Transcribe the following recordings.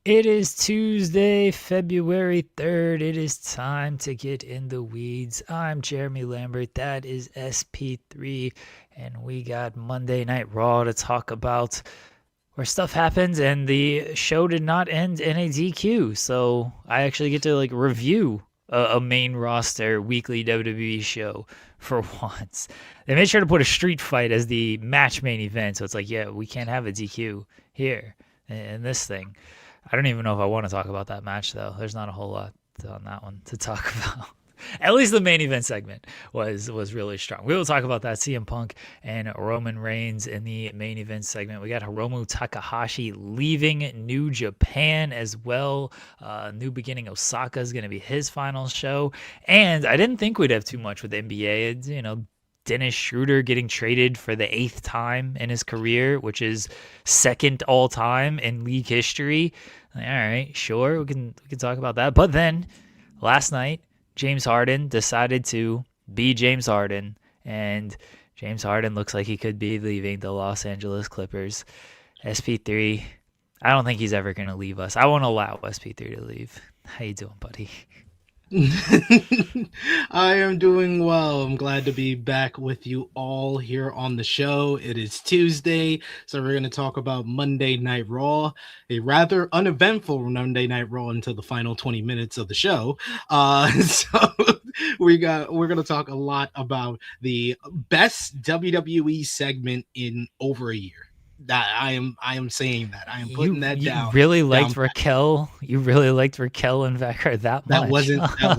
It is Tuesday, February 3rd. It is time to get in the weeds. I'm Jeremy Lambert. That is SP3. And we got Monday Night Raw to talk about where stuff happens. And the show did not end in a DQ. So I actually get to review a main roster weekly WWE show for once. They made sure to put a street fight as the match main event. So it's like, yeah, we can't have a DQ here in this thing. I don't even know if I want to talk about that match, though. There's not a whole lot on that one to talk about. At least the main event segment was really strong. We will talk about that. CM Punk and Roman Reigns in the main event segment. We got Hiromu Takahashi leaving New Japan as well. New Beginning Osaka is going to be his final show. And I didn't think we'd have too much with NBA. Dennis Schroeder getting traded for the 8th time in his career, which is second all time in league history. All right, sure, we can talk about that. But then last night, James Harden decided to be James Harden, and James Harden looks like he could be leaving the Los Angeles Clippers. SP3, I don't think he's ever going to leave us. I won't allow SP3 to leave. How you doing, buddy? I am doing well. I'm glad to be back with you all here on the show. It is Tuesday, so we're going to talk about Monday Night Raw, a rather uneventful Monday Night Raw until the final 20 minutes of the show. So we're going to talk a lot about the best WWE segment in over a year. That I am saying that. I am putting that down. You really liked Raquel. You really liked Raquel and Becker that much. That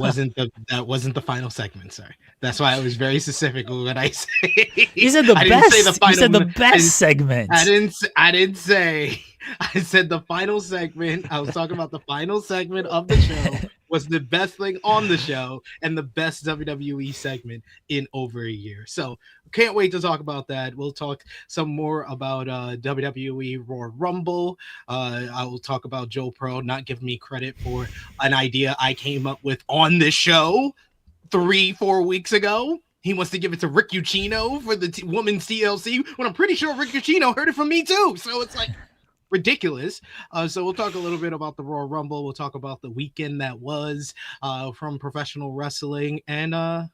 wasn't the final segment. Sorry, that's why I was very specific with what I say. You said the best. You said the best segment. I didn't say. I said the final segment. I was talking about the final segment of the show was the best thing on the show and the best WWE segment in over a year. So can't wait to talk about that. We'll talk some more about WWE Royal Rumble. I will talk about Joe Pro not giving me credit for an idea I came up with on this show 3-4 weeks ago. He wants to give it to Rick Ucchino for the women's TLC when I'm pretty sure Rick Ucchino heard it from me too. So it's like ridiculous. So we'll talk a little bit about the Royal Rumble. We'll talk about the weekend that was from professional wrestling and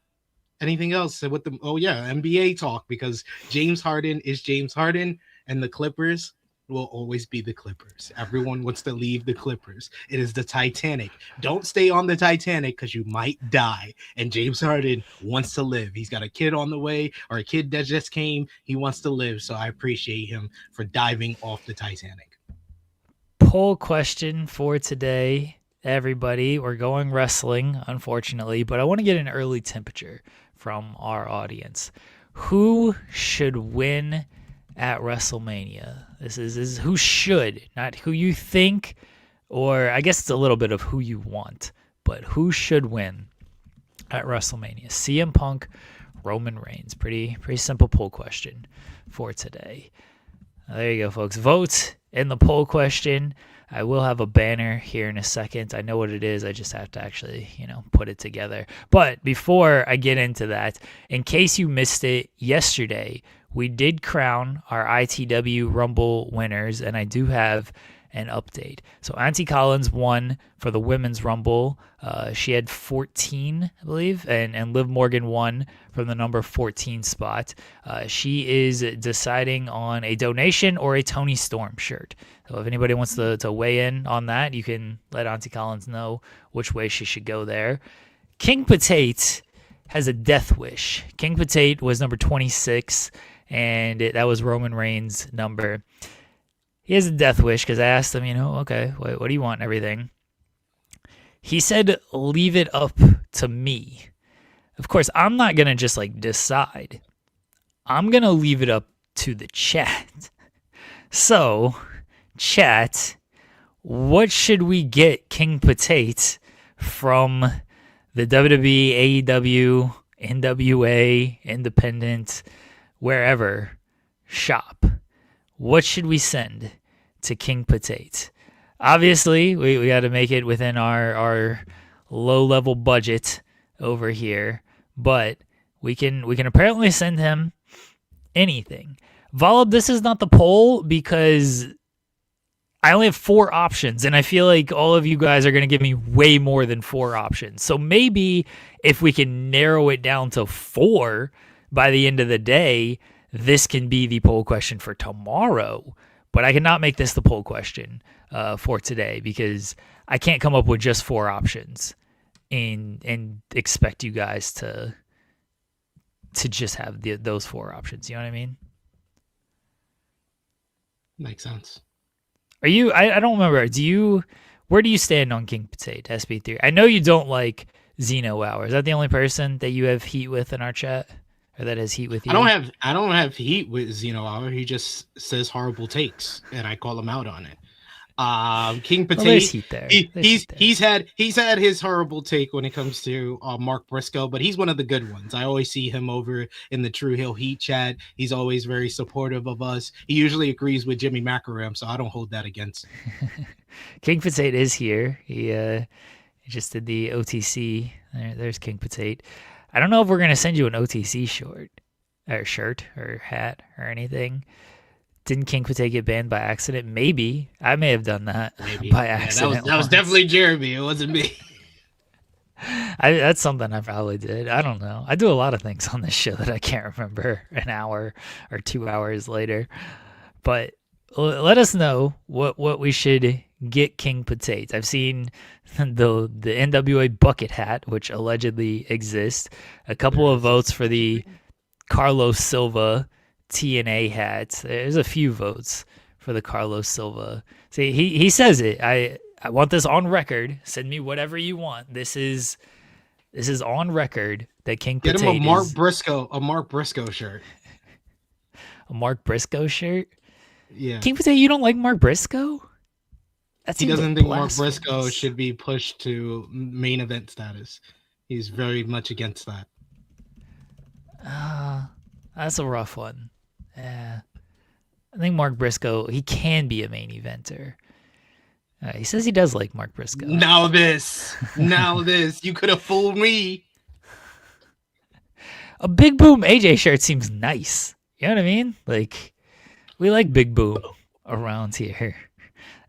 anything else with the NBA talk, because James Harden is James Harden and the Clippers will always be the Clippers. Everyone wants to leave the Clippers. It is the Titanic. Don't stay on the Titanic because you might die. And James Harden wants to live. He's got a kid on the way, or a kid that just came. He wants to live. So I appreciate him for diving off the Titanic. Poll question for today, everybody. We're going wrestling, unfortunately, but I want to get an early temperature from our audience. Who should win at WrestleMania? This is who should, not who you think, or I guess it's a little bit of who you want, but who should win at WrestleMania? CM Punk, Roman Reigns. Pretty simple poll question for today. There you go, folks. Vote in the poll question. I will have a banner here in a second. I know what it is. I just have to actually, put it together. But before I get into that, in case you missed it yesterday, we did crown our ITW Rumble winners, and I do have an update. So Auntie Collins won for the Women's Rumble. She had 14, I believe, and Liv Morgan won from the number 14 spot. She is deciding on a donation or a Tony Storm shirt. So if anybody wants to weigh in on that, you can let Auntie Collins know which way she should go there. King Potate has a death wish. King Potate was number 26, and that was Roman Reigns' number. He has a death wish because I asked him, okay, what do you want and everything? He said, leave it up to me. Of course, I'm not going to just decide. I'm going to leave it up to the chat. So, chat, what should we get King Potate from the WWE, AEW, NWA, Independent, wherever shop? What should we send to King Potate? Obviously, we got to make it within our low-level budget over here, but we can apparently send him anything. Volib, this is not the poll because I only have 4 options, and I feel like all of you guys are going to give me way more than 4 options. So maybe if we can narrow it down to 4 by the end of the day, this can be the poll question for tomorrow. But I cannot make this the poll question for today because I can't come up with just 4 options and expect you guys to just have those 4 options. You know what I mean? Makes sense. Are you? I don't remember. Where do you stand on King Potato SP3? I know you don't like Xeno Wow. Is that the only person that you have heat with in our chat, or that has heat with you? I don't have heat with Xeno Hour. He just says horrible takes, and I call him out on it. King Potato. There's heat there. He's had his horrible take when it comes to Mark Briscoe, but he's one of the good ones. I always see him over in the True Hill Heat chat. He's always very supportive of us. He usually agrees with Jimmy Macaram, so I don't hold that against him. King Potato is here. He just did the OTC. There's King Potato. I don't know if we're gonna send you an OTC shirt or hat or anything. Didn't King Potato get banned by accident? Maybe. I may have done that by accident. That was definitely Jeremy. It wasn't me. That's something I probably did. I don't know. I do a lot of things on this show that I can't remember an hour or 2 hours later. But let us know what we should get King Potato. I've seen the NWA bucket hat, which allegedly exists. A couple of votes for the Carlos Silva TNA hats. There's a few votes for the Carlos Silva. See, he says it. I want this on record. Send me whatever you want. This is on record that King Potato. Get him a Mark Briscoe shirt. A Mark Briscoe shirt? Yeah. King Potato, you don't like Mark Briscoe? He doesn't think Mark Briscoe should be pushed to main event status. He's very much against that. That's a rough one. Yeah. I think Mark Briscoe, he can be a main eventer. He says he does like Mark Briscoe. Now this. You could have fooled me. A Big Boom AJ shirt seems nice. You know what I mean? Like, we like Big Boom around here.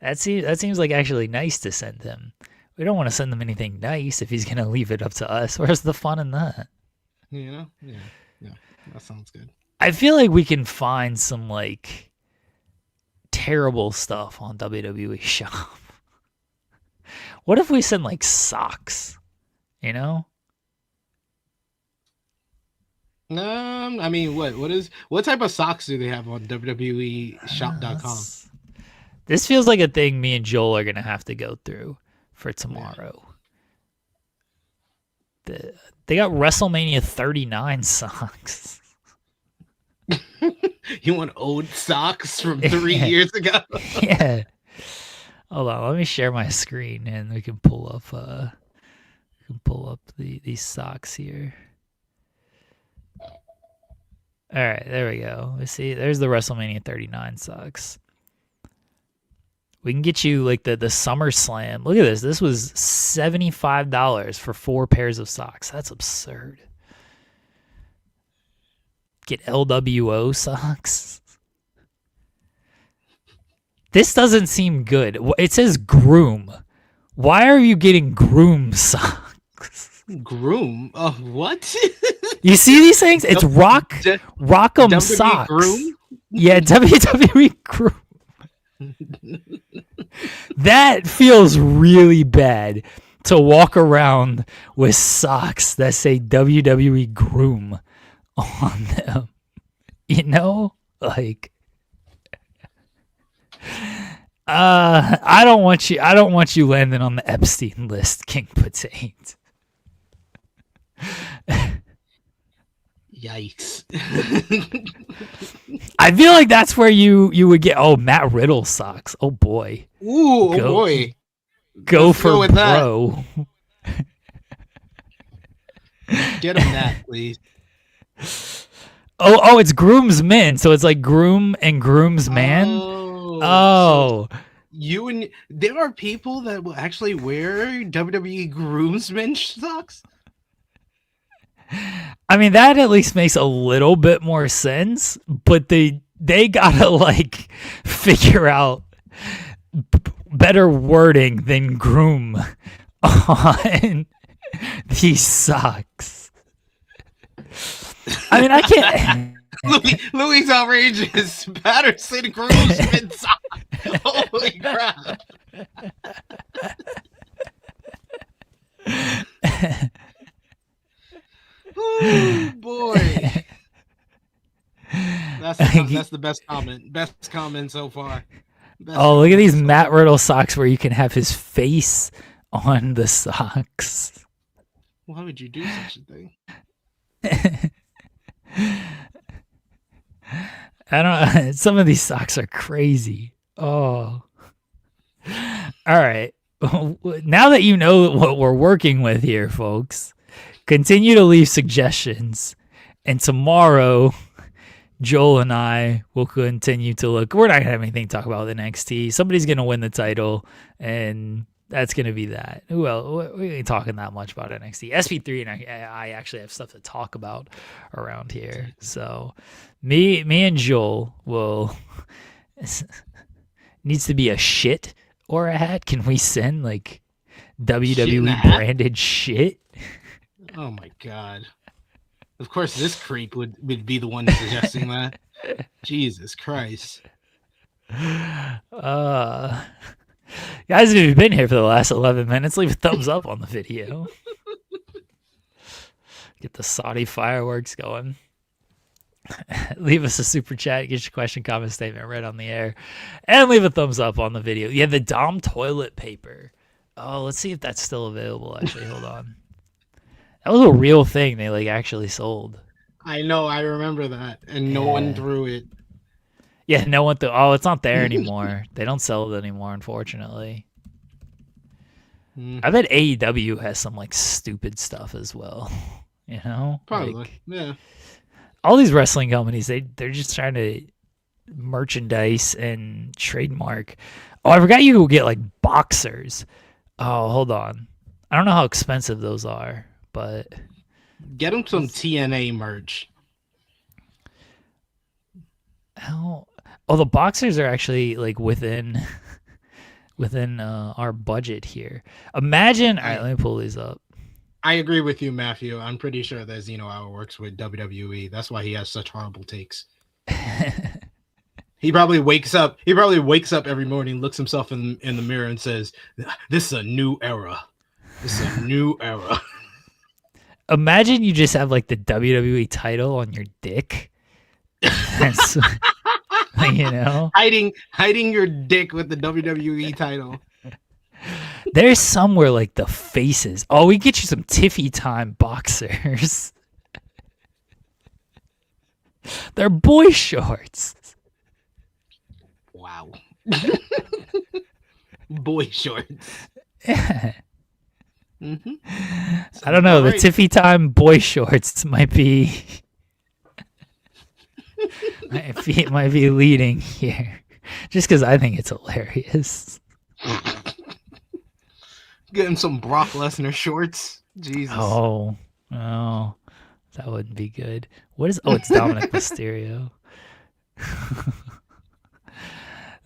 That seems like actually nice to send him. We don't want to send him anything nice if he's going to leave it up to us. Where's the fun in that? Yeah, that sounds good. I feel like we can find some, like, terrible stuff on WWE Shop. What if we send, like, socks? You know? I mean, what type of socks do they have on WWE Shop.com? This feels like a thing me and Joel are going to have to go through for tomorrow. Yeah. They got WrestleMania 39 socks. You want old socks from 3 years ago? Yeah. Hold on, let me share my screen and we can pull up these socks here. All right, there we go. Let's see. There's the WrestleMania 39 socks. We can get you like the SummerSlam. Look at this. This was $75 for 4 pairs of socks. That's absurd. Get LWO socks. This doesn't seem good. It says groom. Why are you getting groom socks? Groom? What? You see these things? It's Rock'em socks. Groom? Yeah, WWE groom. That feels really bad to walk around with socks that say WWE groom on them. You know? Like, I don't want you landing on the Epstein list, King Potato. Yikes. I feel like that's where you would get Matt Riddle socks. Oh boy. Ooh, boy. Go Let's for go with bro. Get him that, please. Oh, it's groomsmen, so it's like groom and groomsman. Oh. So there are people that will actually wear WWE groomsmen socks? I mean, that at least makes a little bit more sense, but they gotta like figure out better wording than groom on these socks. I mean, I can't. Louis outrageous. Patterson groomsman sock. Holy crap. Oh boy. That's the best comment. Best comment so far. Look at these Matt Riddle socks where you can have his face on the socks. Why would you do such a thing? I don't know. Some of these socks are crazy. Oh. All right. Now that you know what we're working with here, folks, continue to leave suggestions. And tomorrow, Joel and I will continue to look. We're not going to have anything to talk about with NXT. Somebody's going to win the title, and that's going to be that. Well, we ain't talking that much about NXT. SP3 and I actually have stuff to talk about around here. So me and Joel will... needs to be a shit or a hat. Can we send, like, WWE branded shit? Oh, my God. Of course, this creep would be the one suggesting that. Jesus Christ. Guys, if you've been here for the last 11 minutes, leave a thumbs up on the video. Get the Saudi fireworks going. Leave us a super chat. Get your question, comment, statement read on the air. And leave a thumbs up on the video. Yeah, the Dom toilet paper. Oh, let's see if that's still available, actually. Hold on. That was a real thing they, like, actually sold. I know. I remember that. And no one threw it. Yeah, no one threw. Oh, it's not there anymore. They don't sell it anymore, unfortunately. I bet AEW has some, like, stupid stuff as well. You know? Probably. Like, yeah. All these wrestling companies, they're just trying to merchandise and trademark. Oh, I forgot you could get, like, boxers. Oh, hold on. I don't know how expensive those are, but... Get them some TNA merch. Oh, the boxers are actually, like, within our budget here. Imagine... All right, let me pull these up. I agree with you, Matthew. I'm pretty sure that Zeno Hour works with WWE. That's why he has such horrible takes. He probably wakes up every morning, looks himself in the mirror and says, "This is a new era. This is a new era." Imagine you just have, like, the WWE title on your dick. That's, you know? Hiding your dick with the WWE title. There's somewhere, like, the faces. Oh, we get you some Tiffy Time boxers. They're boy shorts. Wow. Boy shorts. Yeah. I don't know. The Tiffy Time boy shorts might be might be leading here, just because I think it's hilarious. Get him some Brock Lesnar shorts. Jesus. Oh, that wouldn't be good. What is? Oh, it's Dominic Mysterio.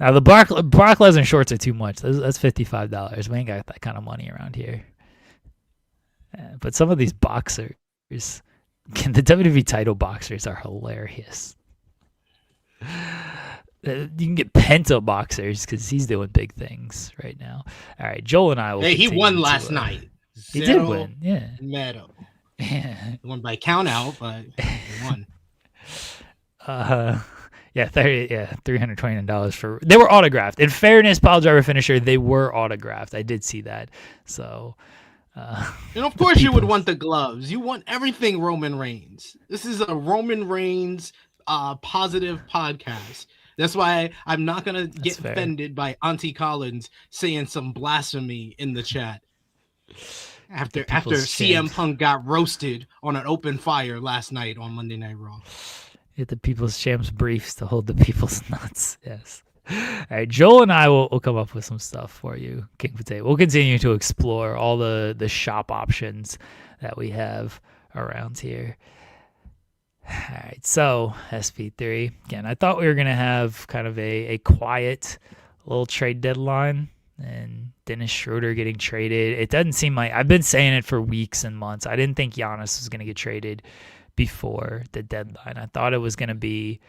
Now the Brock Lesnar shorts are too much. That's $55. We ain't got that kind of money around here. But some of these boxers, the WWE title boxers are hilarious. You can get Penta boxers because he's doing big things right now. All right, Joel and I will. Hey, he won last night. He did win, yeah. Medal. Yeah. He won by count out, but he won. $329 for. They were autographed. In fairness, pile driver finisher, they were autographed. I did see that. So. And of course, you would want the gloves. You want everything Roman Reigns. This is a Roman Reigns positive podcast. That's why I'm not gonna get offended by Auntie Collins saying some blasphemy in the chat after CM Punk got roasted on an open fire last night on Monday Night Raw. Get the People's Champs briefs to hold the people's nuts. Yes. All right, Joel and I will come up with some stuff for you, King Potato. We'll continue to explore all the shop options that we have around here. All right, so SP3. Again, I thought we were going to have kind of a quiet little trade deadline and Dennis Schroeder getting traded. It doesn't seem like, I've been saying it for weeks and months. I didn't think Giannis was going to get traded before the deadline. I thought it was going to be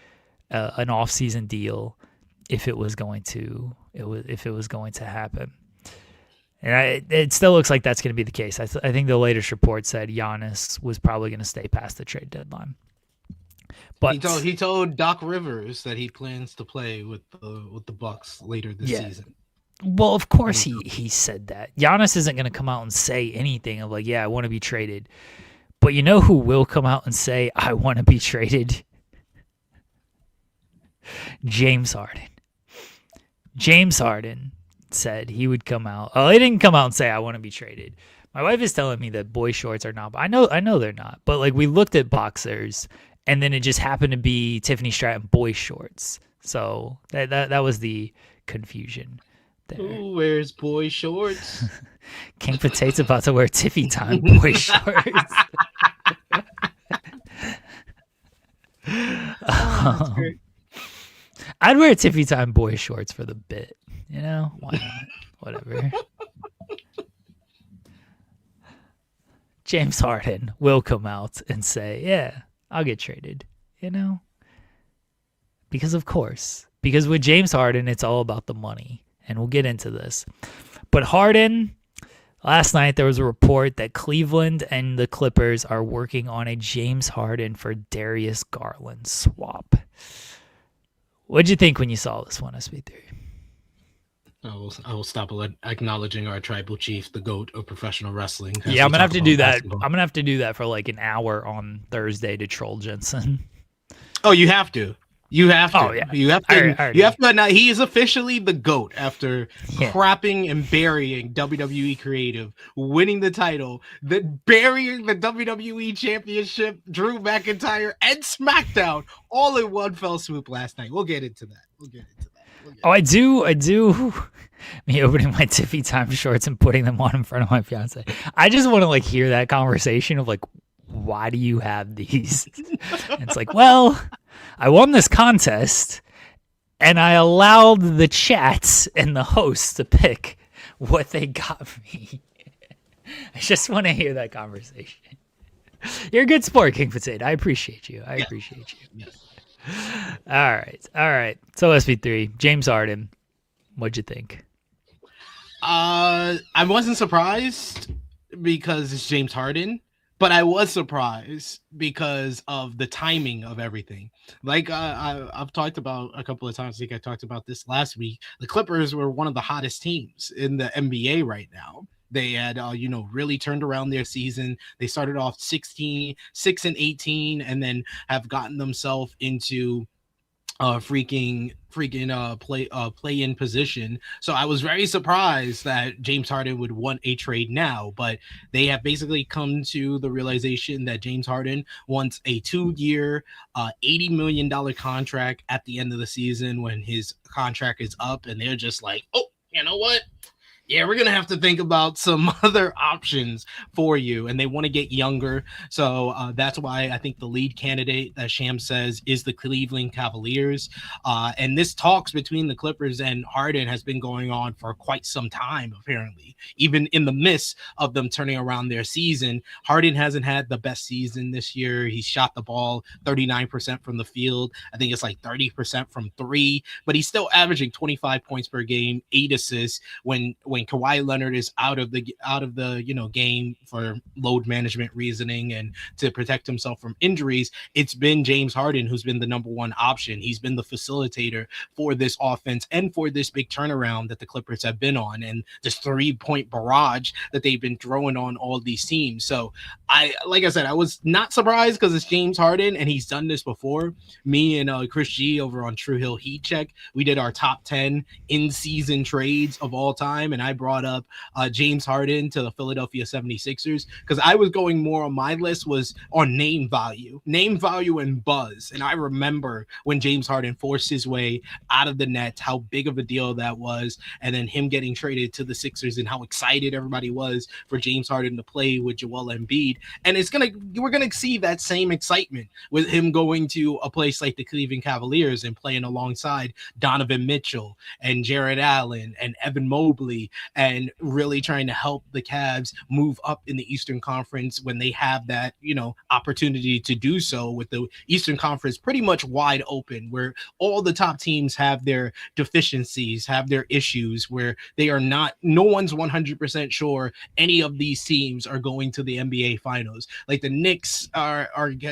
an off-season deal if it was going to happen. And it still looks like that's going to be the case. I think the latest report said Giannis was probably going to stay past the trade deadline. But he told Doc Rivers that he plans to play with the Bucks later this season. Well, of course he said that. Giannis isn't going to come out and say anything of like, yeah, I want to be traded. But you know who will come out and say, I want to be traded? James Harden. James Harden said he would come out. Oh, he didn't come out and say, I want to be traded. My wife is telling me that boy shorts are not. I know they're not. But like we looked at boxers, and then it just happened to be Tiffany Stratton boy shorts. So that was the confusion there. Who wears boy shorts? King Potato's about to wear Tiffy Time boy shorts. That's great. I'd wear Tiffy Time boy shorts for the bit. You know? Why not? Whatever. James Harden will come out and say, yeah, I'll get traded. You know? Because of course. Because with James Harden, it's all about the money. And we'll get into this. But Harden, last night there was a report that Cleveland and the Clippers are working on a James Harden for Darius Garland swap. What'd you think when you saw this one, SP3? I will stop acknowledging our tribal chief, the GOAT of professional wrestling. Yeah, I'm gonna have to do that. I'm gonna have to do that for like an hour on Thursday to troll Jensen. Oh, you have to. You have to. Oh, yeah. You have to. You have to. Now he is officially the GOAT after crapping and burying WWE Creative, winning the title, burying the WWE Championship, Drew McIntyre, and SmackDown all in one fell swoop last night. We'll get into that. I do. Me opening my Tiffy Time shorts and putting them on in front of my fiance. I just want to like hear that conversation of like, why do you have these? And it's like, well, I won this contest and I allowed the chats and the hosts to pick what they got me. I just want to hear that conversation. You're a good sport, King Potato. I appreciate you. Yes. All right. So SP3, James Harden, what'd you think? I wasn't surprised because it's James Harden. But I was surprised because of the timing of everything. Like I've talked about a couple of times. I think I talked about this last week. The Clippers were one of the hottest teams in the NBA right now. They had, really turned around their season. They started off 6-18, and then have gotten themselves into freaking play-in position. So I was very surprised that James Harden would want a trade now, but they have basically come to the realization that James Harden wants a 2-year, $80 million contract at the end of the season when his contract is up, and they're just like, oh, you know what? Yeah, we're going to have to think about some other options for you. And they want to get younger. So that's why I think the lead candidate, that Sham says, is the Cleveland Cavaliers. And this talks between the Clippers and Harden has been going on for quite some time, apparently. Even in the midst of them turning around their season, Harden hasn't had the best season this year. He shot the ball 39% from the field. I think it's like 30% from three. But he's still averaging 25 points per game, 8 assists when Kawhi Leonard is out of the game for load management reasoning and to protect himself from injuries. It's been James Harden who's been the number one option. He's been the facilitator for this offense and for this big turnaround that the Clippers have been on, and this 3-point barrage that they've been throwing on all these teams. So like I said, I was not surprised because it's James Harden and he's done this before. Me and Chris G over on True Hill Heat Check, we did our top 10 in-season trades of all time, and I brought up James Harden to the Philadelphia 76ers, because I was going more on my list was on name value and buzz. And I remember when James Harden forced his way out of the Nets, how big of a deal that was, and then him getting traded to the Sixers and how excited everybody was for James Harden to play with Joel Embiid. And we're gonna see that same excitement with him going to a place like the Cleveland Cavaliers and playing alongside Donovan Mitchell and Jared Allen and Evan Mobley, and really trying to help the Cavs move up in the Eastern Conference when they have that, opportunity to do so, with the Eastern Conference pretty much wide open, where all the top teams have their deficiencies, have their issues, where no one's 100% sure any of these teams are going to the NBA Finals. Like the Knicks are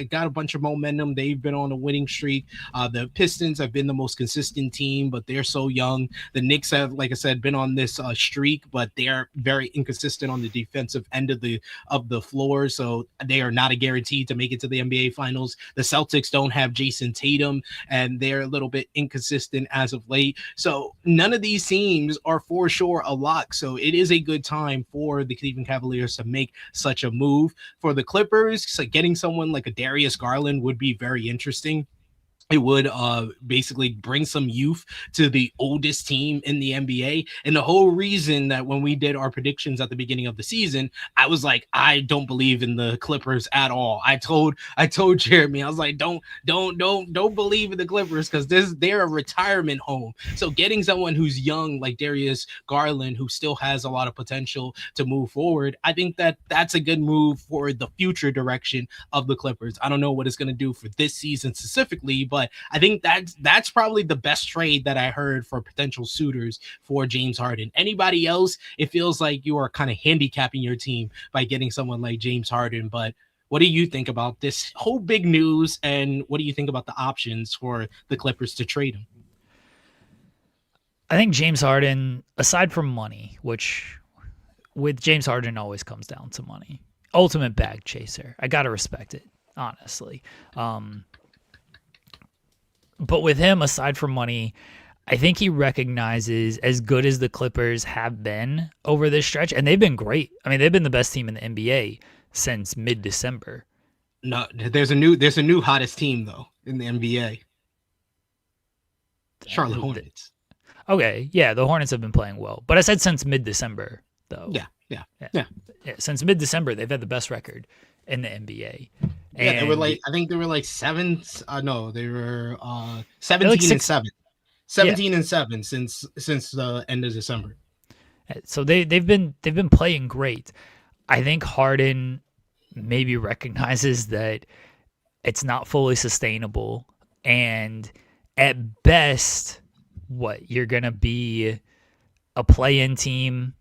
got a bunch of momentum. They've been on a winning streak. The Pistons have been the most consistent team, but they're so young. The Knicks have, like I said, been on this streak, but they're very inconsistent on the defensive end of the floor, so they are not a guarantee to make it to the NBA Finals. The Celtics don't have Jason Tatum, and they're a little bit inconsistent as of late. So none of these teams are for sure a lock. So it is a good time for the Cleveland Cavaliers to make such a move. For the Clippers, so getting someone like a Darius Garland would be very interesting. It would basically bring some youth to the oldest team in the NBA. And the whole reason that when we did our predictions at the beginning of the season, I was like, I don't believe in the Clippers at all. I told Jeremy, I was like, don't believe in the Clippers, because they're a retirement home. So getting someone who's young like Darius Garland, who still has a lot of potential to move forward, I think that's a good move for the future direction of the Clippers. I don't know what it's going to do for this season specifically, but I think that's probably the best trade that I heard for potential suitors for James Harden. Anybody else, it feels like you are kind of handicapping your team by getting someone like James Harden. But what do you think about this whole big news, and what do you think about the options for the Clippers to trade him? I think James Harden, aside from money, which with James Harden always comes down to money, ultimate bag chaser. I got to respect it, honestly. But with him, aside from money, I think he recognizes, as good as the Clippers have been over this stretch, and they've been great. I mean, they've been the best team in the NBA since mid-December. No, there's a new hottest team though in the NBA. Charlotte Hornets. Okay, yeah, the Hornets have been playing well, but I said since mid-December though. Yeah. Since mid-December, they've had the best record in the NBA. Yeah, they were like, I think they were like 7. No, they were 17 and 7. 17 and 7 since the end of December. So they've been playing great. I think Harden maybe recognizes that it's not fully sustainable, and at best, you're gonna be a play-in team.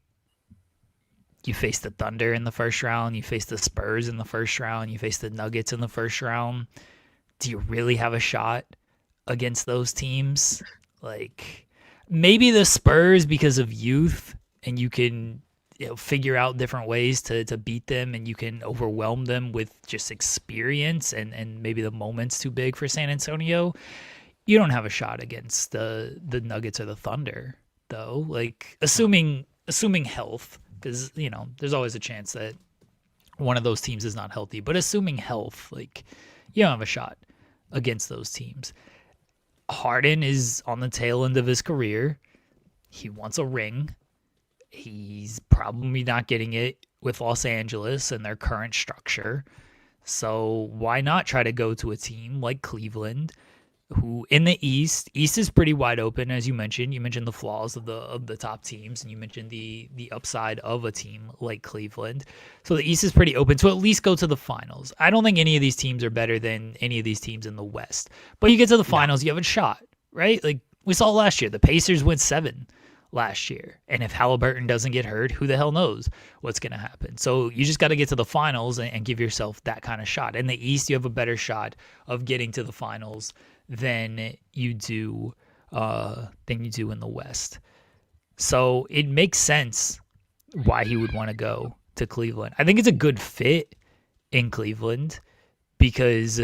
You face the Thunder in the first round. You face the Spurs in the first round. You face the Nuggets in the first round. Do you really have a shot against those teams? Like, maybe the Spurs because of youth, and you can figure out different ways to beat them, and you can overwhelm them with just experience, and maybe the moment's too big for San Antonio. You don't have a shot against the Nuggets or the Thunder, though. Like, assuming health. Because, there's always a chance that one of those teams is not healthy. But assuming health, you don't have a shot against those teams. Harden is on the tail end of his career. He wants a ring. He's probably not getting it with Los Angeles and their current structure. So why not try to go to a team like Cleveland, who in the East is pretty wide open, as you mentioned. You mentioned the flaws of the top teams, and you mentioned the upside of a team like Cleveland. So the East is pretty open to at least go to the finals. I don't think any of these teams are better than any of these teams in the West. But you get to the finals, you have a shot, right? Like we saw last year. The Pacers went 7 last year. And if Halliburton doesn't get hurt, who the hell knows what's going to happen? So you just got to get to the finals and give yourself that kind of shot. In the East, you have a better shot of getting to the finals than you do in the West. So it makes sense why he would want to go to Cleveland. I think it's a good fit in Cleveland because,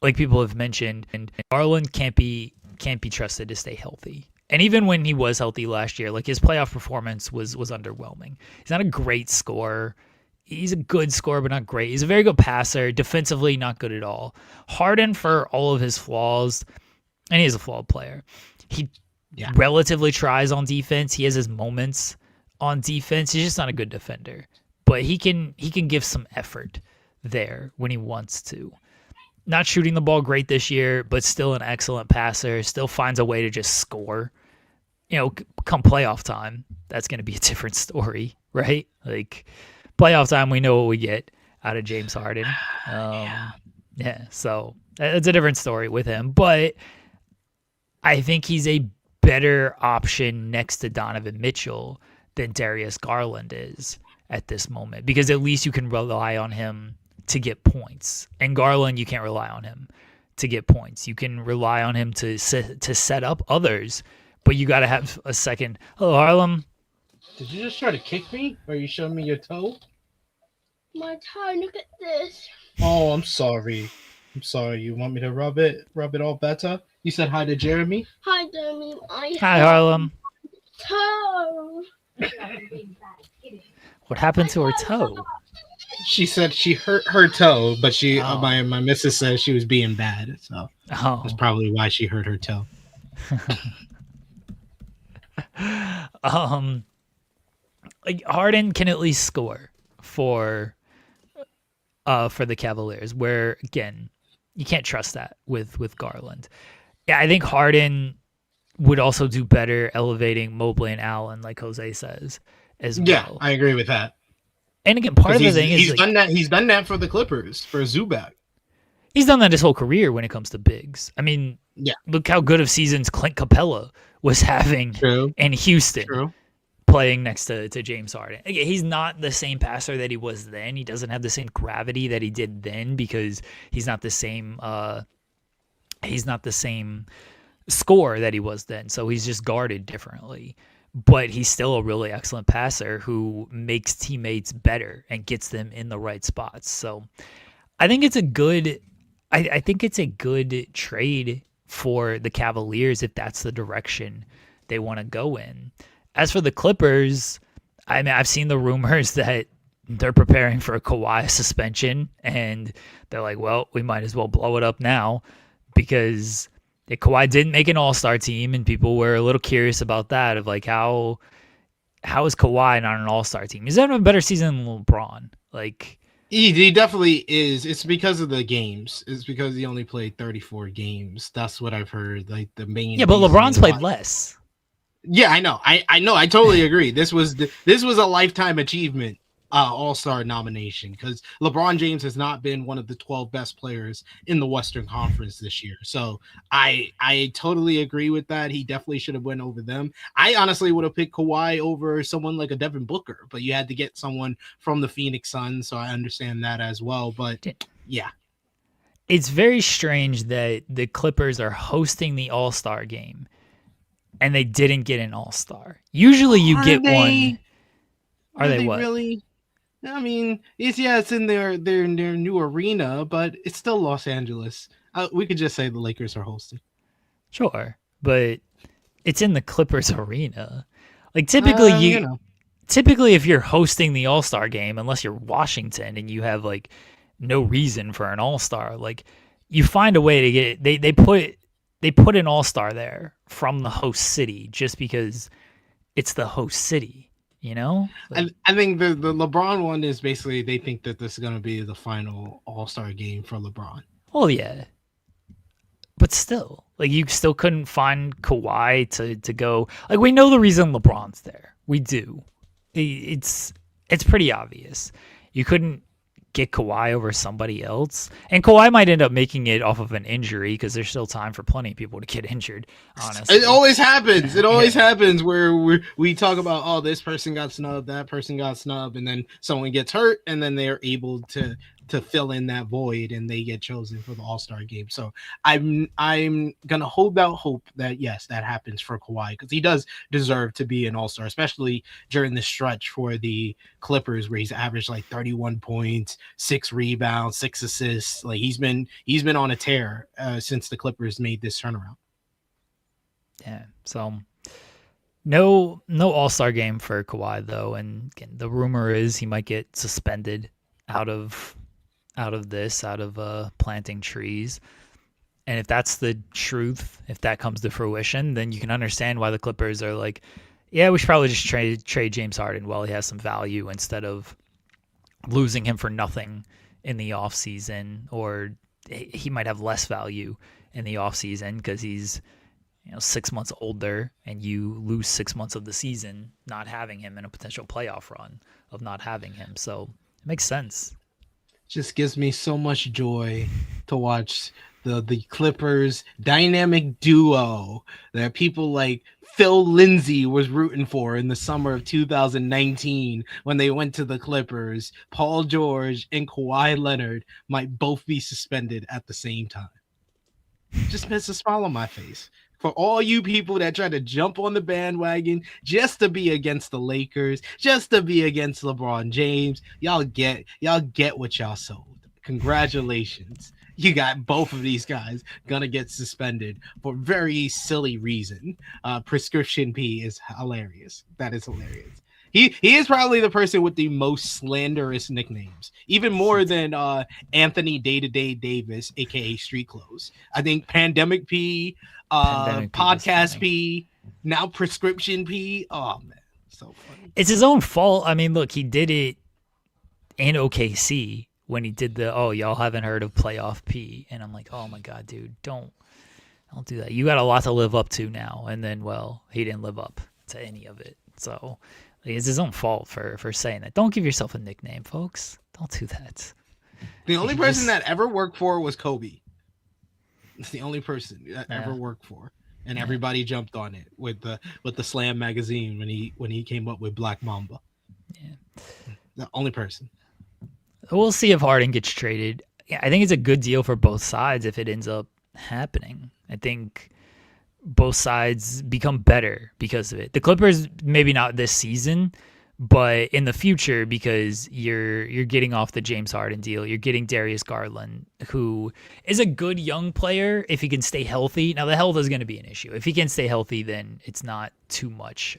like people have mentioned, and Garland can't be trusted to stay healthy. And even when he was healthy last year, like his playoff performance was underwhelming. He's not a great scorer. He's a good scorer, but not great. He's a very good passer. Defensively, not good at all. Harden, for all of his flaws, and he's a flawed player, he relatively tries on defense. He has his moments on defense. He's just not a good defender. But he can give some effort there when he wants to. Not shooting the ball great this year, but still an excellent passer. Still finds a way to just score. Come playoff time, that's going to be a different story, right? Like playoff time, we know what we get out of James Harden. So it's a different story with him. But I think he's a better option next to Donovan Mitchell than Darius Garland is at this moment, because at least you can rely on him to get points. And Garland, you can't rely on him to get points. You can rely on him to set up others, but you got to have a second. Hello, Harlem. Did you just try to kick me? Or are you showing me your toe? My toe, look at this. Oh, I'm sorry. You want me to rub it all better? You said hi to Jeremy? Hi, Jeremy. Hi, Harlem. Toe. What happened to her toe? She said she hurt her toe, but my missus said she was being bad, so that's probably why she hurt her toe. Like Harden can at least score for the Cavaliers, where again you can't trust that with Garland. Yeah, I think Harden would also do better elevating Mobley and Allen, like Jose says, as well. Yeah, I agree with that. And again, part of the thing is he's done that for the Clippers, for Zubac. He's done that his whole career when it comes to bigs. I mean, look how good of seasons Clint Capella was having in Houston, playing next to James Harden. Again, he's not the same passer that he was then. He doesn't have the same gravity that he did then, because he's not the same. He's not the same scorer that he was then. So he's just guarded differently. But he's still a really excellent passer who makes teammates better and gets them in the right spots. So I think it's a good trade for the Cavaliers if that's the direction they want to go in. As for the Clippers, I mean, I've seen the rumors that they're preparing for a Kawhi suspension, and they're like, well, we might as well blow it up now, because Kawhi didn't make an all-star team, and people were a little curious about that, of like, how is Kawhi not an all-star team? He's having a better season than LeBron. Like, he definitely is. It's because of the games. It's because he only played 34 games. That's what I've heard. Like the main. Yeah, but LeBron's played less. Yeah, I know. I know. I totally agree. This was a lifetime achievement. All-Star nomination, because LeBron James has not been one of the 12 best players in the Western Conference this year. So I totally agree with that. He definitely should have went over them. I honestly would have picked Kawhi over someone like a Devin Booker, but you had to get someone from the Phoenix Suns, so I understand that as well. But yeah. It's very strange that the Clippers are hosting the All-Star game and they didn't get an All-Star. Usually you get one. Are they what? Really? I mean, it's in their new arena, but it's still Los Angeles. We could just say the Lakers are hosting. Sure, but it's in the Clippers arena. Like typically, typically if you're hosting the All-Star game, unless you're Washington and you have like no reason for an All-Star, like you find a way to get it. They put an All-Star there from the host city just because it's the host city. You know, like, I think the LeBron one is basically they think that this is going to be the final All-Star game for LeBron. Well, yeah, but still, like you still couldn't find Kawhi to go. Like we know the reason LeBron's there. We do. It's pretty obvious. You couldn't get Kawhi over somebody else, and Kawhi might end up making it off of an injury because there's still time for plenty of people to get injured. Honestly, it always happens. It always happens where we talk about, oh, this person got snubbed, that person got snubbed, and then someone gets hurt, and then they're able to fill in that void, and they get chosen for the All-Star game. So I'm gonna hold out hope that yes, that happens for Kawhi, because he does deserve to be an All-Star, especially during the stretch for the Clippers where he's averaged like 31 points, 6 rebounds, 6 assists. Like he's been on a tear since the Clippers made this turnaround. Yeah. So No All-Star game for Kawhi though, and again, the rumor is he might get suspended out of planting trees. And if that's the truth, if that comes to fruition, then you can understand why the Clippers are like, yeah, we should probably just trade James Harden while he has some value instead of losing him for nothing in the offseason, or he might have less value in the offseason because he's 6 months older, and you lose 6 months of the season not having him in a potential playoff run of not having him. So it makes sense. Just gives me so much joy to watch the Clippers dynamic duo that people like Phil Lindsay was rooting for in the summer of 2019 when they went to the Clippers. Paul George and Kawhi Leonard might both be suspended at the same time. Just puts a smile on my face. For all you people that try to jump on the bandwagon just to be against the Lakers, just to be against LeBron James, y'all get what y'all sold. Congratulations. You got both of these guys gonna get suspended for very silly reason. Prescription P is hilarious. That is hilarious. He is probably the person with the most slanderous nicknames, even more than Anthony Day-to-Day Davis, aka Street Clothes. I think Pandemic P, Podcast P, now Prescription P. Oh man, so funny. It's his own fault. I mean, look, he did it in OKC when he did the y'all haven't heard of Playoff P, and I'm like, oh my god, dude, don't do that. You got a lot to live up to now, and then he didn't live up to any of it. So it's his own fault for saying that. Don't give yourself a nickname, folks. Don't do that. The only person that ever worked for was Kobe. It's the only person that ever worked for, and everybody jumped on it with the Slam magazine when he came up with Black Mamba. Yeah, the only person. We'll see if Harden gets traded. Yeah, I think it's a good deal for both sides if it ends up happening. I think both sides become better because of it. The Clippers, maybe not this season, but in the future, because you're getting off the James Harden deal. You're getting Darius Garland, who is a good young player if he can stay healthy. Now, the health is going to be an issue. If he can stay healthy, then it's not too much.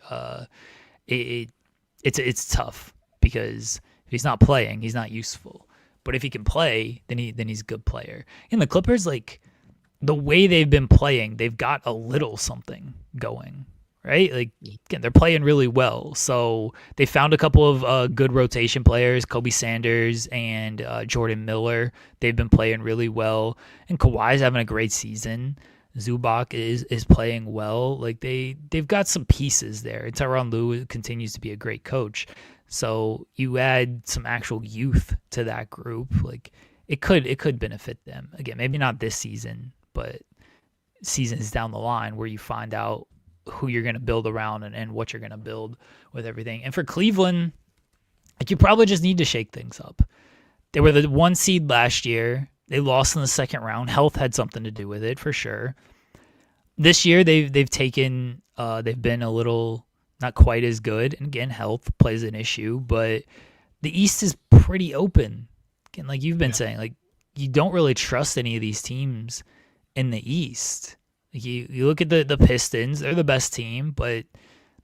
It's tough because if he's not playing, he's not useful. But if he can play, then he's a good player. And the Clippers, like, the way they've been playing, they've got a little something going, right? Like, again, they're playing really well. So they found a couple of good rotation players, Kobe Sanders and Jordan Miller. They've been playing really well. And Kawhi's having a great season. Zubac is playing well. Like, they've got some pieces there. And Tyronn Lue continues to be a great coach. So you add some actual youth to that group, like it could benefit them. Again, maybe not this season, but seasons down the line where you find out who you're going to build around and what you're going to build with everything. And for Cleveland, like, you probably just need to shake things up. They were the 1 seed last year. They lost in the second round. Health had something to do with it for sure. This year they've been a little not quite as good. And again, health plays an issue, but the East is pretty open. Again, like you've been saying, like, you don't really trust any of these teams in the East. Like, you look at the Pistons, they're the best team, but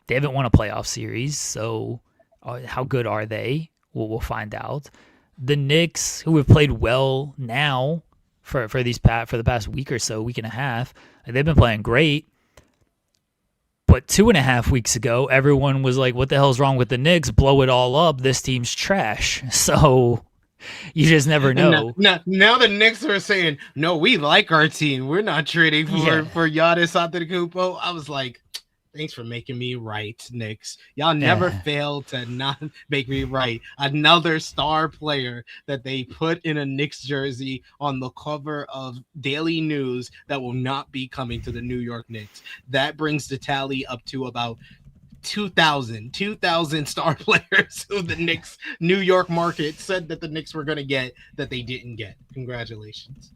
they haven't won a playoff series. So how good are they? We'll find out. The Knicks, who have played well now for the past week or so, week and a half, like, they've been playing great. But 2.5 weeks ago, everyone was like, what the hell's wrong with the Knicks? Blow it all up. This team's trash. So you just never know. Now the Knicks are saying, no, we like our team. We're not trading for Giannis Antetokounmpo. I was like, thanks for making me right, Knicks. Y'all never fail to not make me right. Another star player that they put in a Knicks jersey on the cover of Daily News that will not be coming to the New York Knicks. That brings the tally up to about 2,000 star players who the Knicks New York market said that the Knicks were going to get that they didn't get. Congratulations.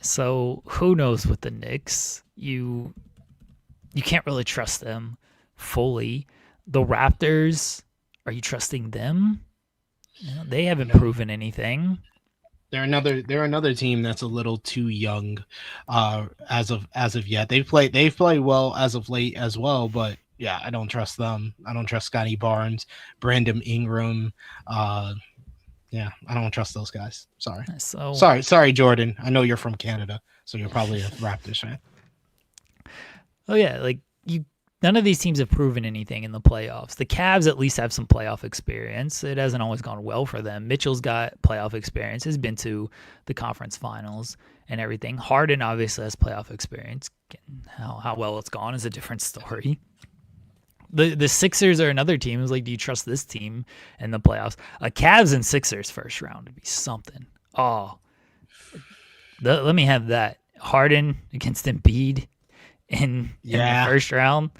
So who knows with the Knicks? You can't really trust them fully. The Raptors, are you trusting them? They haven't proven anything. They're another team that's a little too young as of yet. They've played well as of late as well, but Yeah, I don't trust them. I don't trust Scotty Barnes, Brandon Ingram. Yeah, I don't trust those guys. Sorry. So Sorry, Jordan. I know you're from Canada, so you're probably a Raptors fan. oh yeah, like none of these teams have proven anything in the playoffs. The Cavs at least have some playoff experience. It hasn't always gone well for them. Mitchell's got playoff experience, has been to the conference finals and everything. Harden obviously has playoff experience. How well it's gone is a different story. The Sixers are another team. It's like, do you trust this team in the playoffs? A Cavs and Sixers first round would be something. Oh, let me have that. Harden against Embiid in the first round.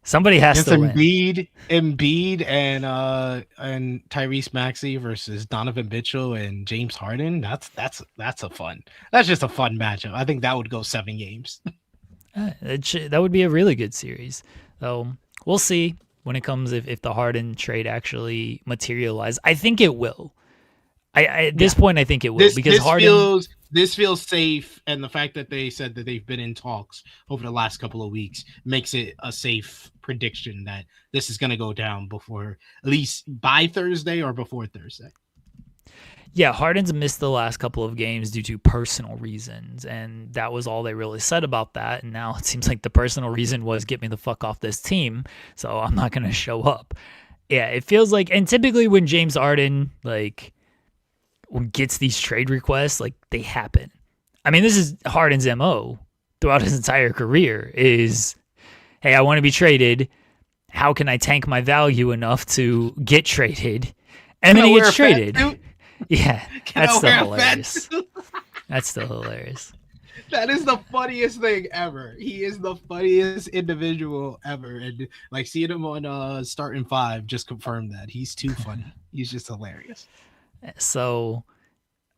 Somebody has to win. Embiid and Tyrese Maxey versus Donovan Mitchell and James Harden. That's just a fun matchup. I think that would go 7 games. That would be a really good series. So we'll see when it comes if the Harden trade actually materializes. I think it will. At this point, I think it will because Harden. This feels safe, and the fact that they said that they've been in talks over the last couple of weeks makes it a safe prediction that this is going to go down before, at least by Thursday or before Thursday. Yeah, Harden's missed the last couple of games due to personal reasons, and that was all they really said about that. And now it seems like the personal reason was get me the fuck off this team, so I'm not going to show up. Yeah, it feels like, and typically when James Harden gets these trade requests, like they happen. I mean, this is Harden's MO throughout his entire career is, hey, I want to be traded. How can I tank my value enough to get traded? And then he gets traded. Yeah, that's still hilarious. That's still hilarious. That is the funniest thing ever. He is the funniest individual ever. And like seeing him on Starting Five just confirmed that. He's too funny. He's just hilarious. So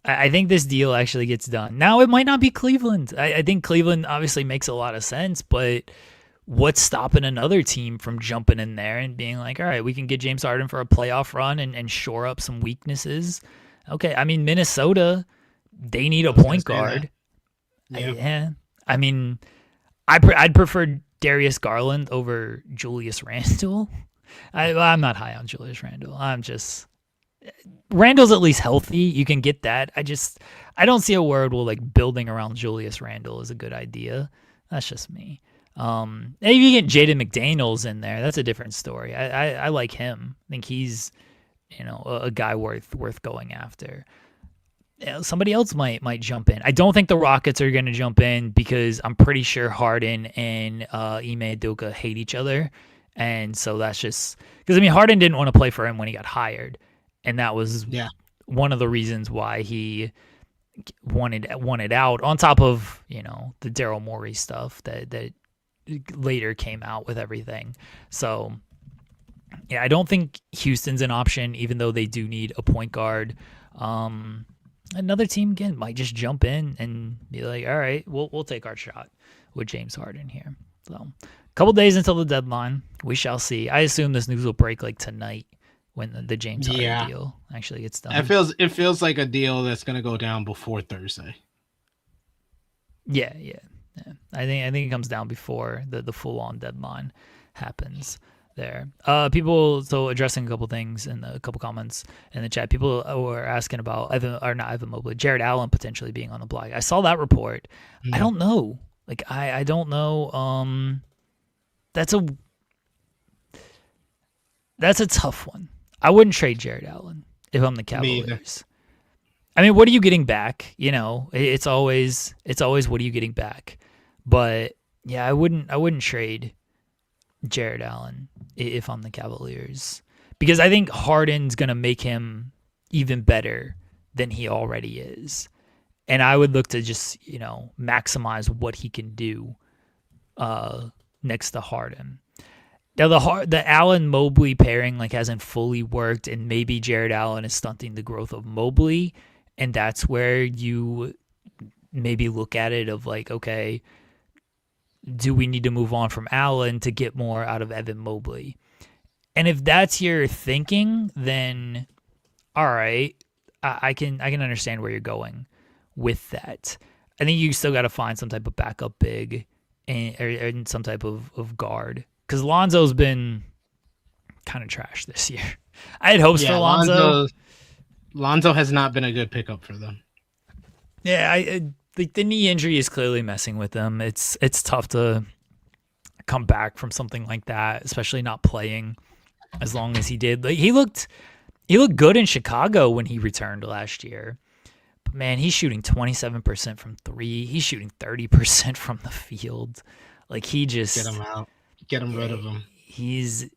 I think this deal actually gets done. Now, it might not be Cleveland. I think Cleveland obviously makes a lot of sense, but what's stopping another team from jumping in there and being like, all right, we can get James Harden for a playoff run and shore up some weaknesses? Okay, I mean, Minnesota, they need a point guard. Yeah. I mean, I'd prefer Darius Garland over Julius Randle. I'm not high on Julius Randle. Randle's at least healthy. You can get that. I don't see a world where like building around Julius Randle is a good idea. That's just me. Maybe you get Jaden McDaniels in there. That's a different story. I like him. I think he's, a guy worth going after. Somebody else might jump in. I don't think the Rockets are going to jump in because I'm pretty sure Harden and Ime Udoka hate each other. And so that's just because, Harden didn't want to play for him when he got hired. And that was one of the reasons why he wanted out, on top of, the Daryl Morey stuff that later came out with everything. So, yeah, I don't think Houston's an option, even though they do need a point guard. Another team, again, might just jump in and be like, all right, we'll take our shot with James Harden here. So, a couple days until the deadline. We shall see. I assume this news will break like tonight, when the James Harden deal actually gets done. It feels like a deal that's going to go down before Thursday. Yeah. I think it comes down before the full on deadline happens there. People, so addressing a couple things and a couple comments in the chat. People were asking about Evan Mobley, Jared Allen potentially being on the block. I saw that report. Mm-hmm. I don't know. I don't know. That's a tough one. I wouldn't trade Jared Allen if I'm the Cavaliers. What are you getting back? It's always what are you getting back? But yeah, I wouldn't trade Jared Allen if I'm the Cavaliers, because I think Harden's gonna make him even better than he already is, and I would look to just maximize what he can do next to Harden. Now the Allen Mobley pairing hasn't fully worked, and maybe Jared Allen is stunting the growth of Mobley, and that's where you maybe look at it of okay, do we need to move on from Allen to get more out of Evan Mobley? And if that's your thinking, then all right, I can understand where you're going with that. I think you still got to find some type of backup big or some type of guard because Lonzo's been kind of trash this year. I had hopes for Lonzo. Lonzo has not been a good pickup for them. Yeah, the knee injury is clearly messing with them. It's tough to come back from something like that, especially not playing as long as he did. Like he looked good in Chicago when he returned last year. But man, he's shooting 27% from 3. He's shooting 30% from the field. Like he just get him out. Get him rid of him. He's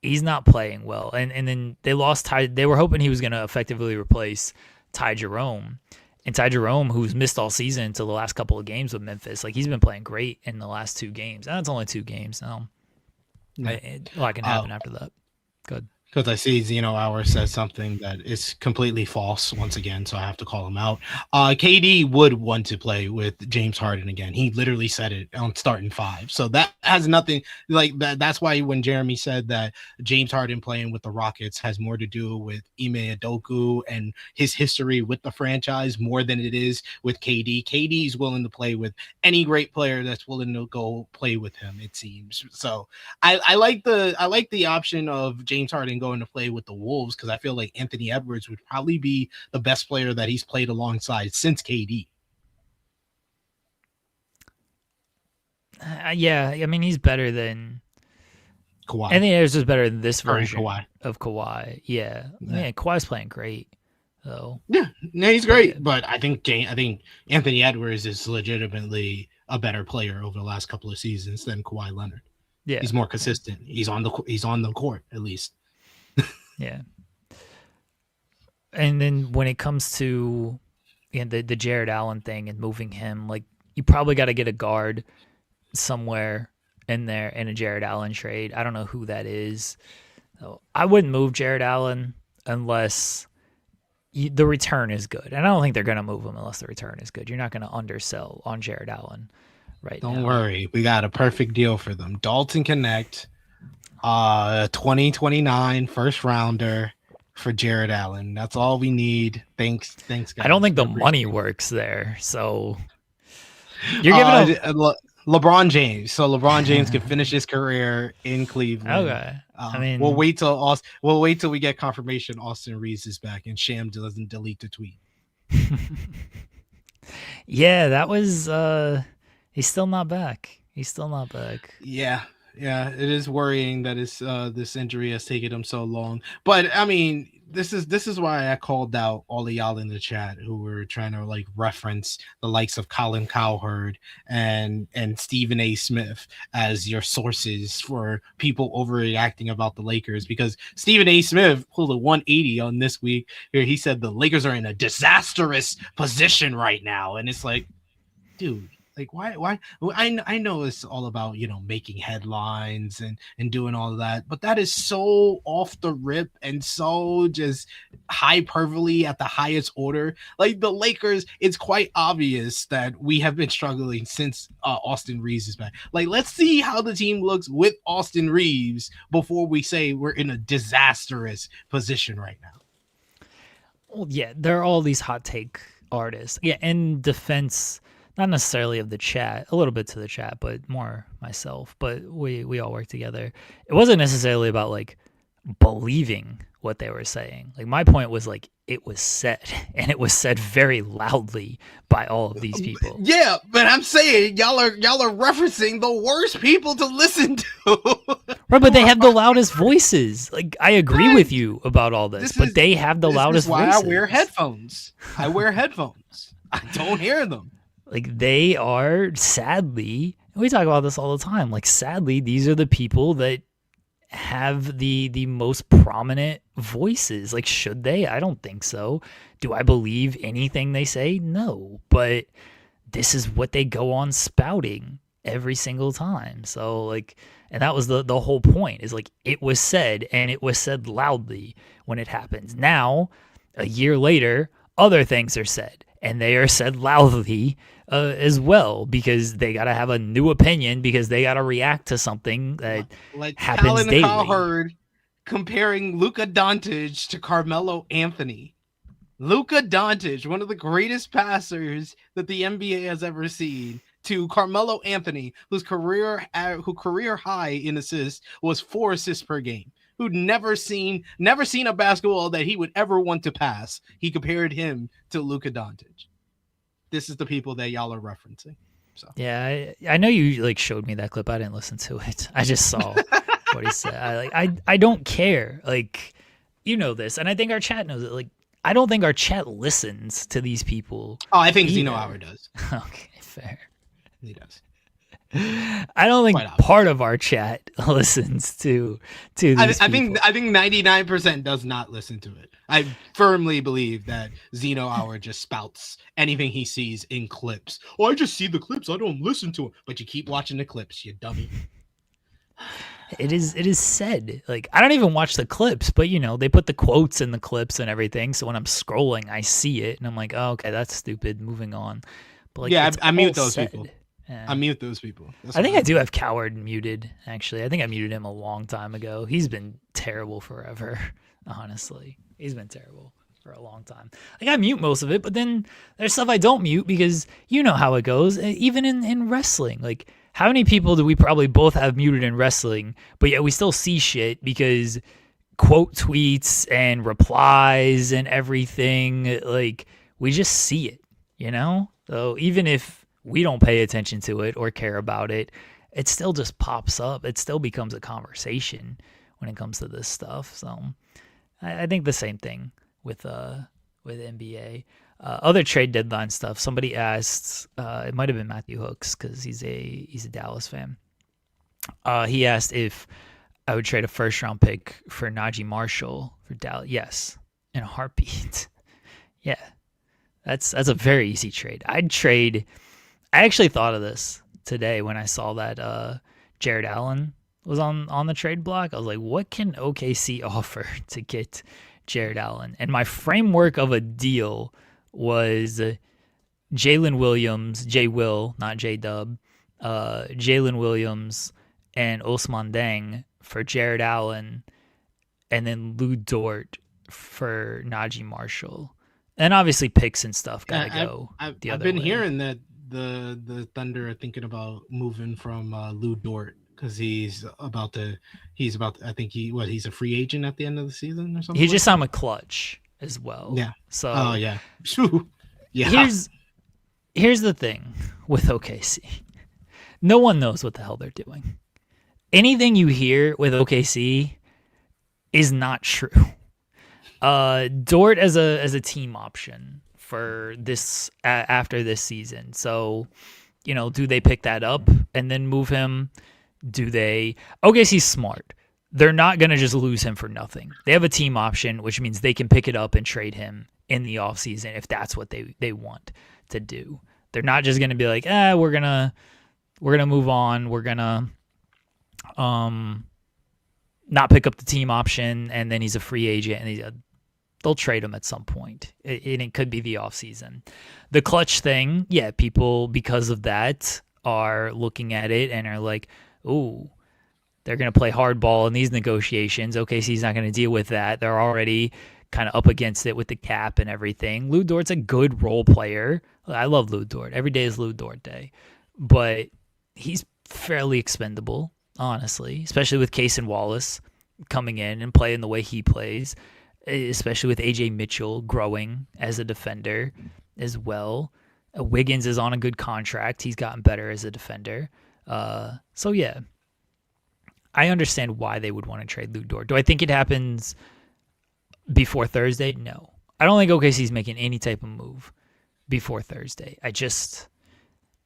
not playing well. And then they lost Ty. They were hoping he was going to effectively replace Ty Jerome. And Ty Jerome, who's missed all season until the last couple of games with Memphis, like he's been playing great in the last 2 games. And it's only 2 games now. A lot can happen after that. Good. Because I see Zeno Hour says something that is completely false once again, so I have to call him out. KD would want to play with James Harden again. He literally said it on starting 5. So that has nothing like that. That's why when Jeremy said that James Harden playing with the Rockets has more to do with Ime Udoka and his history with the franchise more than it is with KD. KD is willing to play with any great player that's willing to go play with him, it seems. So I like the option of James Harden going to play with the Wolves because I feel like Anthony Edwards would probably be the best player that he's played alongside since KD. Yeah, I mean he's better than Kawhi. Anthony Edwards is better than this version Kawhi. of Kawhi. Yeah, man, Kawhi's playing great though. Yeah, he's great, but I think Anthony Edwards is legitimately a better player over the last couple of seasons than Kawhi Leonard. Yeah, he's more consistent. He's on the court at least. Yeah. And then when it comes to the Jared Allen thing and moving him, like you probably got to get a guard somewhere in there in a Jared Allen trade. I don't know who that is. So I wouldn't move Jared Allen unless the return is good. And I don't think they're going to move him unless the return is good. You're not going to undersell on Jared Allen right now. Don't worry. We got a perfect deal for them. Dalton Connect. 2029 first rounder for Jared Allen. That's all we need. Thanks, guys. I don't think the money works there. So you're giving LeBron James. So LeBron James can finish his career in Cleveland. Okay. I mean, we'll wait till we get confirmation Austin Reeves is back and Sham doesn't delete the tweet. Yeah, that was he's still not back. Yeah, it is worrying that this injury has taken him so long. But I mean, this is why I called out all of y'all in the chat who were trying to like reference the likes of Colin Cowherd and Stephen A. Smith as your sources for people overreacting about the Lakers, because Stephen A. Smith pulled a 180 on this week where he said the Lakers are in a disastrous position right now, and it's like, dude. Like why I know it's all about, making headlines and doing all of that, but that is so off the rip and so just hyperbole at the highest order. Like the Lakers, it's quite obvious that we have been struggling since Austin Reeves is back. Like, let's see how the team looks with Austin Reeves before we say we're in a disastrous position right now. Well, yeah, there are all these hot take artists. Yeah, in defense, not necessarily of the chat, a little bit to the chat, but more myself. But we all work together. It wasn't necessarily about like believing what they were saying. Like my point was like it was said, and it was said very loudly by all of these people. Yeah, but I'm saying y'all are referencing the worst people to listen to. Right, but they have the loudest voices. Like I agree with you about all this, but they have the loudest voices. This is why I wear headphones. I don't hear them. Like they are, sadly, we talk about this all the time. Like sadly, these are the people that have the most prominent voices. Like should they? I don't think so. Do I believe anything they say? No. But this is what they go on spouting every single time. So like, and that was the whole point, is like it was said, and it was said loudly when it happens. Now, a year later, other things are said, and they are said loudly as well, because they got to have a new opinion, because they got to react to something that happens Colin daily. Cowherd comparing Luka Doncic to Carmelo Anthony. Luka Doncic, one of the greatest passers that the NBA has ever seen, to Carmelo Anthony, whose career high in assists was 4 assists per game, who'd never seen a basketball that he would ever want to pass. He compared him to Luka Doncic. This is the people that y'all are referencing. So yeah, I know you like showed me that clip. I didn't listen to it. I just saw what he said. I don't care. Like, you know this, and I think our chat knows it. Like, I don't think our chat listens to these people. Oh, I think Zeno Hour does. Okay, fair. He does. I don't think part of our chat listens to these I people. think 99% does not listen to it. I firmly believe that Zeno Hour just spouts anything he sees in clips. Oh, I just see the clips. I don't listen to them. But you keep watching the clips, you dummy. It is said. Like, I don't even watch the clips, but you know, they put the quotes in the clips and everything. So when I'm scrolling, I see it and I'm like, oh, okay, that's stupid. Moving on. But like, yeah, I mute all those said. people. Yeah. I mute those people. I think I do have Coward muted, actually. I think I muted him a long time ago. He's been terrible forever, honestly. He's been terrible for a long time. Like, I mute most of it, but then there's stuff I don't mute because you know how it goes. Even in wrestling. Like, how many people do we probably both have muted in wrestling, but yet we still see shit because quote tweets and replies and everything, like, we just see it, you know? So even if we don't pay attention to it or care about it, it still just pops up. It still becomes a conversation when it comes to this stuff. So I think the same thing with NBA. Other trade deadline stuff. Somebody asked, it might have been Matthew Hooks because he's a Dallas fan. He asked if I would trade a first round pick for Najee Marshall for Dallas. Yes, in a heartbeat. Yeah, that's a very easy trade. I actually thought of this today when I saw that Jared Allen was on the trade block. I was like, what can OKC offer to get Jared Allen? And my framework of a deal was Jalen Williams, J-Will, not J-Dub, Jalen Williams and Ousmane Deng for Jared Allen, and then Lou Dort for Najee Marshall. And obviously picks and stuff gotta go the other way. I've been hearing that the Thunder are thinking about moving from Lou Dort because he's about I think he's a free agent at the end of the season or something. He just signed a clutch as well. Yeah. So yeah. Yeah. Here's the thing with OKC. No one knows what the hell they're doing. Anything you hear with OKC is not true. Dort as a team option for this after this season. So, you know, do they pick that up and then move him? OKC's smart. They're not going to just lose him for nothing. They have a team option, which means they can pick it up and trade him in the offseason if that's what they want to do. They're not just going to be like, we're going to move on. We're going to not pick up the team option and then he's a free agent and they'll trade him at some point. It could be the offseason. The clutch thing, yeah, people because of that are looking at it and are like, ooh, they're going to play hardball in these negotiations. OKC's not going to deal with that. They're already kind of up against it with the cap and everything. Lou Dort's a good role player. I love Lou Dort. Every day is Lou Dort day. But he's fairly expendable, honestly, especially with Case and Wallace coming in and playing the way he plays, especially with AJ Mitchell growing as a defender as well. Wiggins is on a good contract. He's gotten better as a defender. So, yeah. I understand why they would want to trade Lou Dort. Do I think it happens before Thursday? No. I don't think OKC's making any type of move before Thursday.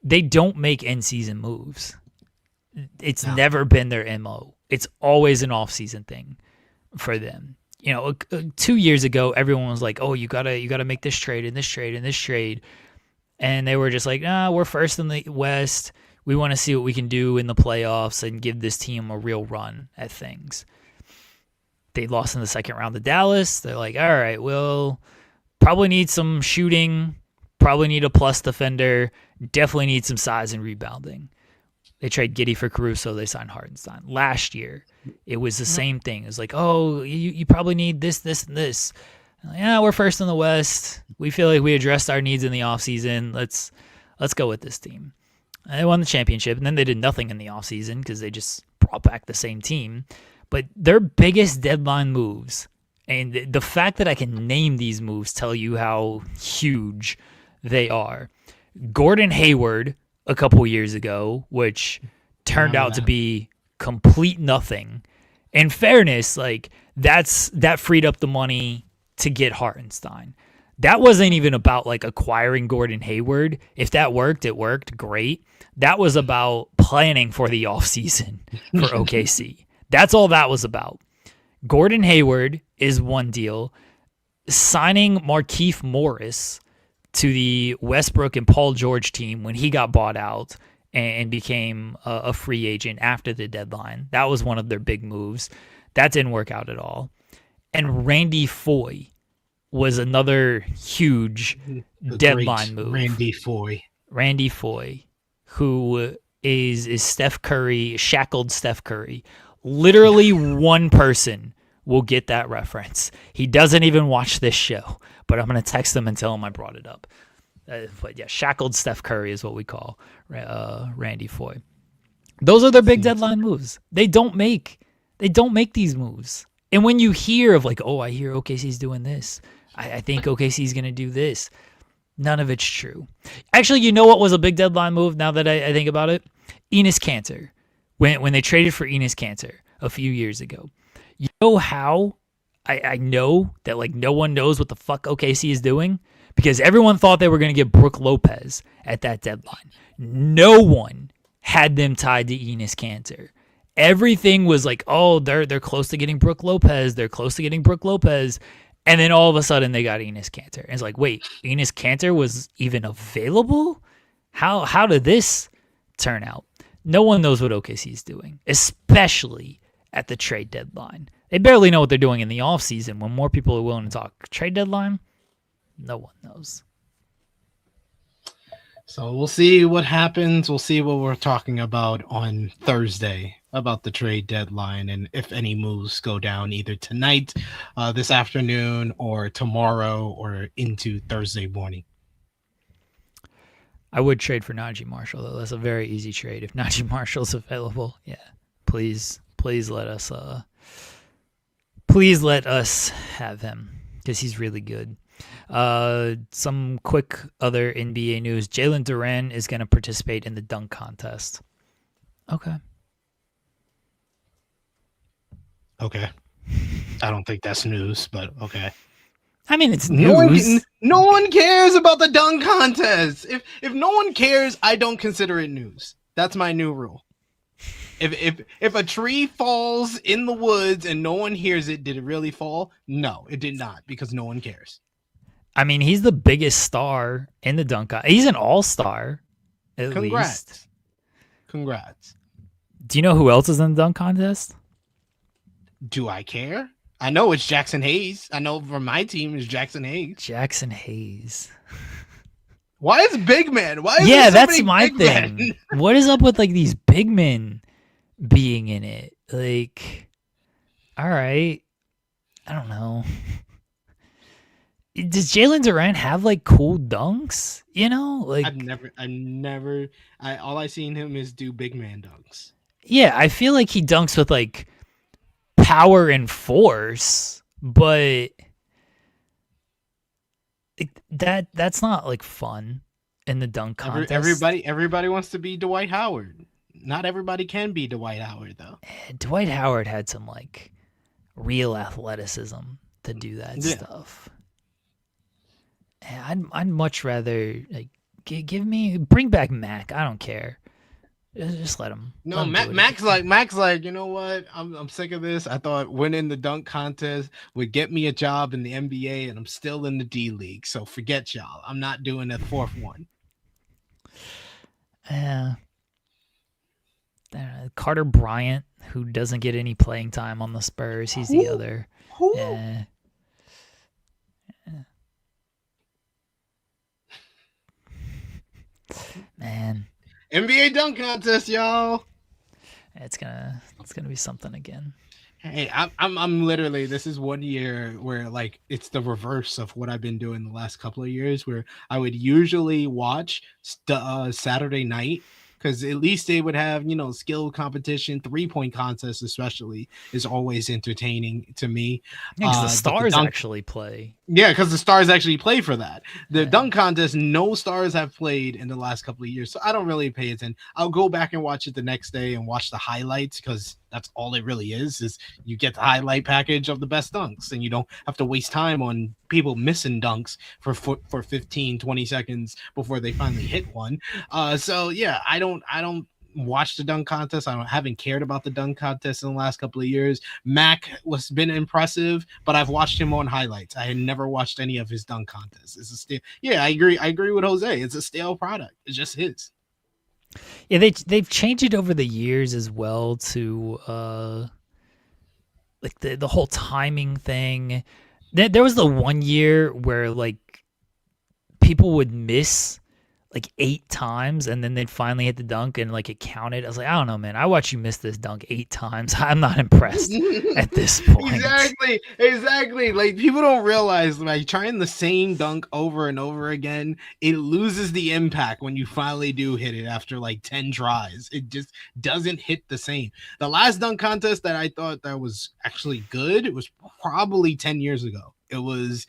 They don't make in-season moves. It's never been their MO. It's always an off-season thing for them. You know, 2 years ago, everyone was like, "Oh, you gotta make this trade and this trade and this trade," and they were just like, "Nah, we're first in the West. We want to see what we can do in the playoffs and give this team a real run at things." They lost in the second round to Dallas. They're like, "All right, we'll probably need some shooting, probably need a plus defender, definitely need some size and rebounding." They trade Giddey for Caruso. They signed Hartenstein. Last year, it was the same thing. It was like, oh, you probably need this, this, and this. Like, yeah, we're first in the West. We feel like we addressed our needs in the offseason. Let's go with this team. They won the championship, and then they did nothing in the offseason because they just brought back the same team. But their biggest deadline moves, and the fact that I can name these moves tell you how huge they are. Gordon Hayward a couple years ago, which turned out to be complete nothing. In fairness, like that freed up the money to get Hartenstein. That wasn't even about like acquiring Gordon Hayward. If that worked, it worked. Great. That was about planning for the offseason for OKC. That's all that was about. Gordon Hayward is one deal. Signing Markieff Morris to the Westbrook and Paul George team when he got bought out and became a free agent after the deadline. That was one of their big moves. That didn't work out at all. And Randy Foye was another huge deadline move. Randy Foye, who is Steph Curry, shackled Steph Curry. Literally one person will get that reference. He doesn't even watch this show, but I'm going to text him and tell him I brought it up. But yeah, shackled Steph Curry is what we call Randy Foye. Those are their big deadline moves. They don't make these moves. And when you hear of like, oh, I hear OKC's doing this, I think OKC's going to do this, none of it's true. Actually, you know what was a big deadline move now that I think about it? Enes Kanter. When they traded for Enes Kanter a few years ago. You know how I know that like no one knows what the fuck OKC is doing? Because everyone thought they were going to get Brook Lopez at that deadline. No one had them tied to Enes Kanter. Everything was like, oh, they're close to getting Brook Lopez. They're close to getting Brook Lopez. And then all of a sudden they got Enes Kanter. And it's like, wait, Enes Kanter was even available? How did this turn out? No one knows what OKC is doing, especially at the trade deadline. They barely know what they're doing in the offseason when more people are willing to talk trade deadline. No one knows. So we'll see what happens. We'll see what we're talking about on Thursday about the trade deadline and if any moves go down either tonight, this afternoon, or tomorrow, or into Thursday morning. I would trade for Najee Marshall, though. That's a very easy trade. If Najee Marshall's available, yeah, please let us have him because he's really good. Some quick other NBA news. Jalen Duren is going to participate in the dunk contest. Okay. I don't think that's news, but okay. I mean, it's news. No one cares about the dunk contest. If no one cares, I don't consider it news. That's my new rule. If a tree falls in the woods and no one hears it, did it really fall? No, it did not, because no one cares. I mean, he's the biggest star in the dunk contest. He's an all-star, at least. Congrats. Do you know who else is in the dunk contest? Do I care? I know it's Jackson Hayes. I know from my team is Jackson Hayes. Jackson Hayes. Why is big man? Why is yeah, so that's many my big thing. Men? What is up with like these big men being in it? Like, all right, I don't know. Does Jalen Duren have like cool dunks? You know, like all I seen him is do big man dunks. Yeah, I feel like he dunks with like power and force, but that's not like fun in the dunk contest. Everybody wants to be Dwight Howard. Not everybody can be Dwight Howard though. Dwight Howard had some like real athleticism to do that stuff. I'd much rather like bring back Mac. I don't care. Just let him. No, Mac's like, you know what? I'm sick of this. I thought winning the dunk contest would get me a job in the NBA, and I'm still in the D League. So forget y'all. I'm not doing a fourth one. Carter Bryant, who doesn't get any playing time on the Spurs. He's the other. Man. NBA dunk contest, y'all. It's gonna be something again. Hey, I'm literally, this is 1 year where like it's the reverse of what I've been doing the last couple of years, where I would usually watch Saturday night because at least they would have, skill competition. 3-point contest especially is always entertaining to me. Because the But stars actually play. Yeah, because the stars actually play for that. The Yeah. dunk contest, no stars have played in the last couple of years, so I don't really pay attention. I'll go back and watch it the next day and watch the highlights, because that's all it really is you get the highlight package of the best dunks, and you don't have to waste time on people missing dunks for 15, 20 seconds before they finally hit one. So yeah, I don't watch the dunk contest. Haven't cared about the dunk contest in the last couple of years. Mac was been impressive, but I've watched him on highlights. I had never watched any of his dunk contests. It's a stale. Yeah, I agree with Jose. It's a stale product. It's just his. Yeah, they've changed it over the years as well to like the whole timing thing. There was the one year where like people would miss like 8 times and then they'd finally hit the dunk and like it counted. I was like, I don't know, man. I watched you miss this dunk 8 times. I'm not impressed at this point. Exactly. Like, people don't realize, like, trying the same dunk over and over again, it loses the impact when you finally do hit it after like 10 tries. It just doesn't hit the same. The last dunk contest that I thought that was actually good, it was probably 10 years ago. It was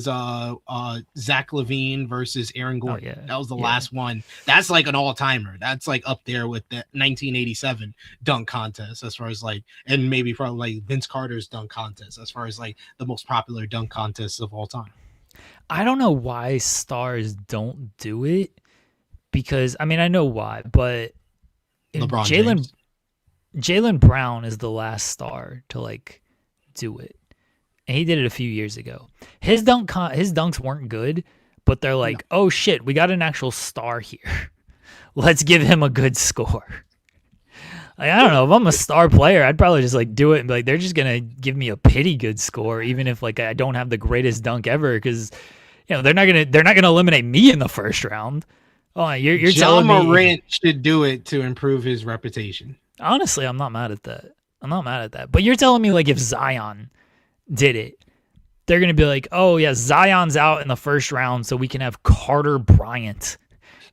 Zach LaVine versus Aaron Gordon. Oh, yeah. That was the last one. That's like an all-timer. That's like up there with the 1987 dunk contest as far as like, and maybe probably like Vince Carter's dunk contest as far as like the most popular dunk contests of all time. I don't know why stars don't do it, because I mean I know why, but Jaylen Brown is the last star to like do it. And he did it a few years ago. His dunks weren't good, but they're like, oh shit, we got an actual star here. Let's give him a good score. Like, I don't know, if I'm a star player, I'd probably just like do it and be like, they're just gonna give me a pity good score, even if like I don't have the greatest dunk ever, because they're not gonna eliminate me in the first round. Oh, you're telling me Ja Morant should do it to improve his reputation. Honestly, I'm not mad at that. But you're telling me like if Zion did it, they're going to be like, oh yeah, Zion's out in the first round so we can have Carter Bryant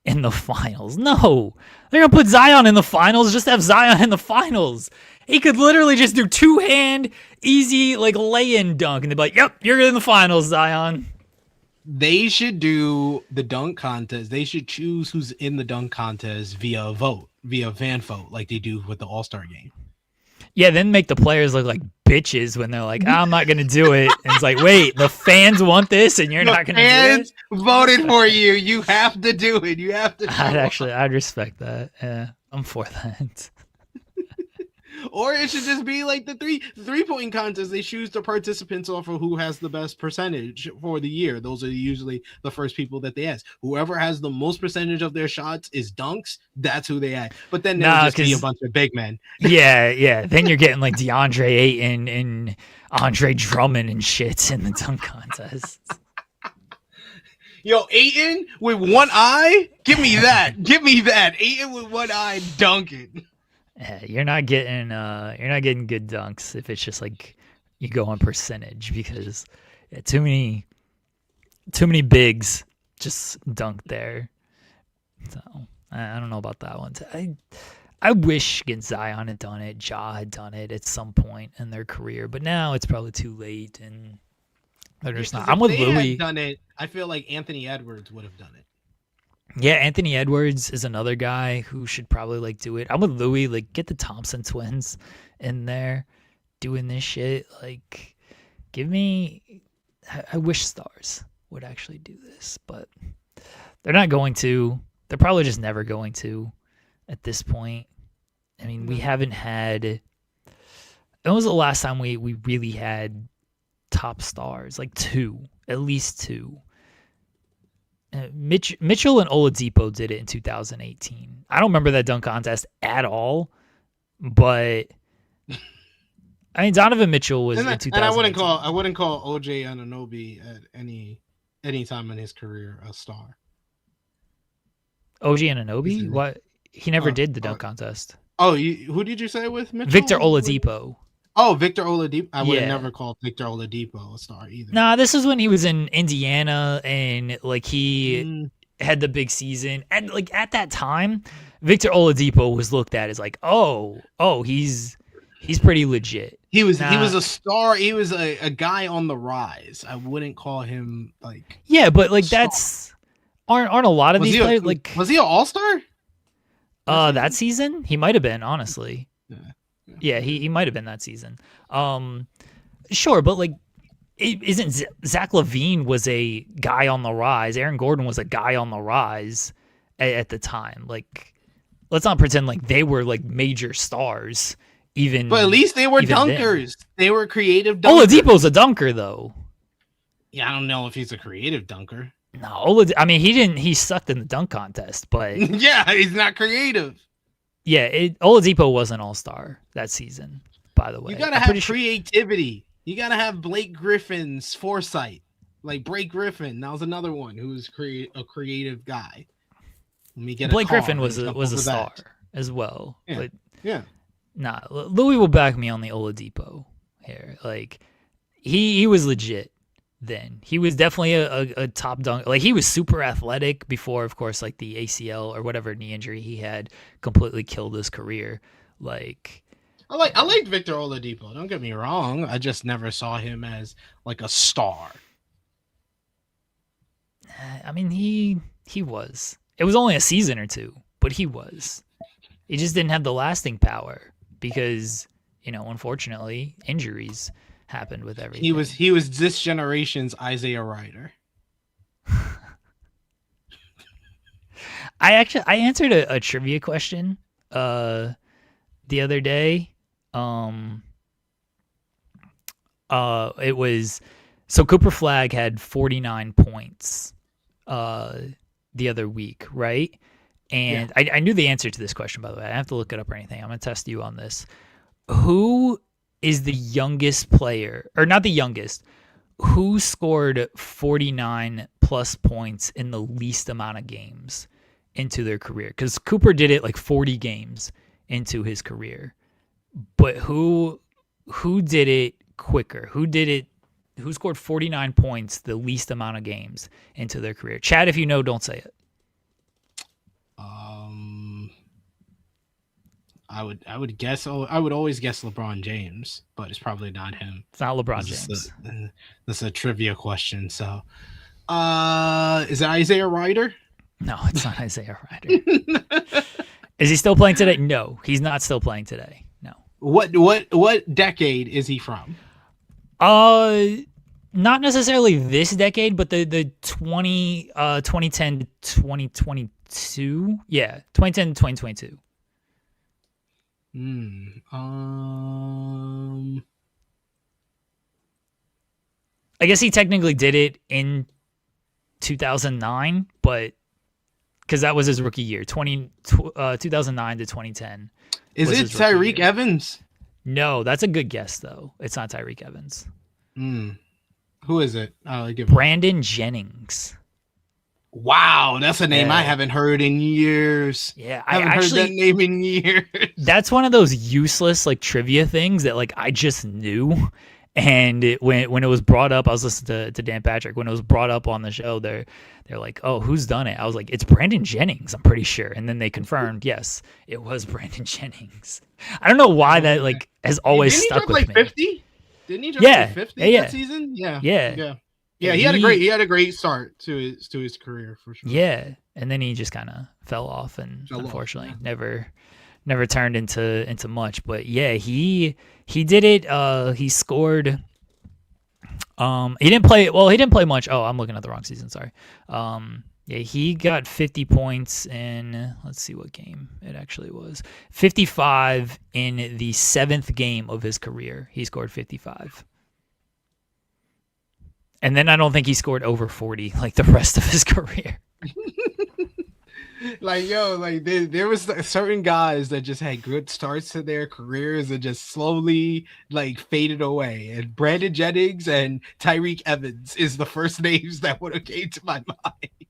in the finals. No, they're going to put Zion in the finals, just have Zion in the finals. He could literally just do 2-hand, easy, like lay-in dunk, and they'd be like, yep, you're in the finals, Zion. They should do the dunk contest. They should choose who's in the dunk contest via fan vote, like they do with the All-Star game. Yeah, then make the players look like bitches when they're like, I'm not going to do it. And it's like, wait, the fans want this and you're not going to do it? Fans voted for you. You have to do it. You have to. I'd respect that. Yeah, I'm for that. Or it should just be like the three-point contest. They choose the participants off of who has the best percentage for the year. Those are usually the first people that they ask. Whoever has the most percentage of their shots is dunks. That's who they ask. But then there'll just be a bunch of big men. Yeah. Then you're getting like DeAndre Ayton and Andre Drummond and shit in the dunk contest. Yo, Ayton with one eye? Give me that. Ayton with one eye dunking. Yeah, you're not getting good dunks if it's just like you go on percentage, because too many bigs just dunk there. So I don't know about that one. I wish Zion had done it, Ja had done it at some point in their career, but now it's probably too late and they're just not. I'm with Louis. Had done it, I feel like Anthony Edwards would have done it. Yeah, Anthony Edwards is another guy who should probably like do it. I'm with Louis, like get the Thompson twins in there doing this shit. Like I wish stars would actually do this, but they're not going to. They're probably just never going to at this point. I mean, we haven't had, when was the last time we really had top stars? Like at least two. Mitchell and Oladipo did it in 2018. I don't remember that dunk contest at all, but I mean Donovan Mitchell was in 2018. And I wouldn't call OJ Anunoby at any time in his career a star. OG Anunoby? What? He never did the dunk contest. Oh, who did you say with Mitchell? Victor Oladipo. Oh, Victor Oladipo. I would have never called Victor Oladipo a star either. Nah, this is when he was in Indiana and like he had the big season. And like at that time, Victor Oladipo was looked at as like, oh, he's pretty legit. He was a star. He was a guy on the rise. I wouldn't call him like but like star. that's aren't a lot of these players like. Was he an all-star? That season he might have been, honestly. Yeah, he might have been that season. Sure, but like, isn't Zach LaVine was a guy on the rise? Aaron Gordon was a guy on the rise at the time. Like, let's not pretend like they were like major stars. Even, but at least they were dunkers. Then. They were creative dunkers. Oladipo's a dunker, though. Yeah, I don't know if he's a creative dunker. No, I mean he sucked in the dunk contest, but yeah, he's not creative. Yeah, Oladipo was an all-star that season. By the way, you gotta have creativity. You gotta have Blake Griffin's foresight. Like Blake Griffin, that was another one who was a creative guy. Let me get Blake Griffin was a star as well. Yeah. But yeah. Nah, Louis will back me on the Oladipo here. Like, he was legit then. He was definitely a top dunk. Like, he was super athletic before, of course, like the ACL or whatever knee injury he had completely killed his career. Like, I liked Victor Oladipo. Don't get me wrong. I just never saw him as like a star. I mean, he was. It was only a season or two, but he was. He just didn't have the lasting power. Because, unfortunately, injuries happened with everything. He was this generation's Isaiah Ryder. I answered a trivia question the other day. It was so Cooper Flagg had 49 points the other week, right? And yeah. I knew the answer to this question, by the way. I don't have to look it up or anything. I'm going to test you on this. Who is the youngest player, or not the youngest, who scored 49 plus points in the least amount of games into their career? Because Cooper did it like 40 games into his career. But who did it quicker? Who scored 49 points the least amount of games into their career? Chad, if you know, don't say it. I would guess. I would always guess LeBron James, but it's probably not him. It's not LeBron James. This is a trivia question. So, is it Isaiah Ryder? No, it's not Isaiah Ryder. Is he still playing today? No, he's not still playing today. No. What decade is he from? Not necessarily this decade, but the 2010 to 2022. Yeah, 2010 to 2022. I guess he technically did it in 2009, but because that was his rookie year, 2009 to 2010. Is it Tyreek Evans? No, that's a good guess though. It's not Tyreek Evans. Who is it? Brandon Jennings. Wow, that's a name I haven't heard in years. Yeah, I haven't heard that name in years. That's one of those useless like trivia things that like I just knew. And when it was brought up, I was listening to Dan Patrick. When it was brought up on the show, they're like, "Oh, who's done it?" I was like, "It's Brandon Jennings, I'm pretty sure." And then they confirmed, yes, it was Brandon Jennings. I don't know why that like has always stuck with me. 50? Didn't he drop like 50 that season? Yeah, he had a great start to his career for sure. Yeah, and then he just kind of fell off, and unfortunately never turned into much. But yeah, he did it. He scored. He didn't play much. Oh, I'm looking at the wrong season. Sorry. Yeah, he got 50 points in. Let's see what game it actually was. 55 in the 7th game of his career. He scored 55. And then I don't think he scored over 40 like the rest of his career. There was certain guys that just had good starts to their careers and just slowly like faded away. And Brandon Jennings and Tyreek Evans is the first names that would have came to my mind.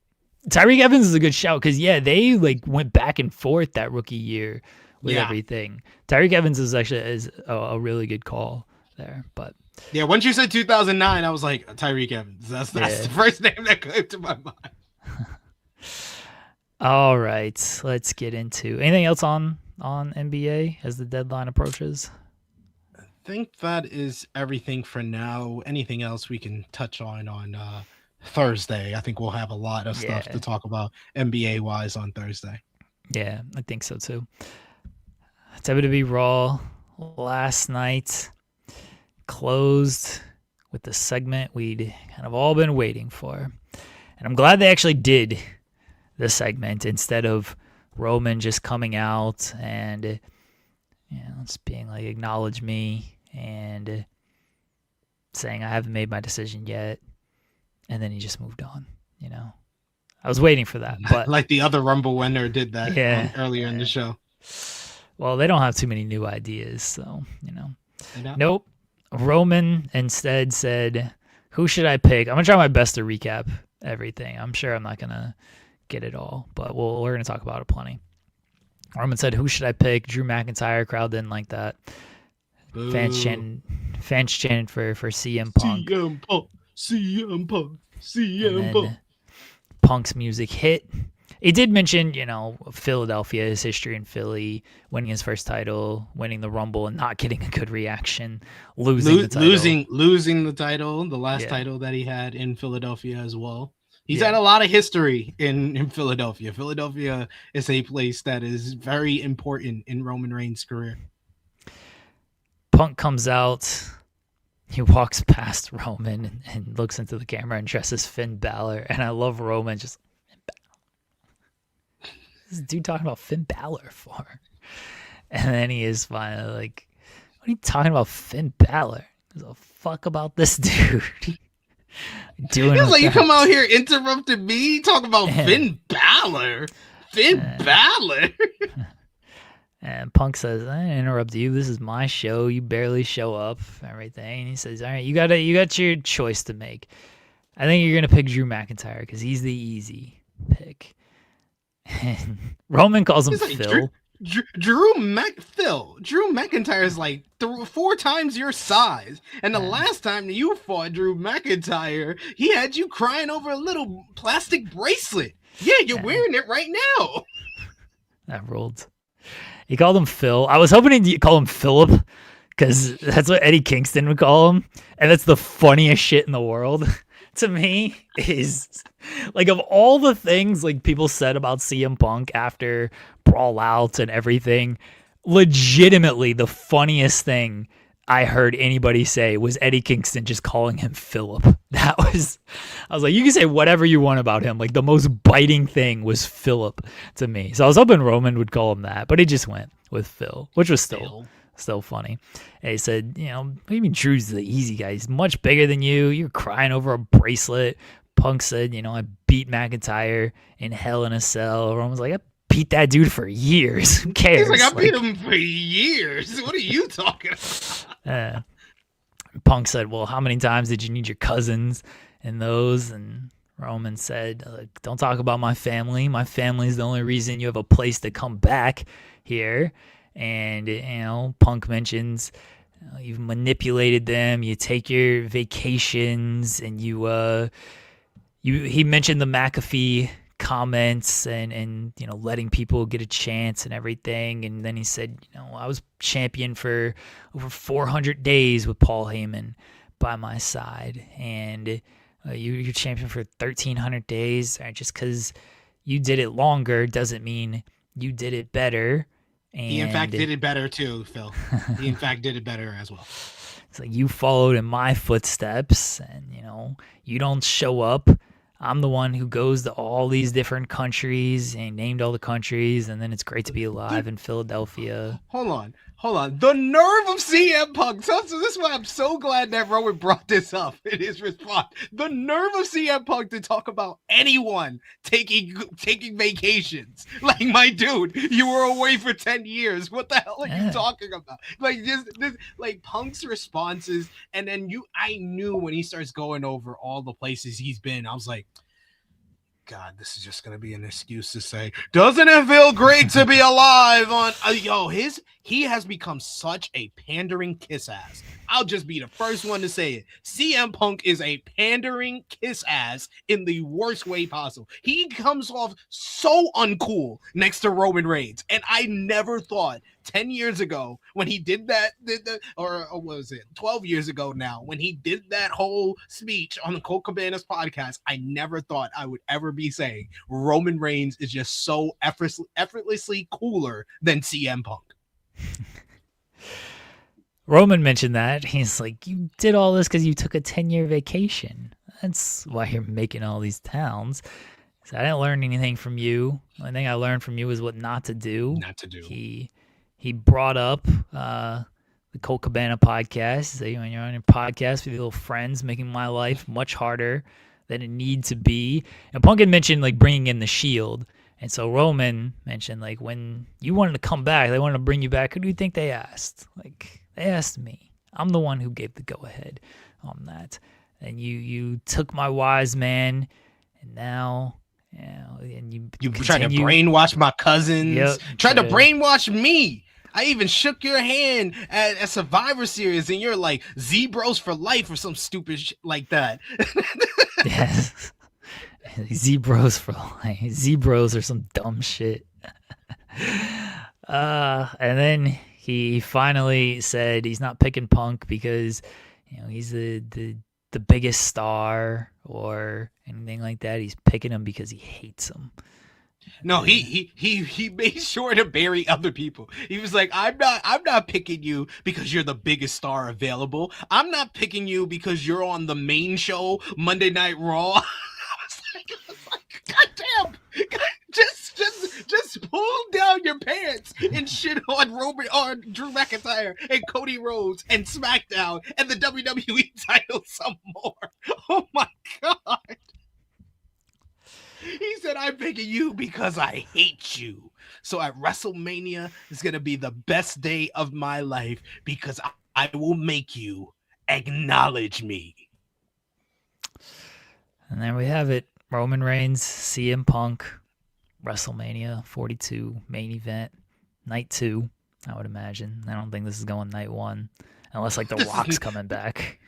Tyreek Evans is a good shout because they like went back and forth that rookie year with everything. Tyreek Evans is actually a really good call there, but. Yeah, once you said 2009, I was like, Tyreek Evans. That's the first name that came to my mind. All right, let's get into anything else on NBA as the deadline approaches. I think that is everything for now. Anything else we can touch on Thursday? I think we'll have a lot of stuff to talk about NBA wise on Thursday. Yeah, I think so too. WWE Raw last night closed with the segment we'd kind of all been waiting for. And I'm glad they actually did the segment instead of Roman just coming out and just being like, acknowledge me and saying I haven't made my decision yet. And then he just moved on, I was waiting for that. But like the other Rumble winner did that earlier in the show. Well, they don't have too many new ideas, so, Nope. Roman instead said, who should I pick? I'm going to try my best to recap everything. I'm sure I'm not going to get it all, but we're going to talk about it plenty. Roman said, who should I pick? Drew McIntyre. Crowd didn't like that. Boo. Fans chanted for CM Punk. CM Punk. Punk's music hit. It did mention, Philadelphia, his history in Philly, winning his first title, winning the Rumble, and not getting a good reaction, losing the title. Losing the title, the last title that he had in Philadelphia as well. He's had a lot of history in Philadelphia. Philadelphia is a place that is very important in Roman Reigns' career. Punk comes out. He walks past Roman and looks into the camera and dresses Finn Balor. And I love Roman just... This dude talking about Finn Balor for? And then he is finally like, what are you talking about Finn Balor? Who gives a fuck about this dude? Doing He's like, you come out here interrupting me talking about Finn Balor? Balor? And Punk says, I didn't interrupt you. This is my show. You barely show up. Everything. And he says, all right, you got your choice to make. I think you're going to pick Drew McIntyre because he's the easy pick. And Roman calls him Phil. Drew McIntyre is like 4 times your size. And the last time you fought Drew McIntyre, he had you crying over a little plastic bracelet. Yeah, you're wearing it right now. That rolled. He called him Phil. I was hoping he'd call him Philip because that's what Eddie Kingston would call him. And that's the funniest shit in the world. To me, is like, of all the things like people said about CM Punk after Brawl Out and everything, legitimately the funniest thing I heard anybody say was Eddie Kingston just calling him Philip. I was like, you can say whatever you want about him. Like, the most biting thing was Philip to me. So I was hoping Roman would call him that, but he just went with Phil, which was still funny. And he said, what do you mean Drew's the easy guy? He's much bigger than you. You're crying over a bracelet. Punk said, I beat McIntyre in Hell in a Cell. Roman's like, I beat that dude for years. Who cares? He's like, I beat him for years. What are you talking about? Punk said, well, how many times did you need your cousins and those? And Roman said, don't talk about my family. My family's the only reason you have a place to come back here. And, Punk mentions you've manipulated them. You take your vacations and he mentioned the McAfee comments and letting people get a chance and everything. And then he said, I was champion for over 400 days with Paul Heyman by my side. And you're champion for 1,300 days. Just because you did it longer doesn't mean you did it better. And he, in fact, did it better, too, Phil. He, in fact, did it better as well. It's like, you followed in my footsteps, and, you don't show up. I'm the one who goes to all these different countries and named all the countries, and then it's great to be alive in Philadelphia. Hold on. The nerve of CM Punk. So this is why I'm so glad that Rowan brought this up in his response. The nerve of CM Punk to talk about anyone taking vacations. Like, my dude, you were away for 10 years. What the hell are you talking about? Like, this like, Punk's responses, and then I knew when he starts going over all the places he's been, I was like, God, this is just gonna be an excuse to say, doesn't it feel great to be alive on he has become such a pandering kiss ass. I'll just be the first one to say it. CM Punk is a pandering kiss ass in the worst way possible. He comes off so uncool next to Roman Reigns. And I never thought 10 years ago when he did that, or what was it, 12 years ago now, when he did that whole speech on the Colt Cabana's podcast, I never thought I would ever be saying Roman Reigns is just so effortlessly cooler than CM Punk. Roman mentioned that. He's like, you did all this because you took a 10-year vacation. That's why you're making all these towns. So I didn't learn anything from you. The only thing I learned from you is what not to do. Not to do. He brought up the Colt Cabana podcast. So when you're on your podcast with your little friends, making my life much harder than it needs to be. And Punk had mentioned like bringing in the Shield. And so Roman mentioned like when you wanted to come back, they wanted to bring you back. Who do you think they asked? Like they asked me. I'm the one who gave the go-ahead on that. And you took my wise man, and now, and you tried to brainwash my cousins. Yep, tried to brainwash me. I even shook your hand at Survivor Series, and you're like Z-Bros for life or some stupid shit like that. Yes. Z-Bros for life. Z-Bros or some dumb shit. And then he finally said he's not picking Punk because he's the biggest star or anything like that. He's picking him because he hates him. No, he made sure to bury other people. He was like, I'm not picking you because you're the biggest star available. I'm not picking you because you're on the main show, Monday Night Raw. I was like, God damn, just pull down your pants and shit on Drew McIntyre and Cody Rhodes and SmackDown and the WWE title some more. Oh my God. He said, I'm picking you because I hate you. So at WrestleMania is going to be the best day of my life because I will make you acknowledge me. And there we have it. Roman Reigns, CM Punk, WrestleMania 42 main event, night 2, I would imagine. I don't think this is going night 1, unless like The Rock's coming back.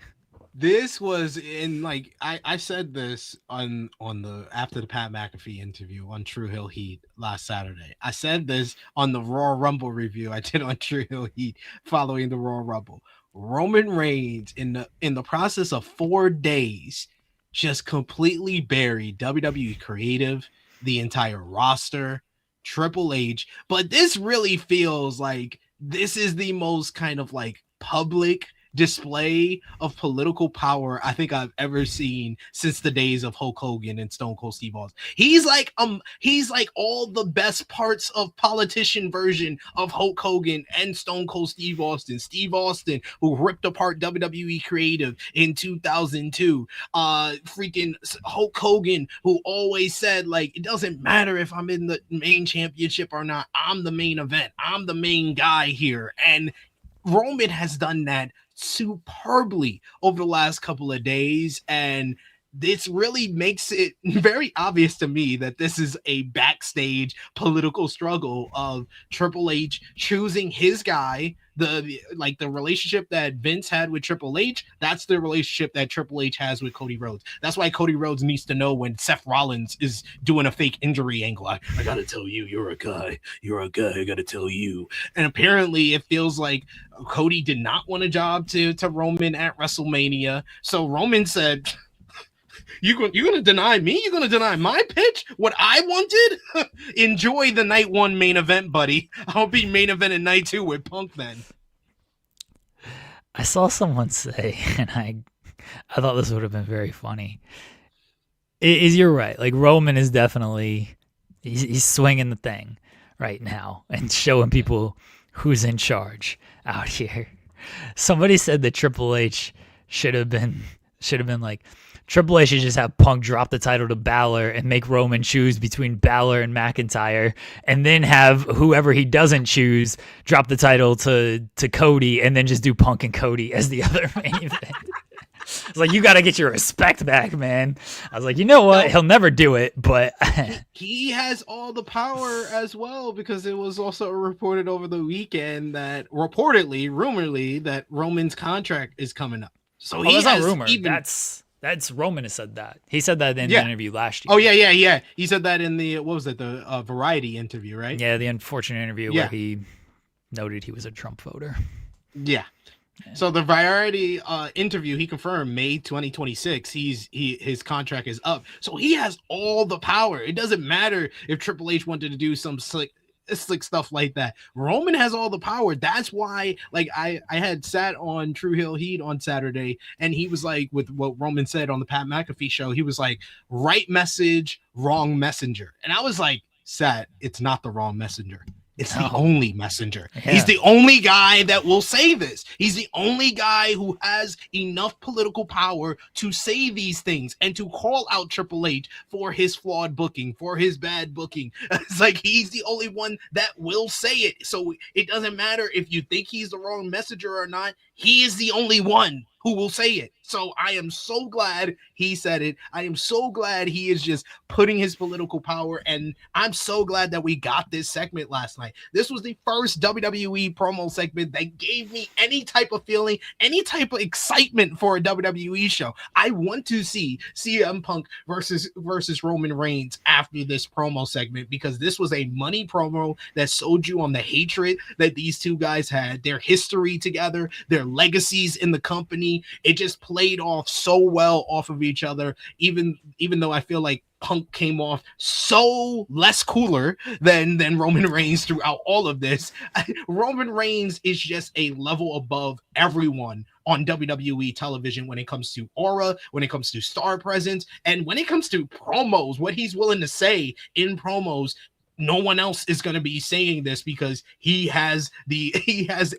This was in like I said this on the after the Pat McAfee interview on True Hill Heat last Saturday. I said this on the Royal Rumble review I did on True Hill Heat following the Royal Rumble. Roman Reigns in the process of 4 days just completely buried WWE creative, the entire roster, Triple H. But this really feels like this is the most kind of like public display of political power I think I've ever seen since the days of Hulk Hogan and Stone Cold Steve Austin. He's like all the best parts of politician version of Hulk Hogan and Stone Cold Steve Austin. Steve Austin, who ripped apart WWE creative in 2002. Freaking Hulk Hogan, who always said like, it doesn't matter if I'm in the main championship or not. I'm the main event. I'm the main guy here. And Roman has done that superbly over the last couple of days, and this really makes it very obvious to me that this is a backstage political struggle of Triple H choosing his guy. The relationship that Vince had with Triple H, that's the relationship that Triple H has with Cody Rhodes. That's why Cody Rhodes needs to know when Seth Rollins is doing a fake injury angle. I gotta tell you, you're a guy, I gotta tell you. And apparently it feels like Cody did not want a job to Roman at WrestleMania. So Roman said, You're gonna deny me? You're gonna deny my pitch? What I wanted? Enjoy the night 1 main event, buddy. I'll be main event in night 2 with Punk then. I saw someone say, and I thought this would have been very funny. You're right. Like Roman is definitely he's swinging the thing right now and showing people who's in charge out here. Somebody said that Triple H should have been like, Triple H should just have Punk drop the title to Balor and make Roman choose between Balor and McIntyre, and then have whoever he doesn't choose drop the title to Cody, and then just do Punk and Cody as the other main event. was like, you got to get your respect back, man. I was like, you know what? He'll never do it, but he has all the power as well, because it was also reported over the weekend that rumorly, that Roman's contract is coming up. So he that's has not rumor. That's Roman has said that. He said that in the interview last year. Oh yeah. He said that in the the Variety interview, right? Yeah, the unfortunate interview where he noted he was a Trump voter. Yeah. So the Variety interview, he confirmed May 2026. His contract is up, so he has all the power. It doesn't matter if Triple H wanted to do some slick stuff like that. Roman has all the power. That's why, like, I had sat on True Hill Heat on Saturday, and he was like, with what Roman said on the Pat McAfee show, he was like, right message, wrong messenger. And I was like, Sat, it's not the wrong messenger. It's the only messenger. Yeah. He's the only guy that will say this. He's the only guy who has enough political power to say these things and to call out Triple H for his flawed booking, for his bad booking. It's like he's the only one that will say it. So it doesn't matter if you think he's the wrong messenger or not. He is the only one who will say it. So I am so glad he said it. I am so glad he is just putting his political power, and I'm so glad that we got this segment last night. This was the first WWE promo segment that gave me any type of feeling, any type of excitement for a WWE show. I want to see CM Punk versus Roman Reigns after this promo segment, because this was a money promo that sold you on the hatred that these two guys had, their history together, their legacies in the company. It just played off so well off of each other, even though I feel like Punk came off so less cooler than Roman Reigns throughout all of this. Roman Reigns is just a level above everyone on WWE television when it comes to aura, when it comes to star presence, and when it comes to promos, what he's willing to say in promos. No one else is going to be saying this, because he has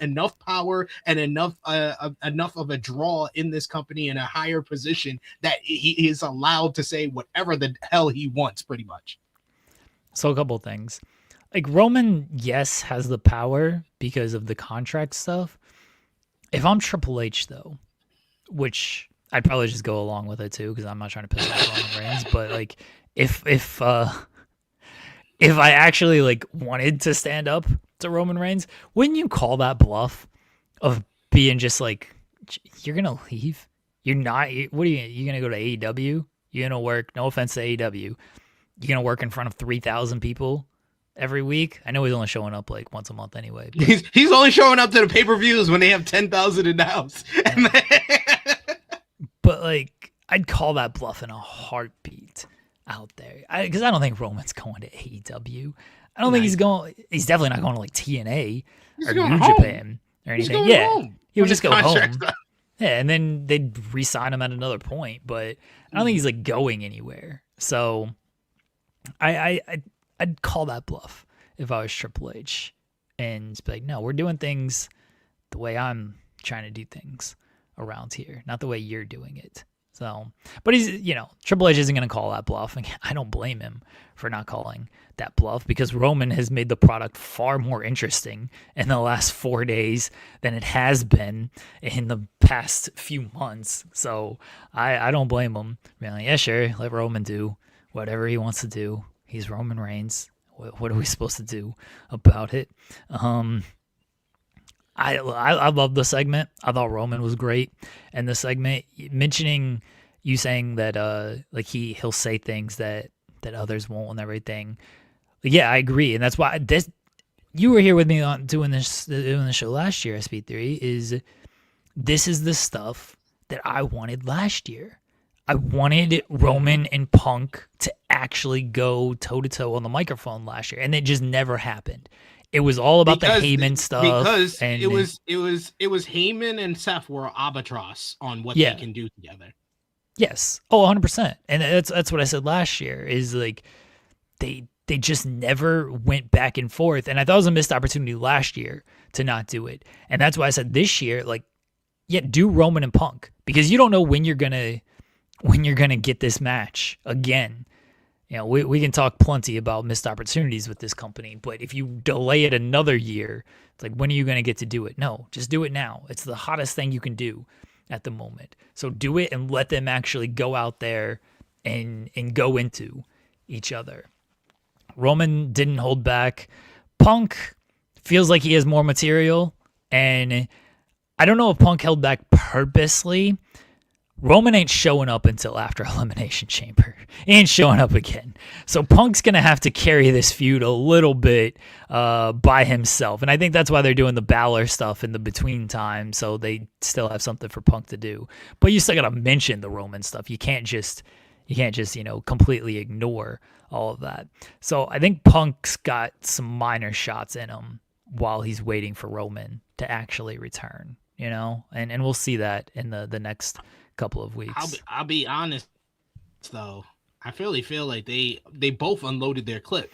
enough power and enough of a draw in this company in a higher position that he is allowed to say whatever the hell he wants, pretty much. So a couple things. Like, Roman, yes, has the power because of the contract stuff. If I'm Triple H, though, which I'd probably just go along with it too, because I'm not trying to piss off Roman Reigns, but like, if I actually like wanted to stand up to Roman Reigns, wouldn't you call that bluff of being just like, you're going to leave? You're not, what are you going to go to AEW? You're going to work, no offense to AEW, you're going to work in front of 3,000 people every week? I know he's only showing up like once a month anyway. He's only showing up to the pay-per-views when they have 10,000 in the house. But like, I'd call that bluff in a heartbeat out there, because I don't think Roman's going to AEW. I don't think he's definitely not going to like TNA or New Japan or anything. He would just go home. Yeah, and then they'd re-sign him at another point, but I don't think he's like going anywhere. So I'd call that bluff if I was Triple H, and be like, no, we're doing things the way I'm trying to do things around here, not the way you're doing it. So, but he's, Triple H isn't going to call that bluff. And I don't blame him for not calling that bluff, because Roman has made the product far more interesting in the last 4 days than it has been in the past few months. So I don't blame him. Like, yeah, sure, let Roman do whatever he wants to do. He's Roman Reigns. What are we supposed to do about it? I love the segment. I thought Roman was great. And the segment, mentioning you saying that like he'll say things that others won't and everything. Yeah, I agree. And that's why you were here with me on doing the show last year, SP3, this is the stuff that I wanted last year. I wanted Roman and Punk to actually go toe-to-toe on the microphone last year, and it just never happened. It was all about the Heyman stuff. Because it was Heyman and Seth were albatross on what they can do together. Yes. Oh, 100%. And that's what I said last year, is like they just never went back and forth. And I thought it was a missed opportunity last year to not do it. And that's why I said this year, like, do Roman and Punk, because you don't know when you're gonna get this match again. We can talk plenty about missed opportunities with this company, but if you delay it another year, it's like, when are you going to get to do it? No, just do it now. It's the hottest thing you can do. at the moment. So do it and let them actually go out there and go into each other. Roman didn't hold back. Punk feels like he has more material, and I don't know if Punk held back purposely. Roman ain't showing up until after Elimination Chamber. He ain't showing up again. So Punk's going to have to carry this feud a little bit by himself. And I think that's why they're doing the Balor stuff in the between time, so they still have something for Punk to do. But you still got to mention the Roman stuff. You can't just completely ignore all of that. So I think Punk's got some minor shots in him while he's waiting for Roman to actually return, and we'll see that in the next couple of weeks. I'll be honest though. I really feel like they both unloaded their clip.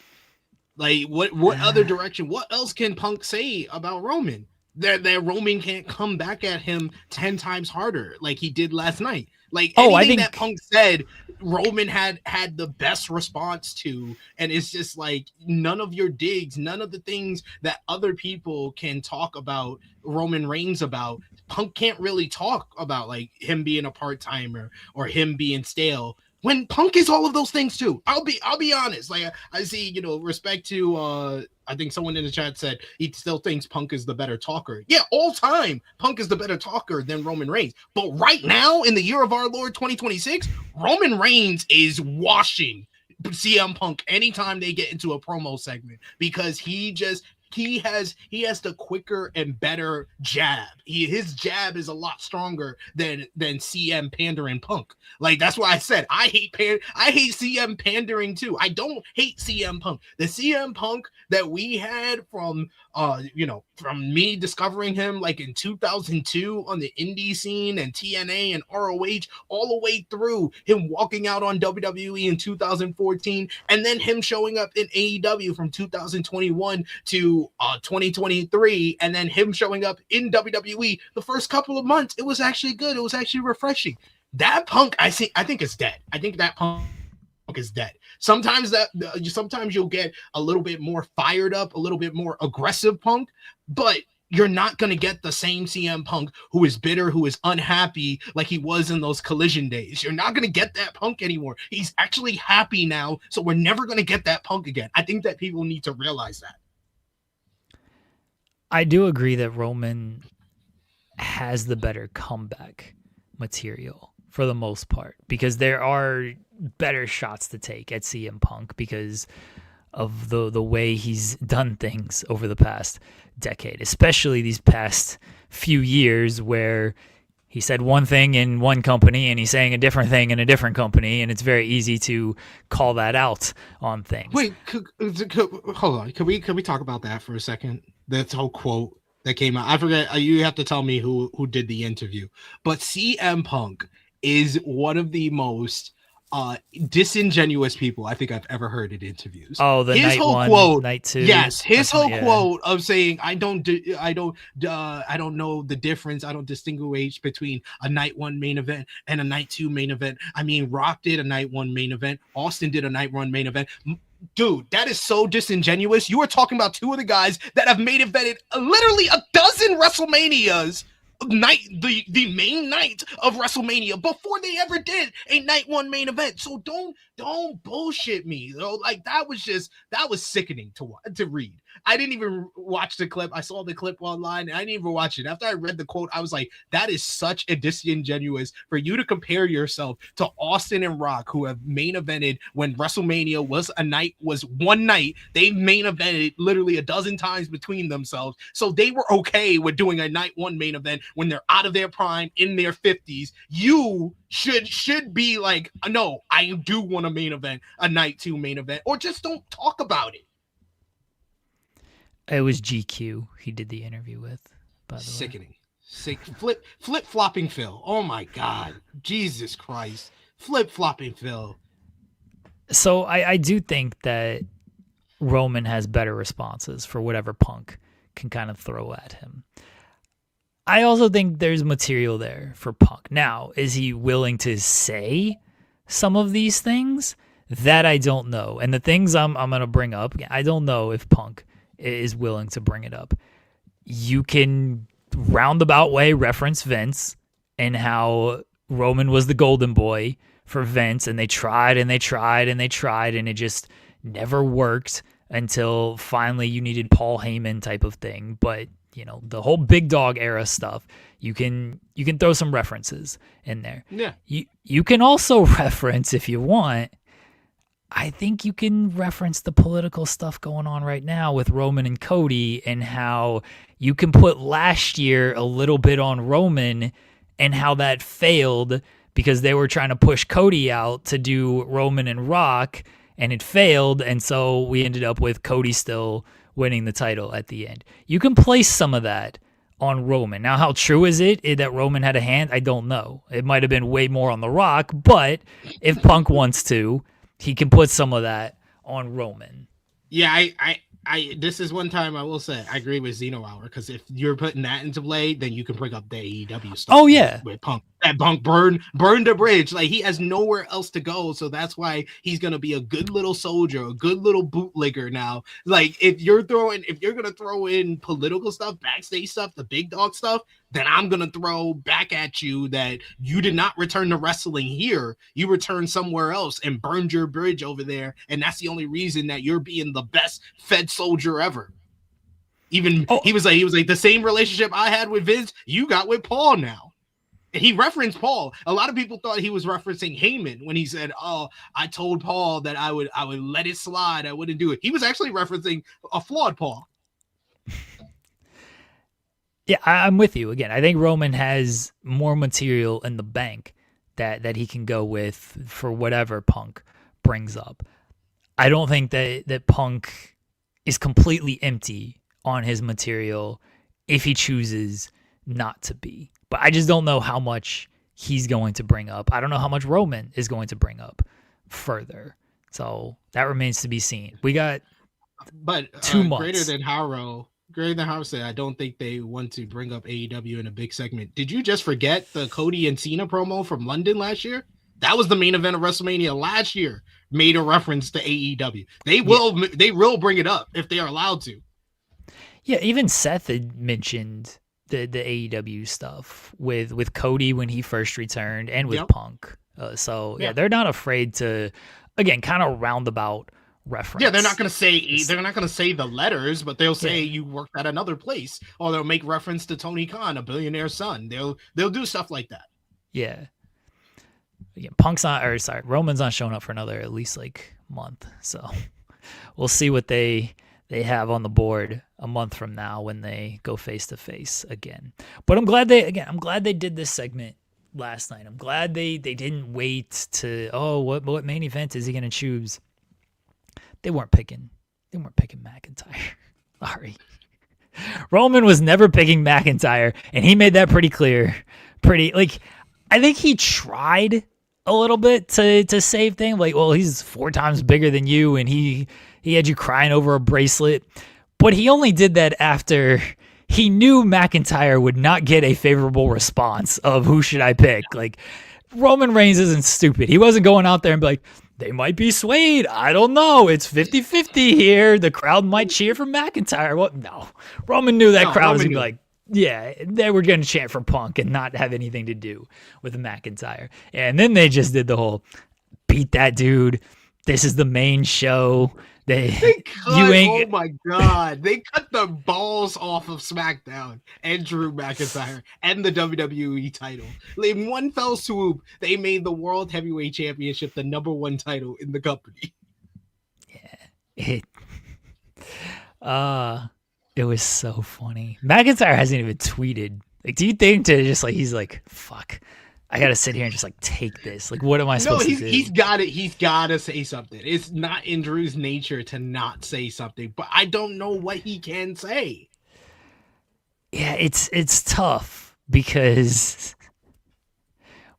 Like what other direction? What else can Punk say about Roman? That Roman can't come back at him 10 times harder like he did last night. Like anything that Punk said, Roman had the best response to, and it's just like none of your digs, none of the things that other people can talk about Roman Reigns about. Punk can't really talk about like him being a part-timer or him being stale when Punk is all of those things too. I'll be honest. Like I see, respect to I think someone in the chat said he still thinks Punk is the better talker. Yeah, all time Punk is the better talker than Roman Reigns. But right now in the year of our Lord 2026, Roman Reigns is washing CM Punk anytime they get into a promo segment because he has the quicker and better jab. His jab is a lot stronger than CM pandering Punk. Like that's why I said I hate CM pandering too. I don't hate CM Punk. The CM Punk that we had from from me discovering him like in 2002 on the indie scene and TNA and ROH all the way through him walking out on WWE in 2014 and then him showing up in AEW from 2021 to 2023 and then him showing up in WWE the first couple of months. It was actually good. It was actually refreshing. That Punk I think is dead. I think that Punk is dead. Sometimes you'll get a little bit more fired up, a little bit more aggressive Punk, but you're not going to get the same CM Punk who is bitter, who is unhappy like he was in those Collision days. You're not going to get that Punk anymore. He's actually happy now, so we're never going to get that Punk again. I think that people need to realize that. I do agree that Roman has the better comeback material for the most part because there are better shots to take at CM Punk because of the way he's done things over the past decade, especially these past few years where he said one thing in one company and he's saying a different thing in a different company, and it's very easy to call that out on things. Wait, hold on. Can we talk about that for a second? That whole quote that came out. I forget. You have to tell me who did the interview. But CM Punk is one of the most disingenuous people I think I've ever heard in interviews. Oh, his night whole one, quote, night two. Yes, his whole quote of saying, I don't know the difference. I don't distinguish between a night one main event and a night two main event. I mean, Rock did a night one main event. Austin did a night one main event. Dude, that is so disingenuous. You are talking about two of the guys that have main evented literally a dozen WrestleManias. The main night of WrestleMania before they ever did a night one main event. So don't bullshit me. Like that was sickening to read. I didn't even watch the clip. I saw the clip online and I didn't even watch it. After I read the quote, I was like, that is such a disingenuous for you to compare yourself to Austin and Rock, who have main evented when WrestleMania was one night. They main evented literally a dozen times between themselves. So they were okay with doing a night one main event when they're out of their prime in their 50s. You should be like, no, I do want a main event, a night two main event, or just don't talk about it. It was GQ he did the interview with, by the way. Sickening. Flip-flopping Phil. Oh my God. Jesus Christ. Flip-flopping Phil. So I do think that Roman has better responses for whatever Punk can kind of throw at him. I also think there's material there for Punk. Now, is he willing to say some of these things? That I don't know. And the things I'm going to bring up, I don't know if Punk is willing to bring it up. You can roundabout way reference Vince and how Roman was the golden boy for Vince, and they tried and they tried and they tried, and it just never worked until finally you needed Paul Heyman type of thing. But the whole big dog era stuff, you can throw some references in there. Yeah. You can also reference, if you want, I think you can reference the political stuff going on right now with Roman and Cody, and how you can put last year a little bit on Roman and how that failed because they were trying to push Cody out to do Roman and Rock, and it failed. And so we ended up with Cody still winning the title at the end. You can place some of that on Roman. Now, how true is it that Roman had a hand? I don't know. It might have been way more on The Rock, but if Punk wants to, he can put some of that on Roman. Yeah, I this is one time I will say I agree with Zeno Hour, because if you're putting that into play, then you can bring up the AEW stuff. Oh yeah, with Punk. That Punk burned the bridge. Like, he has nowhere else to go, so that's why he's gonna be a good little soldier, a good little bootlegger now. Like, if you're gonna throw in political stuff, backstage stuff, the big dog stuff, then I'm gonna throw back at you that you did not return to wrestling here. You returned somewhere else and burned your bridge over there, and that's the only reason that you're being the best fed soldier ever. Even he was like the same relationship I had with Vince, you got with Paul now. And he referenced Paul. A lot of people thought he was referencing Heyman when he said, "Oh, I told Paul that I would let it slide. I wouldn't do it." He was actually referencing a flawed Paul. Yeah, I'm with you. Again, I think Roman has more material in the bank that he can go with for whatever Punk brings up. I don't think that Punk is completely empty on his material if he chooses not to be. But I just don't know how much he's going to bring up. I don't know how much Roman is going to bring up further. So that remains to be seen. We got 2 months. Greater than Haro said, I don't think they want to bring up AEW in a big segment. Did you just forget the Cody and Cena promo from London last year? That was the main event of WrestleMania last year. Made a reference to AEW. They will bring it up if they are allowed to. Yeah, even Seth had mentioned the AEW stuff with Cody when he first returned, and with Punk. So they're not afraid to, again, kind of roundabout reference. Yeah, they're not going to say the letters, but they'll say you worked at another place, or they'll make reference to Tony Khan, a billionaire son. They'll do stuff like that. Yeah. Again, Roman's not showing up for another at least like month. So we'll see what they have on the board a month from now when they go face to face again. But I'm glad they did this segment last night. I'm glad they didn't wait to, what main event is he going to choose? They weren't picking McIntyre. Sorry. Roman was never picking McIntyre, and he made that pretty clear. I think he tried a little bit to save things. Like, well, he's 4 times bigger than you, and he had you crying over a bracelet. But he only did that after he knew McIntyre would not get a favorable response of who should I pick. Like, Roman Reigns isn't stupid. He wasn't going out there and be like, they might be swayed. I don't know. It's 50-50 here. The crowd might cheer for McIntyre. Well, no. Roman knew that crowd was going to be like, yeah, they were going to chant for Punk and not have anything to do with McIntyre. And then they just did the whole beat that dude. This is the main show. Oh my God. They cut the balls off of SmackDown and Drew McIntyre and the WWE title. In one fell swoop, they made the World Heavyweight Championship the #1 title in the company. Yeah. It was so funny. McIntyre hasn't even tweeted. Like, do you think he's like, fuck, I gotta sit here and just like take this. Like, what am I supposed to do? He's got it. He's got to say something. It's not in Drew's nature to not say something, but I don't know what he can say. Yeah, it's tough because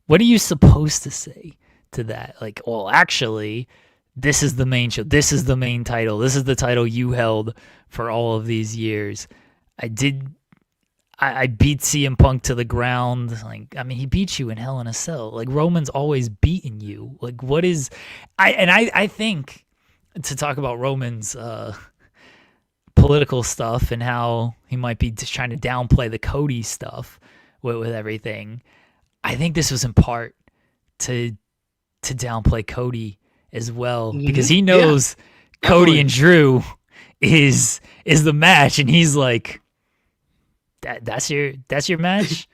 what are you supposed to say to that? Like, well, actually, this is the main show. This is the main title. This is the title you held for all of these years. I beat CM Punk to the ground. Like, I mean, he beat you in Hell in a Cell. Like, Roman's always beaten you. Like, what is... I think, to talk about Roman's political stuff and how he might be just trying to downplay the Cody stuff with everything, I think this was in part to downplay Cody as well, because he knows Cody and Drew is the match, and he's like, that's your match.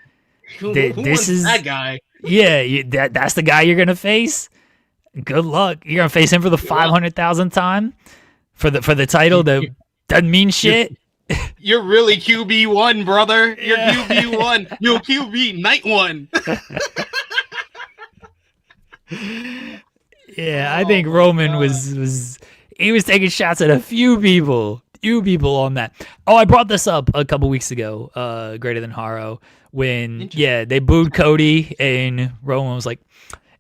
This is that guy. Yeah, that's the guy you're gonna face. Good luck. You're gonna face him for the 500,000th time for the title that doesn't mean shit. You're really QB1, brother. You're QB1. You're QB night one. Yeah, I think Roman was taking shots at a few people on that. Oh, I brought this up a couple weeks ago, Greater Than Haro, when they booed Cody and Roman was like,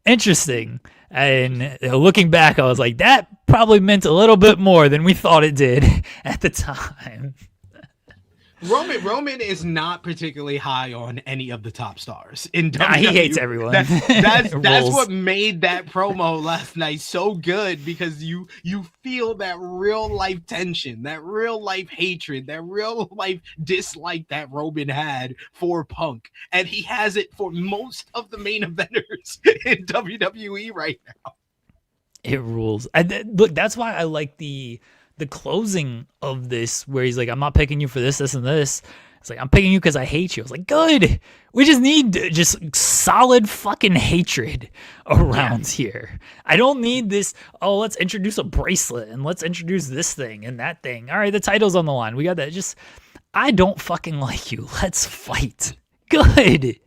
interesting. And looking back, I was like, that probably meant a little bit more than we thought it did at the time. Roman is not particularly high on any of the top stars in WWE. Nah, he hates everyone. That's what made that promo last night so good, because you feel that real life tension, that real life hatred, that real life dislike that Roman had for Punk, and he has it for most of the main eventers in WWE right now. It rules. Look, that's why I like the closing of this, where he's like, I'm not picking you for this, and this. It's like, I'm picking you because I hate you. I was like, good. We just need just solid fucking hatred around here. I don't need this, let's introduce a bracelet and let's introduce this thing and that thing. All right, the title's on the line. We got that. Just, I don't fucking like you. Let's fight. Good.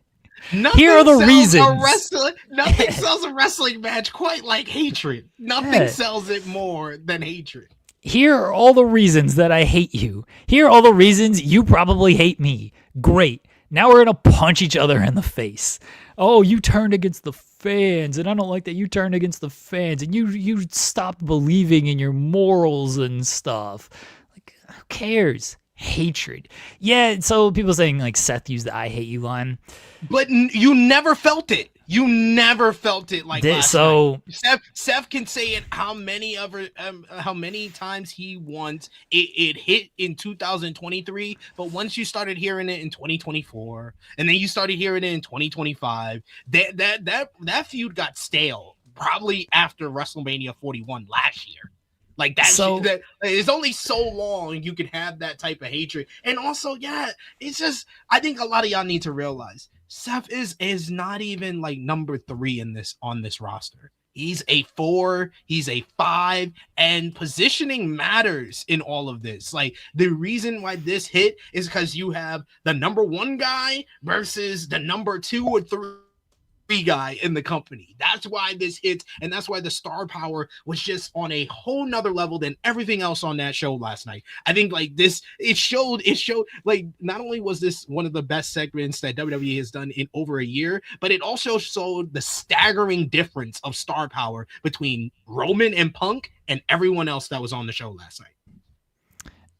Here are the reasons. Nothing sells a wrestling match quite like hatred. Nothing sells it more than hatred. Here are all the reasons that I hate you. Here are all the reasons you probably hate me. Great. Now we're going to punch each other in the face. Oh, you turned against the fans, and I don't like that you turned against the fans, and you stopped believing in your morals and stuff. Like, who cares? Hatred. Yeah, so people saying like Seth used the I hate you line. But you never felt it. You never felt it like last night. Seth can say it how many times he wants. It hit in 2023, but once you started hearing it in 2024, and then you started hearing it in 2025, that feud got stale probably after WrestleMania 41 last year. Like that, that it's only so long you can have that type of hatred. And also, it's just, I think a lot of y'all need to realize Seth is not even like number 3 on this roster. He's a 4, he's a 5, and positioning matters in all of this. Like, the reason why this hit is because you have the number 1 guy versus the number 2 or 3 guy in the company. That's why this hits, and that's why the star power was just on a whole nother level than everything else on that show last night. I think like this, it showed like, not only was this one of the best segments that WWE has done in over a year, but it also showed the staggering difference of star power between Roman and Punk and everyone else that was on the show last night.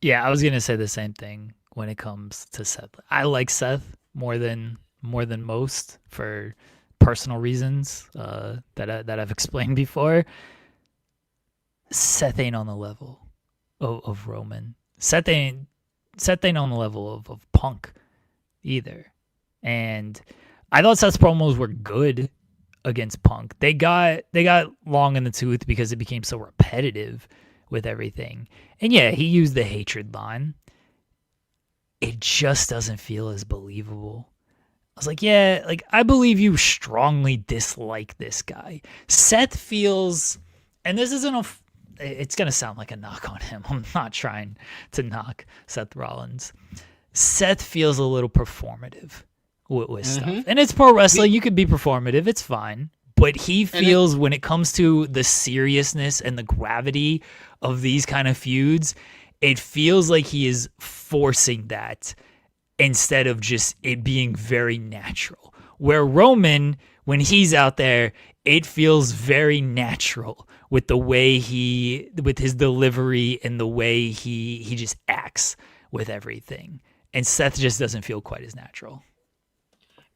Yeah, I was gonna say the same thing when it comes to Seth. I like Seth more than most for personal reasons that I've explained before. Seth ain't on the level of Roman. Seth ain't on the level of Punk either. And I thought Seth's promos were good against Punk. They got long in the tooth because it became so repetitive with everything. And yeah, he used the hatred line. It just doesn't feel as believable. I was like, yeah, like, I believe you strongly dislike this guy. Seth feels, and this isn't it's going to sound like a knock on him. I'm not trying to knock Seth Rollins. Seth feels a little performative with stuff. And it's pro wrestling. You could be performative. It's fine. But he feels when it comes to the seriousness and the gravity of these kind of feuds, it feels like he is forcing that instead of just it being very natural. Where Roman, when he's out there, it feels very natural with the way with his delivery and the way he just acts with everything. And Seth just doesn't feel quite as natural.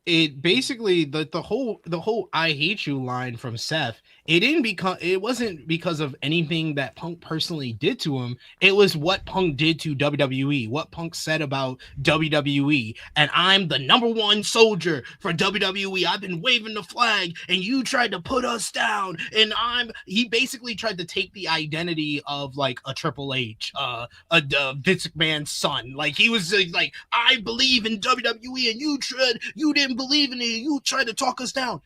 it basically the whole "I hate you" line from Seth. It wasn't because of anything that Punk personally did to him. It was what Punk did to WWE, what Punk said about WWE. And I'm the number one soldier for WWE. I've been waving the flag, and you tried to put us down. And he basically tried to take the identity of like a Triple H, a Vince McMahon's son. Like he was like, I believe in WWE, and you didn't believe in it. You tried to talk us down.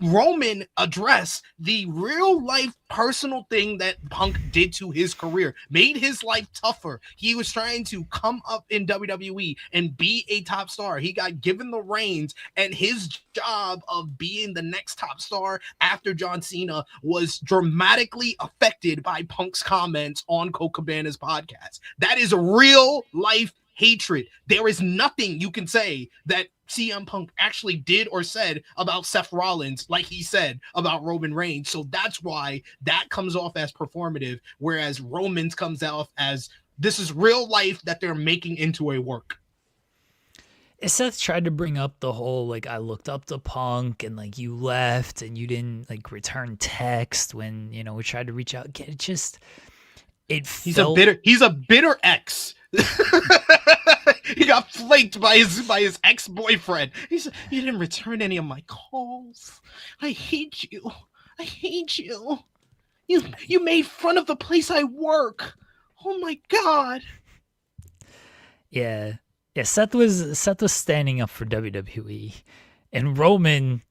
Roman addressed the real life personal thing that Punk did to his career, made his life tougher. He was trying to come up in WWE and be a top star. He got given the reins, and his job of being the next top star after John Cena was dramatically affected by Punk's comments on Colt Cabana's podcast. That is a real life hatred. There is nothing you can say that CM Punk actually did or said about Seth Rollins like he said about Roman Reigns. So that's why that comes off as performative, whereas Roman's comes off as this is real life that they're making into a work. Seth tried to bring up the whole, like, I looked up to Punk and, like, you left and you didn't, like, return text when, you know, we tried to reach out. It just, he's a bitter ex. He got flaked by his ex-boyfriend. He said, you didn't return any of my calls. I hate you. I hate you. You made fun of the place I work. Oh my God. Yeah. Seth was standing up for WWE, and Roman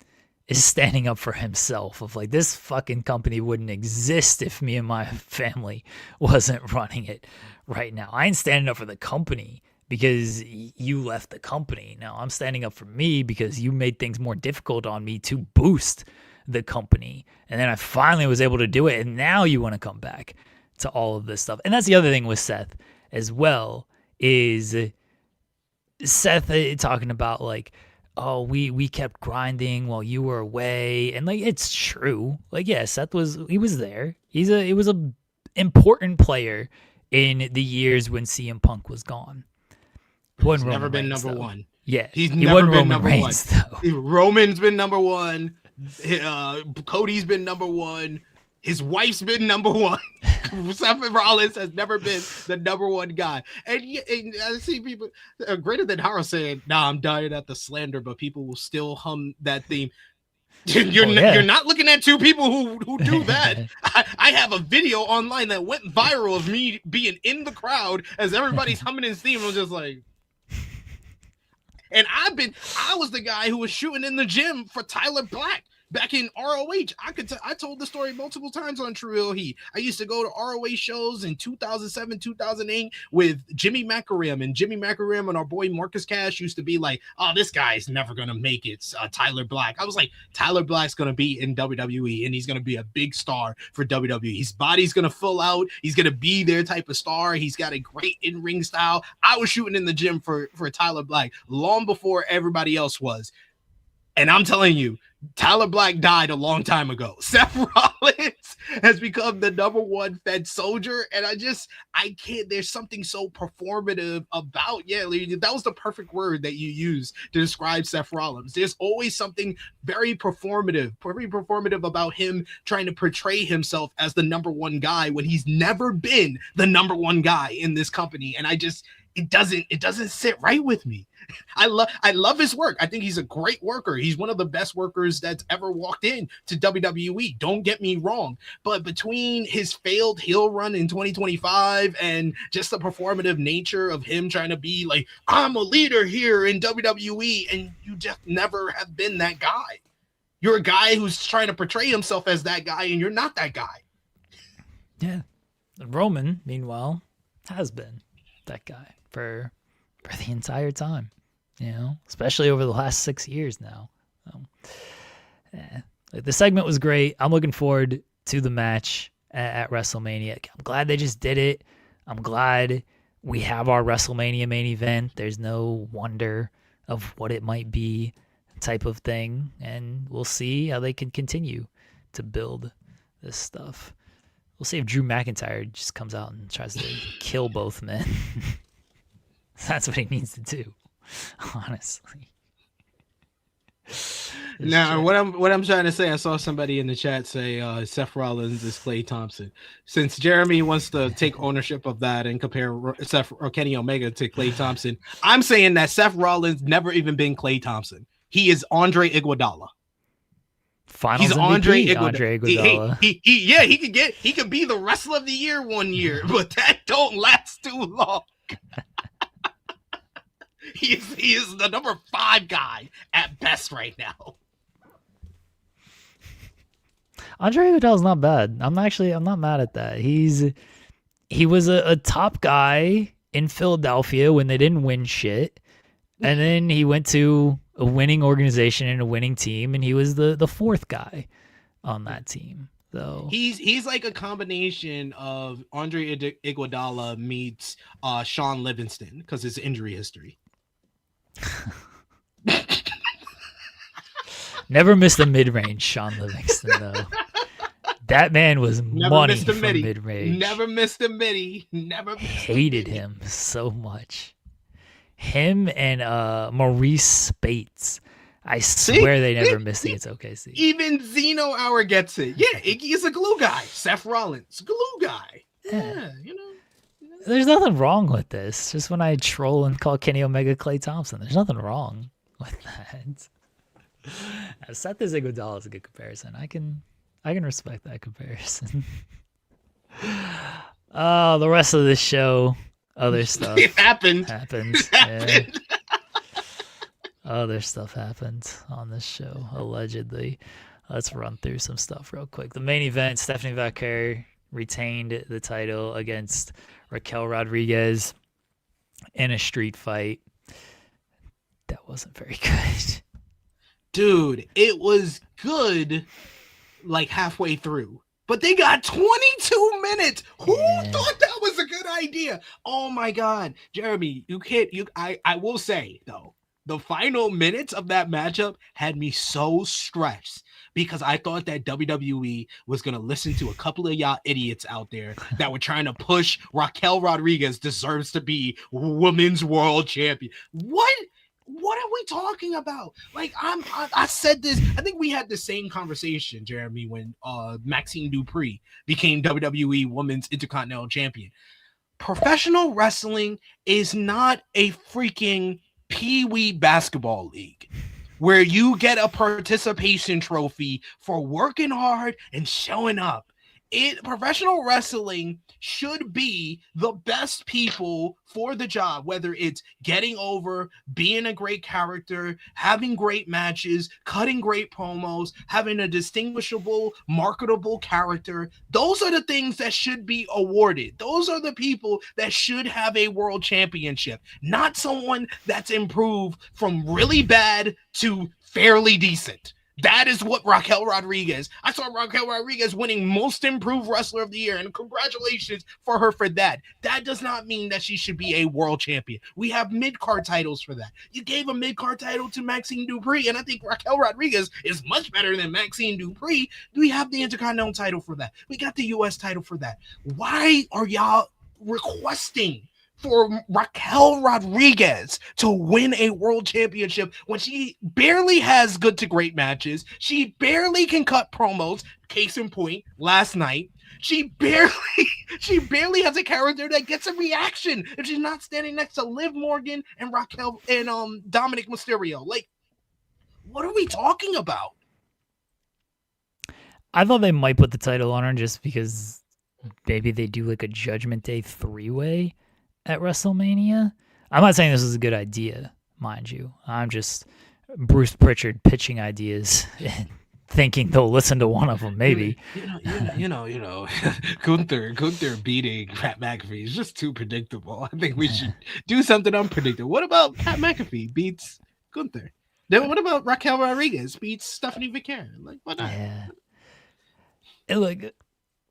is standing up for himself. Of like, this fucking company wouldn't exist if me and my family wasn't running it right now. I ain't standing up for the company because you left the company. Now I'm standing up for me because you made things more difficult on me to boost the company. And then I finally was able to do it. And now you want to come back to all of this stuff. And that's the other thing with Seth as well, is Seth talking about like, oh, we kept grinding while you were away. And like, it's true. Like, yeah, Seth was there. He was a important player in the years when CM Punk was gone. He's never been number one. Yeah, he's never been number one. Though. Roman's been number one. Cody's been number one. His wife's been number one. Seth Rollins has never been the number one guy. And I see people greater than Haro saying, "Nah, I'm dying at the slander," but people will still hum that theme. You're not looking at two people who do that. I have a video online that went viral of me being in the crowd as everybody's humming his theme. I was just like, and I was the guy who was shooting in the gym for Tyler Black back in ROH. I told the story multiple times on True Ill Heat. I used to go to ROH shows in 2007, 2008 with Jimmy McArim, and Jimmy McArim and our boy Marcus Cash used to be like, oh, this guy's never going to make it, Tyler Black. I was like, Tyler Black's going to be in WWE, and he's going to be a big star for WWE. His body's going to fill out. He's going to be their type of star. He's got a great in-ring style. I was shooting in the gym for Tyler Black long before everybody else was. And I'm telling you, Tyler Black died a long time ago. Seth Rollins has become the number one Fed soldier. And I can't, there's something so performative about, that was the perfect word that you used to describe Seth Rollins. There's always something very performative about him trying to portray himself as the number one guy when he's never been the number one guy in this company. And it doesn't sit right with me. I love his work. I think he's a great worker. He's one of the best workers that's ever walked in to WWE. Don't get me wrong. But between his failed heel run in 2025 and just the performative nature of him trying to be like, I'm a leader here in WWE, and you just never have been that guy. You're a guy who's trying to portray himself as that guy, and you're not that guy. Yeah. Roman, meanwhile, has been that guy for the entire time, especially over the last 6 years now. The segment was great. I'm looking forward to the match at WrestleMania. I'm glad they just did it. I'm glad we have our WrestleMania main event. There's no wonder of what it might be type of thing, and we'll see how they can continue to build this stuff. We'll see if Drew McIntyre just comes out and tries to kill both men. That's what he needs to do, honestly. Now, what I'm trying to say, I saw somebody in the chat say Seth Rollins is Klay Thompson. Since Jeremy wants to take ownership of that and compare Seth or Kenny Omega to Klay Thompson, I'm saying that Seth Rollins never even been Klay Thompson. He is Andre Iguodala. Finals He's MVP, Andre Iguodala. He could be the Wrestler of the Year one year, but that don't last too long. He is the number 5 guy at best right now. Andre Iguodala's not bad. I'm not mad at that. He was a top guy in Philadelphia when they didn't win shit, and then he went to a winning organization and a winning team, and he was the 4th guy on that team. So he's like a combination of Andre Iguodala meets Sean Livingston because his injury history. Never missed a mid-range, Sean Livingston, though. That man was money from mid-range. Never missed a midi. Hated him so much. Him and Maurice Spates. I swear they never missed against OKC. Even Zeno Hour gets it. Yeah, Iggy is a glue guy. Seth Rollins, glue guy. Yeah, There's nothing wrong with this. Just when I troll and call Kenny Omega Klay Thompson, there's nothing wrong with that. Seth Iguodala is a good comparison. I can respect that comparison. Oh, the rest of this show, other stuff. It happened. Yeah. Other stuff happened on this show, allegedly. Let's run through some stuff real quick. The main event, Stephanie Vaquer retained the title against Raquel Rodriguez in a street fight. That wasn't very good. Dude, it was good like halfway through. But they got 22 minutes. Who thought that was a good idea? Oh my God. Jeremy, I will say though, the final minutes of that matchup had me so stressed because I thought that WWE was going to listen to a couple of y'all idiots out there that were trying to push Raquel Rodriguez deserves to be women's world champion. What are we talking about? Like, I said this. I think we had the same conversation, Jeremy, when Maxine Dupree became WWE Women's Intercontinental Champion. Professional wrestling is not a freaking Pee-wee basketball league where you get a participation trophy for working hard and showing up. Professional wrestling should be the best people for the job, whether it's getting over, being a great character, having great matches, cutting great promos, having a distinguishable, marketable character. Those are the things that should be awarded. Those are the people that should have a world championship, not someone that's improved from really bad to fairly decent. That is what Raquel Rodriguez. I saw Raquel Rodriguez winning Most Improved Wrestler of the Year, and congratulations for her for that. That does not mean that she should be a world champion. We have mid-card titles for that. You gave a mid-card title to Maxine Dupree, and I think Raquel Rodriguez is much better than Maxine Dupree. We have the Intercontinental title for that. We got the U.S. title for that. Why are y'all requesting for Raquel Rodriguez to win a world championship when she barely has good to great matches? She barely can cut promos. Case in point, last night, she barely has a character that gets a reaction if she's not standing next to Liv Morgan and Raquel and Dominic Mysterio. Like, what are we talking about? I thought they might put the title on her just because maybe they do like a Judgment Day 3-way at WrestleMania. I'm not saying this is a good idea, mind you. I'm just Bruce Pritchard pitching ideas and thinking they'll listen to one of them, maybe. You know, Gunther beating Pat McAfee is just too predictable. I think we should do something unpredictable. What about Pat McAfee beats Gunther? Then what about Raquel Rodriguez beats Stephanie Vaquer? Like, what not? Yeah. Look,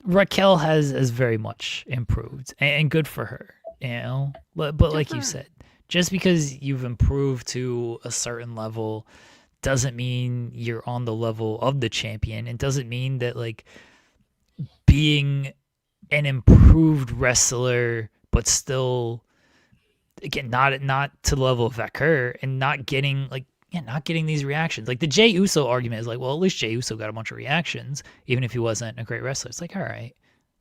Raquel has very much improved, and good for her. You know, but like you said, just because you've improved to a certain level doesn't mean you're on the level of the champion. It doesn't mean that like being an improved wrestler, but still again not to the level of Vaquer and not getting like not getting these reactions. Like the Jey Uso argument is like, well, at least Jey Uso got a bunch of reactions, even if he wasn't a great wrestler. It's like, all right,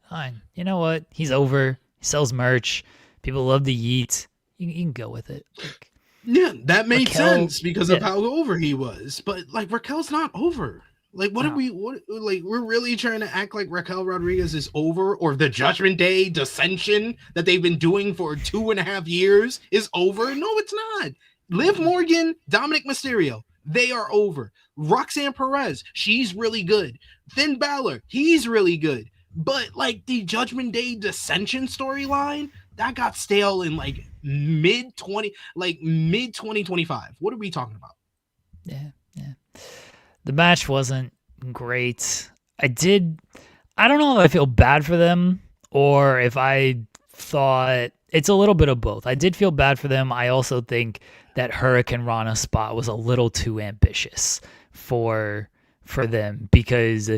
fine. You know what? He's over. He sells merch. People love the yeet. You can go with it. Like, yeah, that made Raquel, sense because of how over he was. But like Raquel's not over. Like, we're really trying to act like Raquel Rodriguez is over, or the Judgment Day dissension that they've been doing for 2.5 years is over? No, it's not. Liv Morgan, Dominic Mysterio, they are over. Roxanne Perez, she's really good. Finn Balor, he's really good. But like the Judgment Day dissension storyline, that got stale in like mid 2025. What are we talking about? Yeah. The match wasn't great. I don't know if I feel bad for them or if I thought it's a little bit of both. I did feel bad for them. I also think that Hurricane Rana spot was a little too ambitious for them because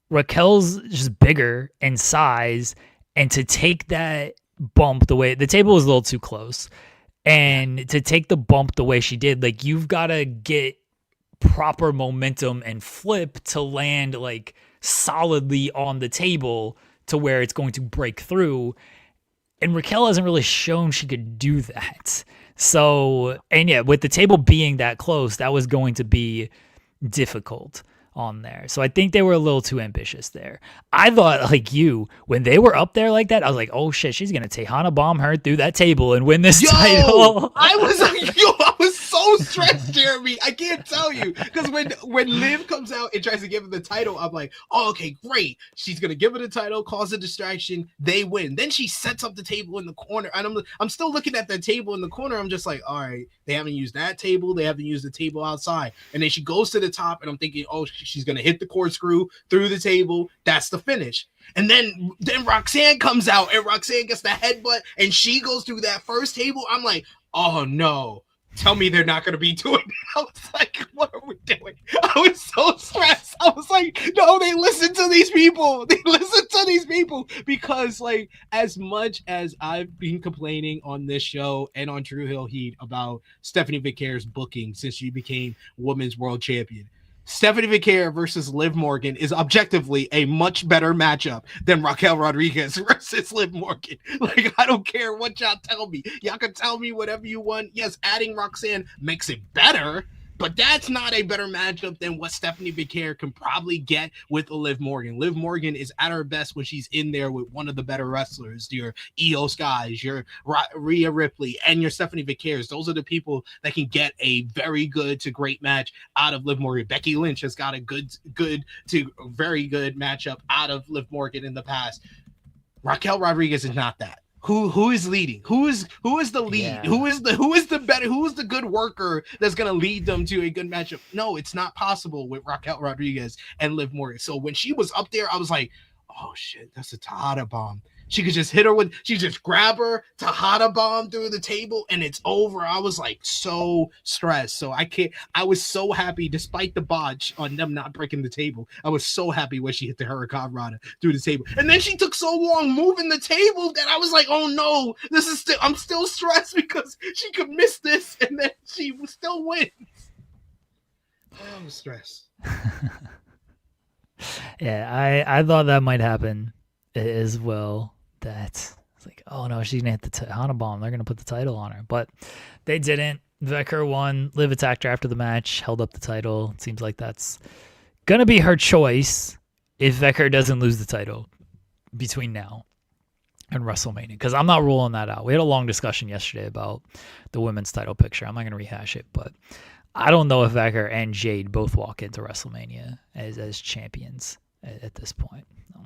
Raquel's just bigger in size, and to take that bump the way the table was a little too close, and to take the bump the way she did, like you've got to get proper momentum and flip to land like solidly on the table to where it's going to break through. And Raquel hasn't really shown she could do that. So, and yeah, with the table being that close, that was going to be difficult on there. So I think they were a little too ambitious there. I thought, like you, when they were up there like that, I was like, oh shit, she's going to Tejana bomb her through that table and win this title. I was like, I was so stressed, Jeremy. I can't tell you. Because when Liv comes out and tries to give her the title, I'm like, oh, okay, great. She's going to give her the title, cause a distraction, they win. Then she sets up the table in the corner, and I'm still looking at the table in the corner. I'm just like, all right, they haven't used that table. They haven't used the table outside. And then she goes to the top, and I'm thinking, oh, she's going to hit the corkscrew through the table. That's the finish. And then Roxanne comes out, and Roxanne gets the headbutt, and she goes through that first table. I'm like, oh no, tell me they're not going to be doing it. I was like, what are we doing? I was so stressed. I was like, no, they listen to these people. They listen to these people. Because like, as much as I've been complaining on this show and on True Hill Heat about Stephanie Vicare's booking since she became Women's World Champion, Stephanie Vicare versus Liv Morgan is objectively a much better matchup than Raquel Rodriguez versus Liv Morgan. Like, I don't care what y'all tell me. Y'all can tell me whatever you want. Yes, adding Roxanne makes it better, but that's not a better matchup than what Stephanie Vicare can probably get with Liv Morgan. Liv Morgan is at her best when she's in there with one of the better wrestlers, your Io Skies, your Rhea Ripley, and your Stephanie Vicares. Those are the people that can get a very good to great match out of Liv Morgan. Becky Lynch has got a good to very good matchup out of Liv Morgan in the past. Raquel Rodriguez is not that. Who is leading? Who is the lead? Yeah. Who is the good worker that's gonna lead them to a good matchup? No, it's not possible with Raquel Rodriguez and Liv Morgan. So when she was up there, I was like, oh shit, that's a Tejana bomb. She could just hit her she just grab her, Tejana bomb through the table, and it's over. I was like so stressed. So I was so happy despite the botch on them not breaking the table. I was so happy when she hit the Hurricane Rana through the table. And then she took so long moving the table that I was like, oh no, I'm still stressed because she could miss this and then she still wins. I was stressed. Yeah, I thought that might happen as well. That's like, oh no, she's gonna hit the Tejana bomb. They're gonna put the title on her, but they didn't. Vecker won. Liv attacked her after the match, held up the title. It seems like that's gonna be her choice if Vecker doesn't lose the title between now and WrestleMania. Because I'm not ruling that out. We had a long discussion yesterday about the women's title picture. I'm not gonna rehash it, but I don't know if Vecker and Jade both walk into WrestleMania as champions at this point. No.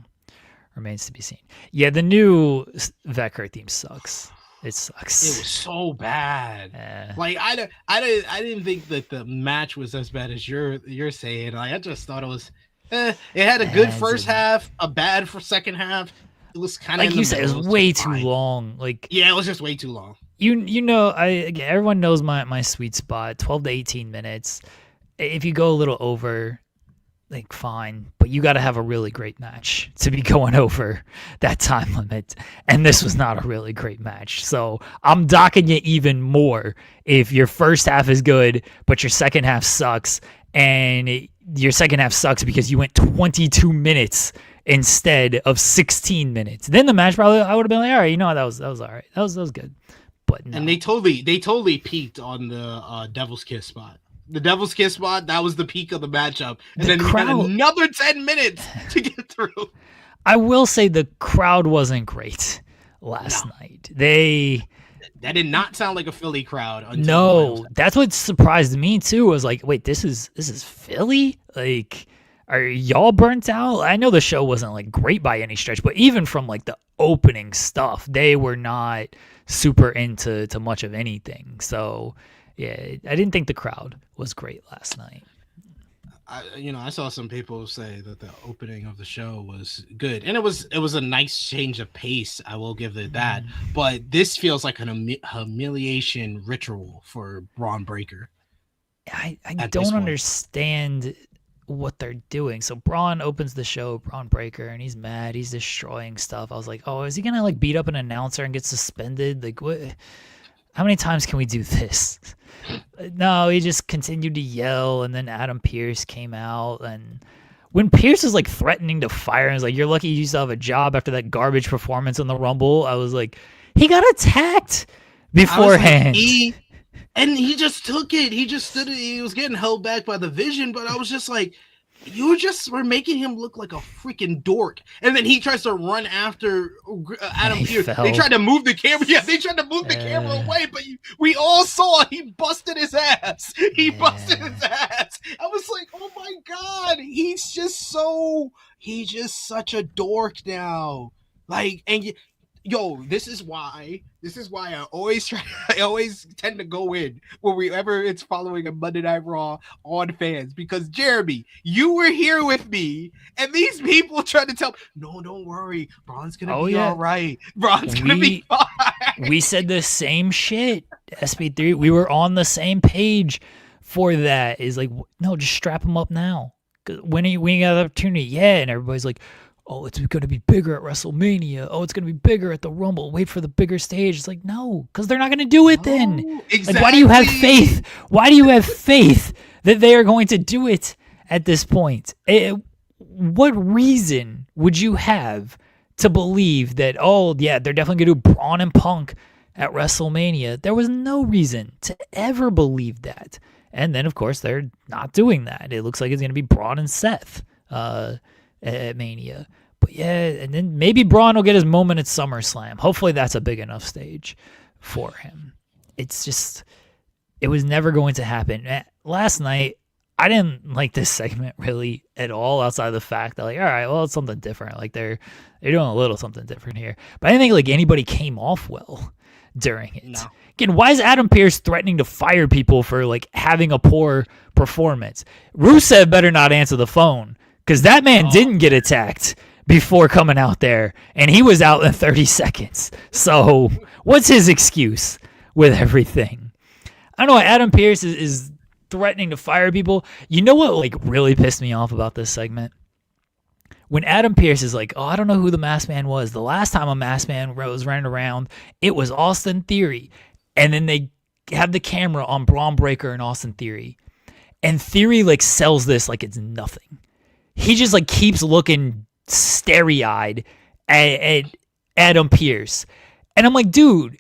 Remains to be seen. Yeah, the new Vecker theme sucks. It sucks. It was so bad. Like I didn't think that the match was as bad as you're saying. Like I just thought it was. It had a good first half, a bad for second half. It was kind of like you said. It was way too long. Like yeah, it was just way too long. You know, everyone knows my sweet spot. 12 to 18 minutes. If you go a little over, like fine, but you got to have a really great match to be going over that time limit, and this was not a really great match. So I'm docking you even more if your first half is good but your second half sucks, and your second half sucks because you went 22 minutes instead of 16 minutes. Then the match probably I would have been like, all right, that was all right, that was good. But no. And they totally peaked on the Devil's Kiss spot. The Devil's Kiss spot, that was the peak of the matchup. And then we had another 10 minutes to get through. I will say the crowd wasn't great last night. That did not sound like a Philly crowd. No, that's what surprised me too. Was like, wait, this is Philly? Like, are y'all burnt out? I know the show wasn't like great by any stretch, but even from like the opening stuff, they were not super into much of anything. So yeah, I didn't think the crowd was great last night. I saw some people say that the opening of the show was good, and it was a nice change of pace. I will give it that. But this feels like an humiliation ritual for Bron Breakker. I don't understand what they're doing. So Bron opens the show, Bron Breakker, and he's mad. He's destroying stuff. I was like, oh, is he gonna like beat up an announcer and get suspended? Like, what? How many times can we do this? No, he just continued to yell, and then Adam Pearce came out, and when Pearce was like threatening to fire, and was like, "You're lucky you still have a job after that garbage performance in the Rumble," I was like, he got attacked beforehand. And he just took it. He just stood it. He was getting held back by the Vision, but I was just like, you just were making him look like a freaking dork. And then he tries to run after Adam Pearce. They tried to move the camera. Yeah, they tried to move the camera away, but we all saw he busted his ass. Busted his ass. I was like, oh my God, he's just such a dork now. Like, and yo, this is why I always tend to go in whenever it's following a Monday Night Raw on fans, because Jeremy, you were here with me, and these people tried to tell me, no, don't worry, Bron's gonna be all right. Bron's gonna be fine. We said the same shit. SP3, we were on the same page for that. Is like, no, just strap him up now. When you got the opportunity, yeah, and everybody's like, oh, it's going to be bigger at WrestleMania. Oh, it's going to be bigger at the Rumble. Wait for the bigger stage. It's like, no, because they're not going to do it then. Exactly. Like, why do you have faith? Why do you have faith that they are going to do it at this point? What reason would you have to believe that, oh, yeah, they're definitely going to do Braun and Punk at WrestleMania? There was no reason to ever believe that. And then, of course, they're not doing that. It looks like it's going to be Braun and Seth at Mania. But yeah, and then maybe Braun will get his moment at SummerSlam. Hopefully that's a big enough stage for him. It's just, it was never going to happen. Last night, I didn't like this segment really at all, outside of the fact that, like, all right, well, it's something different. Like, they're doing a little something different here. But I didn't think like anybody came off well during it. No. Again, why is Adam Pearce threatening to fire people for like having a poor performance? Rusev better not answer the phone, because that man didn't get attacked before coming out there, and he was out in 30 seconds. So what's his excuse with everything? I don't know. Adam Pearce is threatening to fire people. You know what like really pissed me off about this segment? When Adam Pearce is like, oh, I don't know who the Masked Man was. The last time a Masked Man was running around, it was Austin Theory. And then they have the camera on Bron Breakker and Austin Theory. And Theory like sells this like it's nothing. He just like keeps looking starry-eyed at Adam Pearce. And I'm like, dude,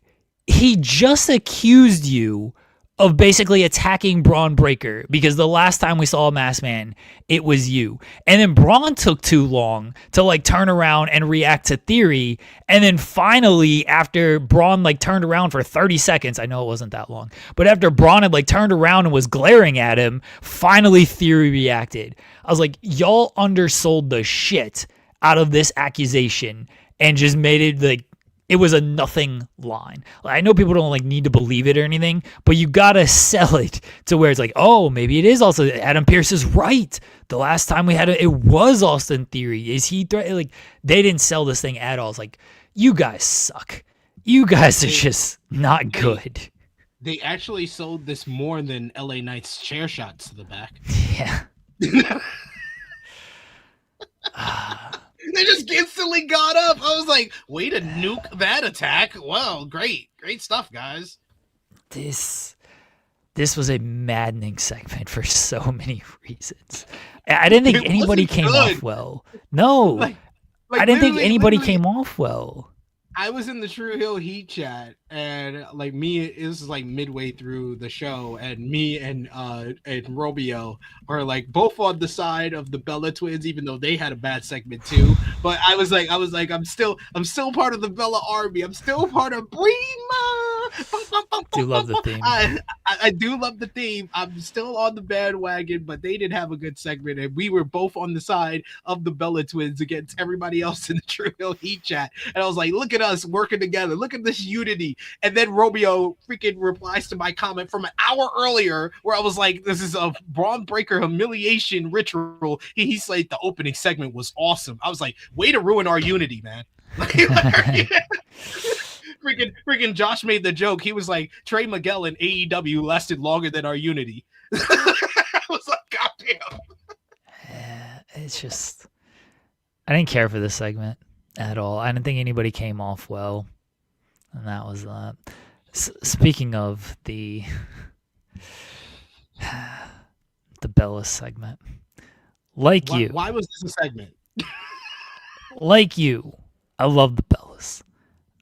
he just accused you of basically attacking Bron Breakker, because the last time we saw a Masked Man, it was you. And then Braun took too long to like turn around and react to Theory. And then finally, after Braun like turned around for 30 seconds, I know it wasn't that long, but after Braun had like turned around and was glaring at him, finally Theory reacted. I was like, y'all undersold the shit out of this accusation and just made it like, it was a nothing line. I know people don't like need to believe it or anything, but you gotta sell it to where it's like, oh, maybe it is also Adam Pearce is right. The last time we had it was Austin Theory. Is he like? They didn't sell this thing at all. It's like, you guys suck. You guys are just not good. They actually sold this more than LA Knight's chair shots to the back. Yeah. They just instantly got up. I was like, way to nuke that attack. Wow, great stuff, guys. This was a maddening segment for so many reasons. I didn't think anybody came off well. No, Like I didn't think anybody literally, came off well. I was in the True Hill Heat chat, and like me, it was like midway through the show, and me and Romeo are like both on the side of the Bella twins, even though they had a bad segment too. But I was like, I'm still part of the Bella army. I'm still part of Brima. Do love the theme. I do love the theme. I'm still on the bandwagon, but they didn't have a good segment, and we were both on the side of the Bella twins against everybody else in the True Hill Heat chat. And I was like, look at us working together. Look at this unity. And then Romeo freaking replies to my comment from an hour earlier where I was like, this is a Bron Breakker humiliation ritual. He's like, the opening segment was awesome. I was like, way to ruin our unity, man. Freaking Josh made the joke. He was like, Trey Miguel in AEW lasted longer than our unity. I was like, goddamn. It's just, I didn't care for this segment at all. I didn't think anybody came off well, and that was that. Speaking of the Bella segment, Why was this a segment? like you, I love the Bellas.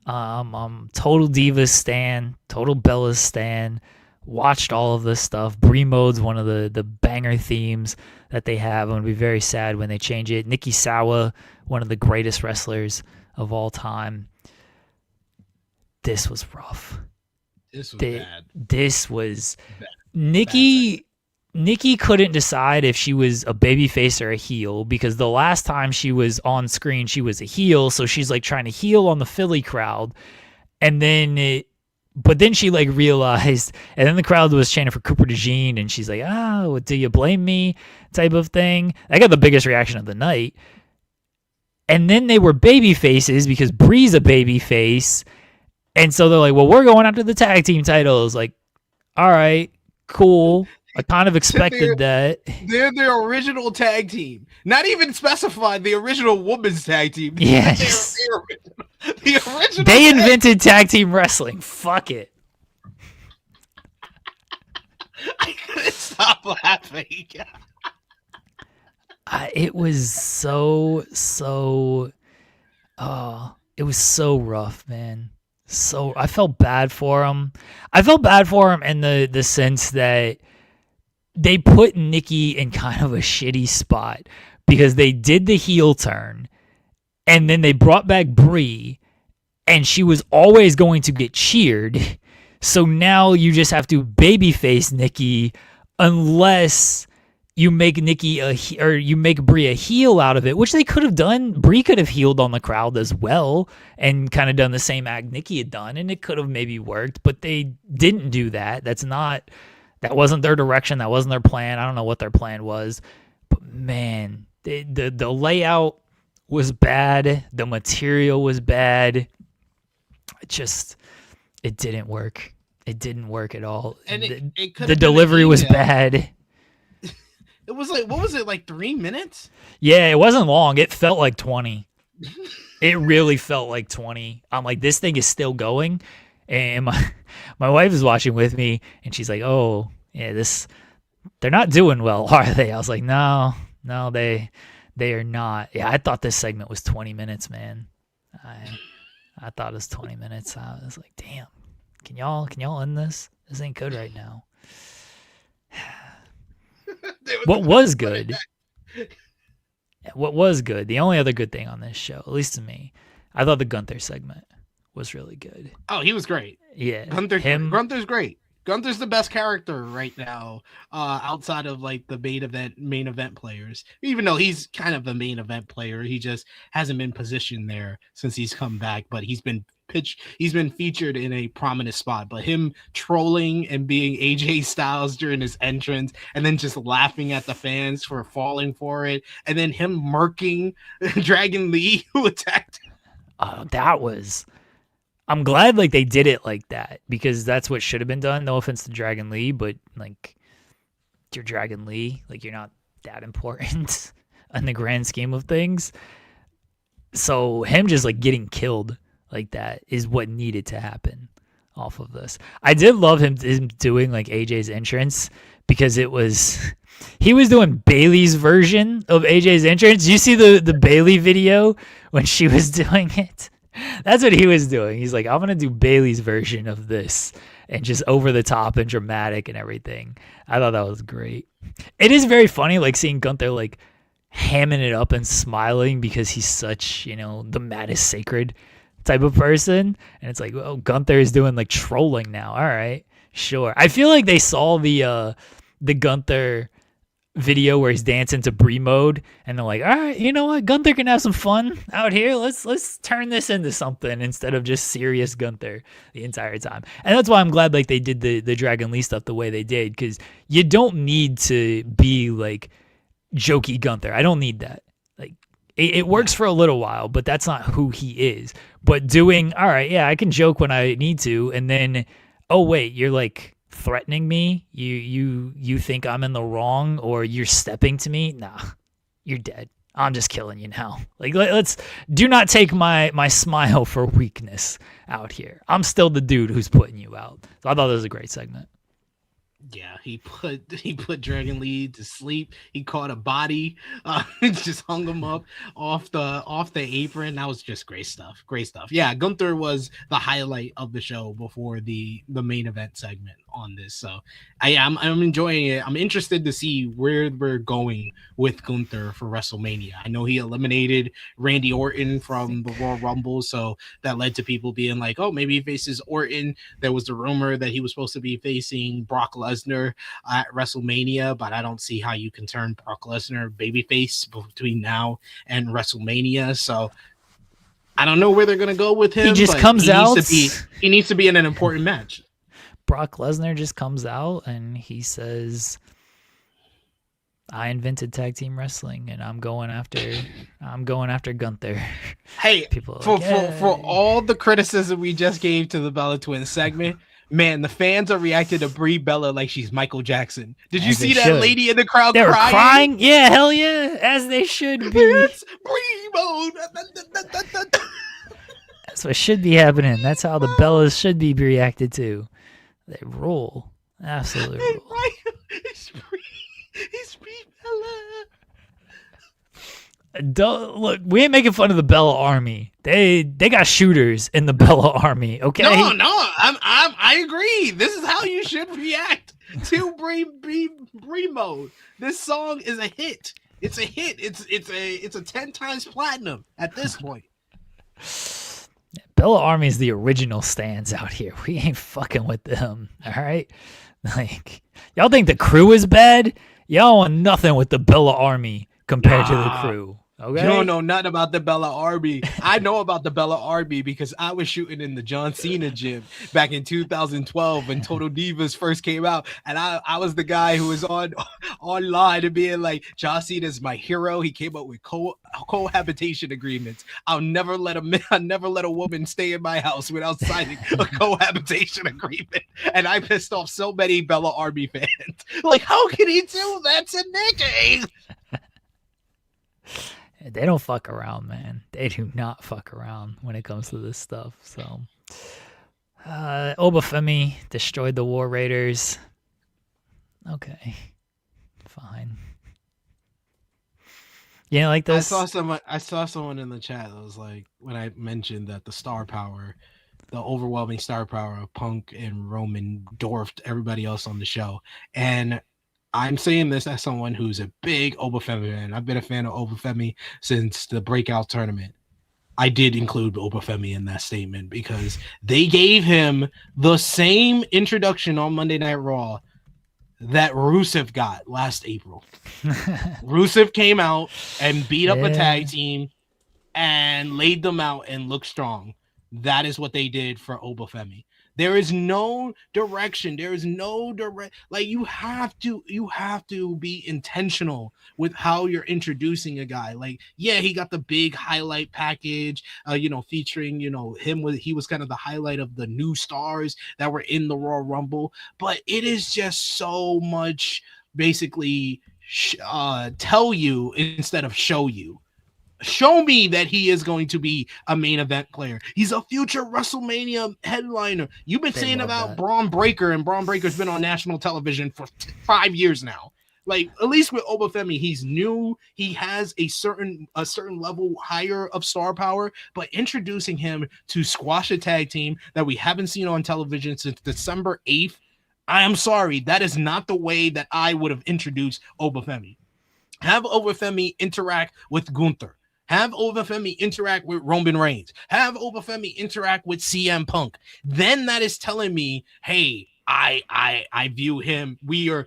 I'm total Divas stan, total Bellas stan. Watched all of this stuff. Brie Mode's one of the banger themes that they have. I'm going to be very sad when they change it. Nikki Sawa, one of the greatest wrestlers of all time. This was rough. This was bad. This was Bad. Nikki couldn't decide if she was a babyface or a heel because the last time she was on screen, she was a heel. So she's like trying to heel on the Philly crowd. And then but then she like realized, and then the crowd was chanting for Cooper DeJean, and she's like, "Oh, do you blame me?" type of thing. I got the biggest reaction of the night. And then they were baby faces because Brie's a baby face, and so they're like, "Well, we're going after the tag team titles." Like, all right, cool. I kind of expected that. They're the original tag team. Not even specified the original women's tag team. Yes. The original. They invented tag team wrestling. Fuck it. I couldn't stop laughing. It was so it was so rough, man. So I felt bad for him. I felt bad for him in the sense that they put Nikki in kind of a shitty spot because they did the heel turn and then they brought back Brie and she was always going to get cheered. So now you just have to babyface Nikki unless you make Nikki you make Brie a heel out of it, which they could have done. Brie could have healed on the crowd as well and kind of done the same act Nikki had done, and it could have maybe worked, but they didn't do that. That wasn't their direction. That wasn't their plan. I don't know what their plan was. But man, the layout was bad. The material was bad. It didn't work. It didn't work at all. And the delivery was bad. It was like, what was it, like 3 minutes? Yeah, it wasn't long. It felt like 20. It really felt like 20. I'm like, this thing is still going. And my wife is watching with me, and she's like, "Oh, yeah, they're not doing well, are they?" I was like, "No, they are not." Yeah, I thought this segment was 20 minutes, man. I thought it was 20 minutes. I was like, "Damn, can y'all end this? This ain't good right now." What was good? What was good? The only other good thing on this show, at least to me, I thought the Gunther segment was really good. Oh, he was great. Yeah, Gunther's great. Gunther's the best character right now, outside of like the main event players. Even though he's kind of a main event player, he just hasn't been positioned there since he's come back. But he's been featured in a prominent spot. But him trolling and being AJ Styles during his entrance, and then just laughing at the fans for falling for it, and then him murking Dragon Lee who attacked him. I'm glad like they did it like that because that's what should have been done. No offense to Dragon Lee, but like you're Dragon Lee, like you're not that important in the grand scheme of things. So him just like getting killed like that is what needed to happen off of this. I did love him doing like AJ's entrance because he was doing Bailey's version of AJ's entrance. You see the Bailey video when she was doing it? That's what he was doing. He's like, I'm going to do Bailey's version of this and just over the top and dramatic and everything. I thought that was great. It is very funny like seeing Gunther like hamming it up and smiling because he's such, the maddest sacred type of person. And it's like, oh, Gunther is doing like trolling now. All right, sure. I feel like they saw the Gunther video where he's dancing to Brie mode and they're like, all right, you know what? Gunther can have some fun out here. Let's turn this into something instead of just serious Gunther the entire time. And that's why I'm glad like they did the Dragon Lee stuff the way they did, because you don't need to be like jokey Gunther. I don't need that. Like it works for a little while, but that's not who he is. But doing, all right, yeah, I can joke when I need to, and then, oh wait, you're like threatening me? You think I'm in the wrong, or you're stepping to me? Nah, you're dead. I'm just killing you now. Like let's do not take my smile for weakness out here. I'm still the dude who's putting you out. So I thought that was a great segment. Yeah, he put Dragon Lee to sleep. He caught a body, just hung him up off the apron. That was just great stuff. Great stuff. Yeah, Gunther was the highlight of the show before the main event segment on this. So I'm enjoying it. I'm interested to see where we're going with Gunther for WrestleMania. I know he eliminated Randy Orton from the Royal Rumble, so that led to people being like, oh, maybe he faces Orton. There was the rumor that he was supposed to be facing Brock Lesnar at WrestleMania, but I don't see how you can turn Brock Lesnar babyface between now and WrestleMania. So I don't know where they're gonna go with him. He just comes out. He needs to be in an important match. Brock Lesnar just comes out and he says, I invented tag team wrestling and I'm going after Gunther. Hey, for all the criticism we just gave to the Bella Twins segment, man, the fans are reacting to Brie Bella like she's Michael Jackson. Did you see that lady in the crowd they crying? Were crying? Yeah, hell yeah, as they should be. It's Brie mode. That's what should be happening. That's how the Bellas should be reacted to. They rule. Absolutely rule. It's Brie Bella. Look, we ain't making fun of the Bella Army. They got shooters in the Bella Army, okay? No, I agree. This is how you should react to Brie mode. This song is a hit. It's a hit. It's a 10 times platinum at this point. Bella Army is the original stands out here. We ain't fucking with them, all right? Like, y'all think the crew is bad? Y'all want nothing with the Bella Army compared to the crew. Okay. You don't know nothing about the Bella Army. I know about the Bella Army because I was shooting in the John Cena gym back in 2012 when Total Divas first came out, and I was the guy who was online and being like, John Cena's my hero. He came up with cohabitation agreements. I'll never let a woman stay in my house without signing a cohabitation agreement. And I pissed off so many Bella Army fans. Like, how can he do that to Nikki? They don't fuck around, man. They do not fuck around when it comes to this stuff. So, Obafemi destroyed the War Raiders. Okay, fine. You know, like this. I saw someone in the chat that was like, when I mentioned that the overwhelming star power of Punk and Roman dwarfed everybody else on the show, and I'm saying this as someone who's a big Obafemi fan. I've been a fan of Obafemi since the Breakout tournament. I did include Obafemi in that statement because they gave him the same introduction on Monday Night Raw that Rusev got last April. Rusev came out and beat up a tag team and laid them out and looked strong. That is what they did for Obafemi. There is no direction. There is no direct. Like, you have to be intentional with how you're introducing a guy. Like, yeah, he got the big highlight package, featuring, he was kind of the highlight of the new stars that were in the Royal Rumble. But it is just so much basically tell you instead of show you. Show me that he is going to be a main event player. He's a future WrestleMania headliner. You've been saying about Bron Breakker, and Bron Breakker's been on national television for 5 years now. Like, at least with Obafemi, he's new. He has a certain level higher of star power, but introducing him to squash a tag team that we haven't seen on television since December 8th, I am sorry. That is not the way that I would have introduced Obafemi. Have Obafemi interact with Gunther. Have Obafemi interact with Roman Reigns. Have Obafemi interact with CM Punk. Then that is telling me, hey, I view him. We're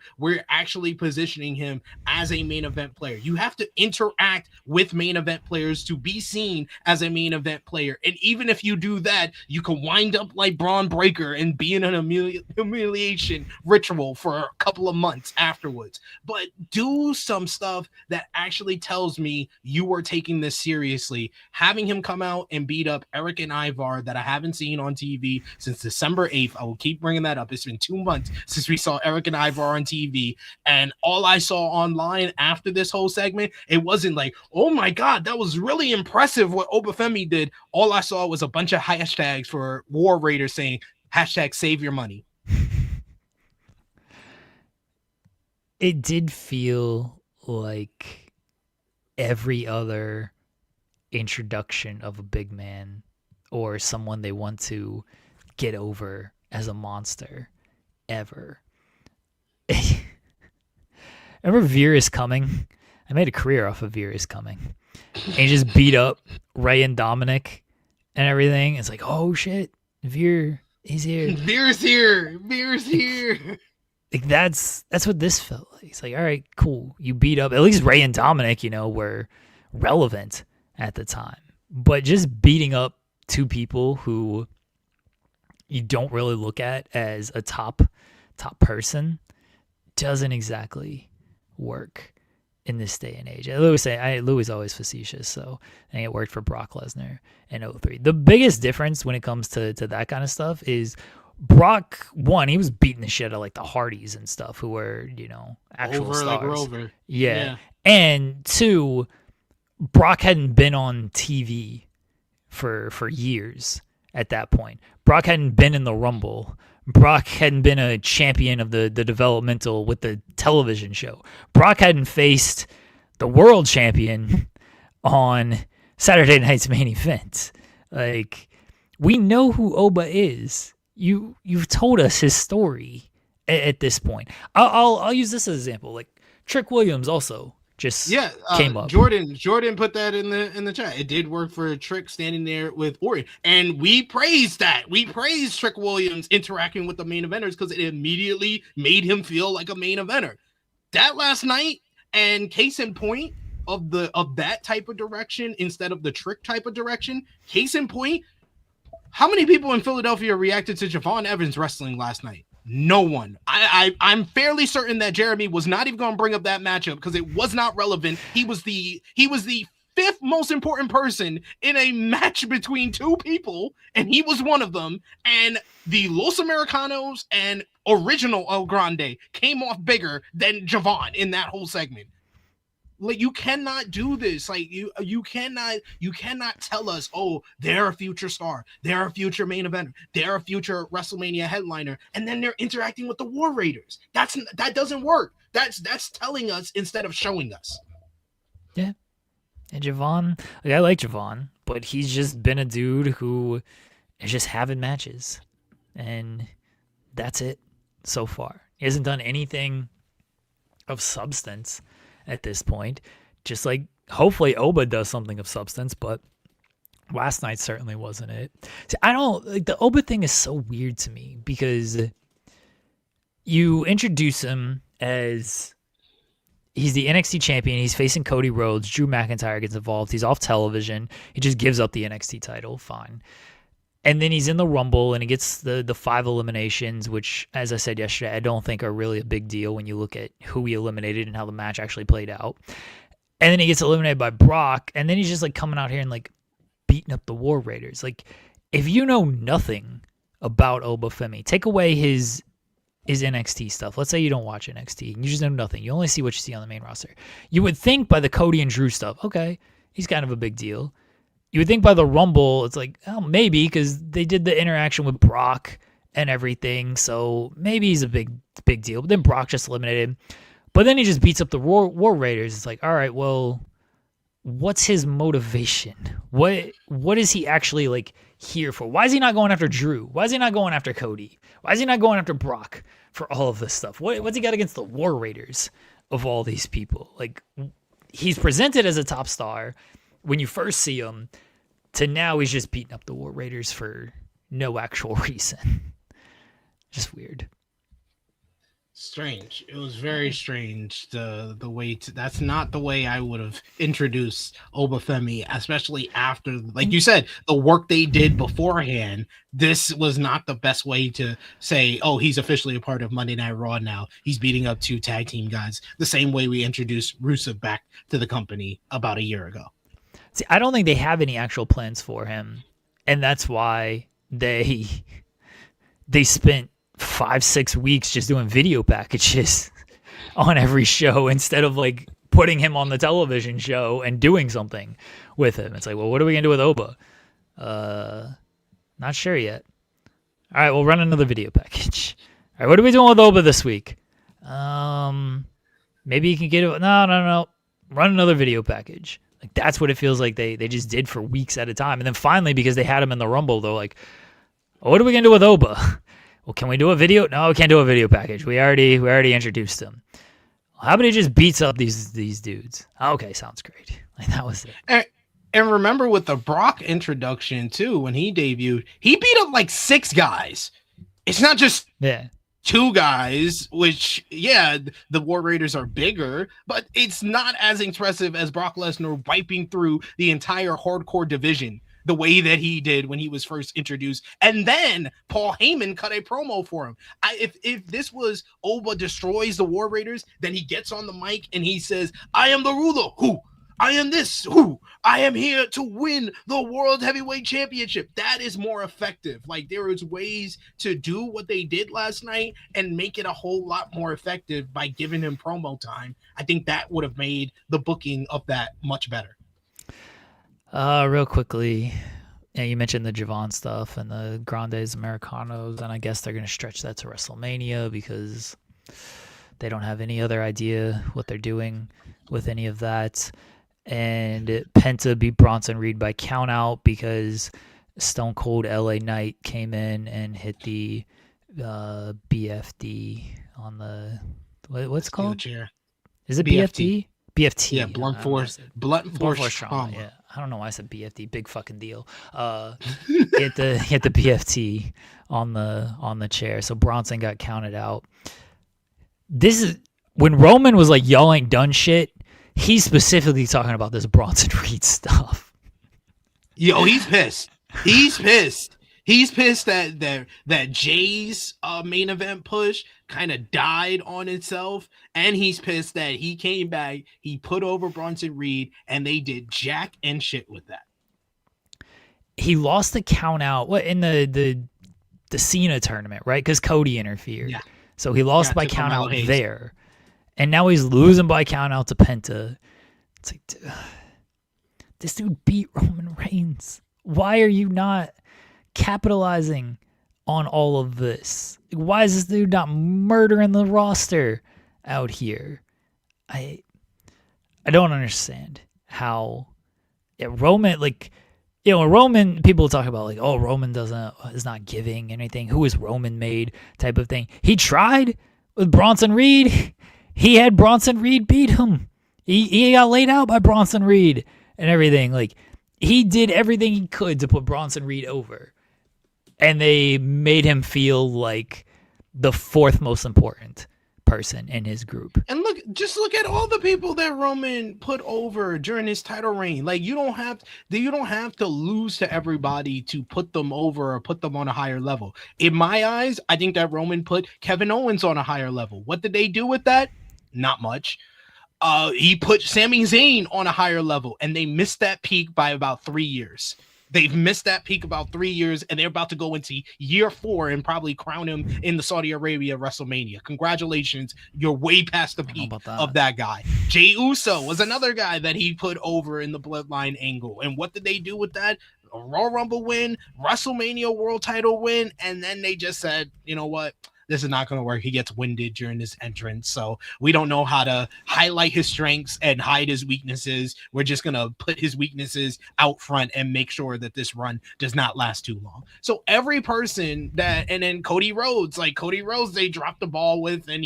actually positioning him as a main event player. You have to interact with main event players to be seen as a main event player. And even if you do that, you can wind up like Bron Breakker and be in an humiliation ritual for a couple of months afterwards. But do some stuff that actually tells me you are taking this seriously. Having him come out and beat up Eric and Ivar that I haven't seen on TV since December 8th. I will keep bringing that up. It's been 2 months since we saw Eric and Ivar on TV, and all I saw online after this whole segment, it wasn't like, oh my god, that was really impressive what Obafemi did. All I saw was a bunch of hashtags for War Raiders saying hashtag save your money. It did feel like every other introduction of a big man or someone they want to get over as a monster ever. I remember Veer is Coming. I made a career off of Veer is Coming. And he just beat up Ray and Dominic and everything. It's like, oh shit, Veer, he's here. Veer's here. Veer's here. Like that's what this felt like. It's like, all right, cool. You beat up, at least Ray and Dominic, were relevant at the time. But just beating up two people who you don't really look at as a top person doesn't exactly work in this day and age. Lou is always facetious, so I think it worked for Brock Lesnar in 03. The biggest difference when it comes to that kind of stuff is Brock, one, he was beating the shit out of like the Hardys and stuff who were, actual over stars. Like Rover. Yeah. And two, Brock hadn't been on TV for years at that point. Brock hadn't been in the Rumble. Brock hadn't been a champion of the developmental with the television show. Brock hadn't faced the world champion on Saturday Night's Main Event. Like, we know who Oba is. You've told us his story at this point. I'll use this as an example. Like, Trick Williams also just came up. Jordan put that in the chat. It did work for Trick standing there with Orton, and we praised that. We praised Trick Williams interacting with the main eventers because it immediately made him feel like a main eventer. That last night, and case in point of that type of direction instead of the Trick type of direction. Case in point, how many people in Philadelphia reacted to Javon Evans wrestling last night? No one. I'm fairly certain that Jeremy was not even going to bring up that matchup because it was not relevant. He was the fifth most important person in a match between two people, and he was one of them. And the Los Americanos and original El Grande came off bigger than Javon in that whole segment. Like, you cannot do this. Like, you cannot tell us, oh, they're a future star, they're a future main eventer, they're a future WrestleMania headliner, and then they're interacting with the War Raiders. That doesn't work. That's telling us instead of showing us. Yeah. And Javon, like, I like Javon, but he's just been a dude who is just having matches, and that's it so far. He hasn't done anything of substance at this point. Just like, hopefully Oba does something of substance, but last night certainly wasn't it. See, I don't like, the Oba thing is so weird to me because you introduce him as he's the NXT champion, he's facing Cody Rhodes, Drew McIntyre gets involved, he's off television, he just gives up the NXT title, fine. And then he's in the Rumble, and he gets the 5 eliminations, which, as I said yesterday, I don't think are really a big deal when you look at who he eliminated and how the match actually played out. And then he gets eliminated by Brock, and then he's just, like, coming out here and, like, beating up the War Raiders. Like, if you know nothing about Obafemi, take away his NXT stuff. Let's say you don't watch NXT, and you just know nothing. You only see what you see on the main roster. You would think by the Cody and Drew stuff, okay, He's kind of a big deal. You would think by the Rumble, it's like, oh, maybe, because they did the interaction with Brock and everything, so maybe he's a big deal. But then Brock just eliminated him. But then he just beats up the War Raiders. It's like, all right, well, what's his motivation? What is he actually like here for? Why is he not going after Drew? Why is he not going after Cody? Why is he not going after Brock for all of this stuff? What's he got against the War Raiders of all these people? Like, he's presented as a top star when you first see him, to now he's just beating up the War Raiders for no actual reason. Just weird. Strange. It was very strange. The way that's not the way I would have introduced Obafemi, especially after, like you said, the work they did beforehand. This was not the best way to say, oh, he's officially a part of Monday Night Raw now. He's beating up 2 tag team guys, the same way we introduced Rusev back to the company about a year ago. See, I don't think they have any actual plans for him, and that's why they spent 5-6 weeks just doing video packages on every show instead of like putting him on the television show and doing something with him. It's like, well, what are we gonna do with Oba? Not sure yet. All right, we'll run another video package. All right, what are we doing with Oba this week? Maybe you can get it. No. Run another video package. Like, that's what it feels like they just did for weeks at a time. And then finally, because they had him in the Rumble, they're like, oh, what are we gonna do with Oba? Well, can we do a video? No, we can't do a video package. We already introduced him. How about he just beats up these dudes? Okay, sounds great. Like, that was it. And remember with the Brock introduction too, when he debuted, he beat up like 6 guys. It's not just 2 guys, which, yeah, the War Raiders are bigger, but it's not as impressive as Brock Lesnar wiping through the entire hardcore division the way that he did when he was first introduced. And then Paul Heyman cut a promo for him. If this was Oba destroys the War Raiders, then he gets on the mic and he says, I am the ruler. Who? I am this. Who? I am here to win the World Heavyweight Championship. That is more effective. Like, there is ways to do what they did last night and make it a whole lot more effective by giving him promo time. I think that would have made the booking of that much better. Real quickly, you mentioned the Javon stuff and the Grandes Americanos, and I guess they're going to stretch that to WrestleMania because they don't have any other idea what they're doing with any of that. And Penta beat Bronson Reed by countout because Stone Cold LA Knight came in and hit the BFD on the what's it called? Chair. Is it BFD? BFT. Yeah, blunt force trauma. Yeah, I don't know why I said BFD. Big fucking deal. Hit the BFT on the chair. So Bronson got counted out. This is when Roman was like, y'all ain't done shit. He's specifically talking about this Bronson Reed stuff. Yo, he's pissed. He's pissed. He's pissed that Jay's main event push kind of died on itself, and he's pissed that he came back, he put over Bronson Reed, and they did jack and shit with that. He lost the count out in the Cena tournament, right? Because Cody interfered. Yeah. So he lost by count out there. And now he's losing by count out to Penta. It's like, dude, this dude beat Roman Reigns. Why are you not capitalizing on all of this? Why is this dude not murdering the roster out here? I don't understand how Roman, like, you know, Roman, people talk about like, oh, Roman is not giving anything. Who is Roman made type of thing. He tried with Bronson Reed. He had Bronson Reed beat him. He got laid out by Bronson Reed and everything. Like, he did everything he could to put Bronson Reed over. And they made him feel like the 4th most important person in his group. And just look at all the people that Roman put over during his title reign. Like, you don't have to lose to everybody to put them over or put them on a higher level. In my eyes, I think that Roman put Kevin Owens on a higher level. What did they do with that? Not much. He put Sami Zayn on a higher level, and they missed that peak by about 3 years. They've missed that peak about 3 years, and they're about to go into year 4 and probably crown him in the Saudi Arabia WrestleMania. Congratulations. You're way past the peak of that guy. Jey Uso was another guy that he put over in the Bloodline angle. And what did they do with that? A Royal Rumble win, WrestleMania world title win, and then they just said, you know what? This is not going to work. He gets winded during this entrance. So we don't know how to highlight his strengths and hide his weaknesses. We're just going to put his weaknesses out front and make sure that this run does not last too long. So every person that, and then Cody Rhodes, they dropped the ball with, and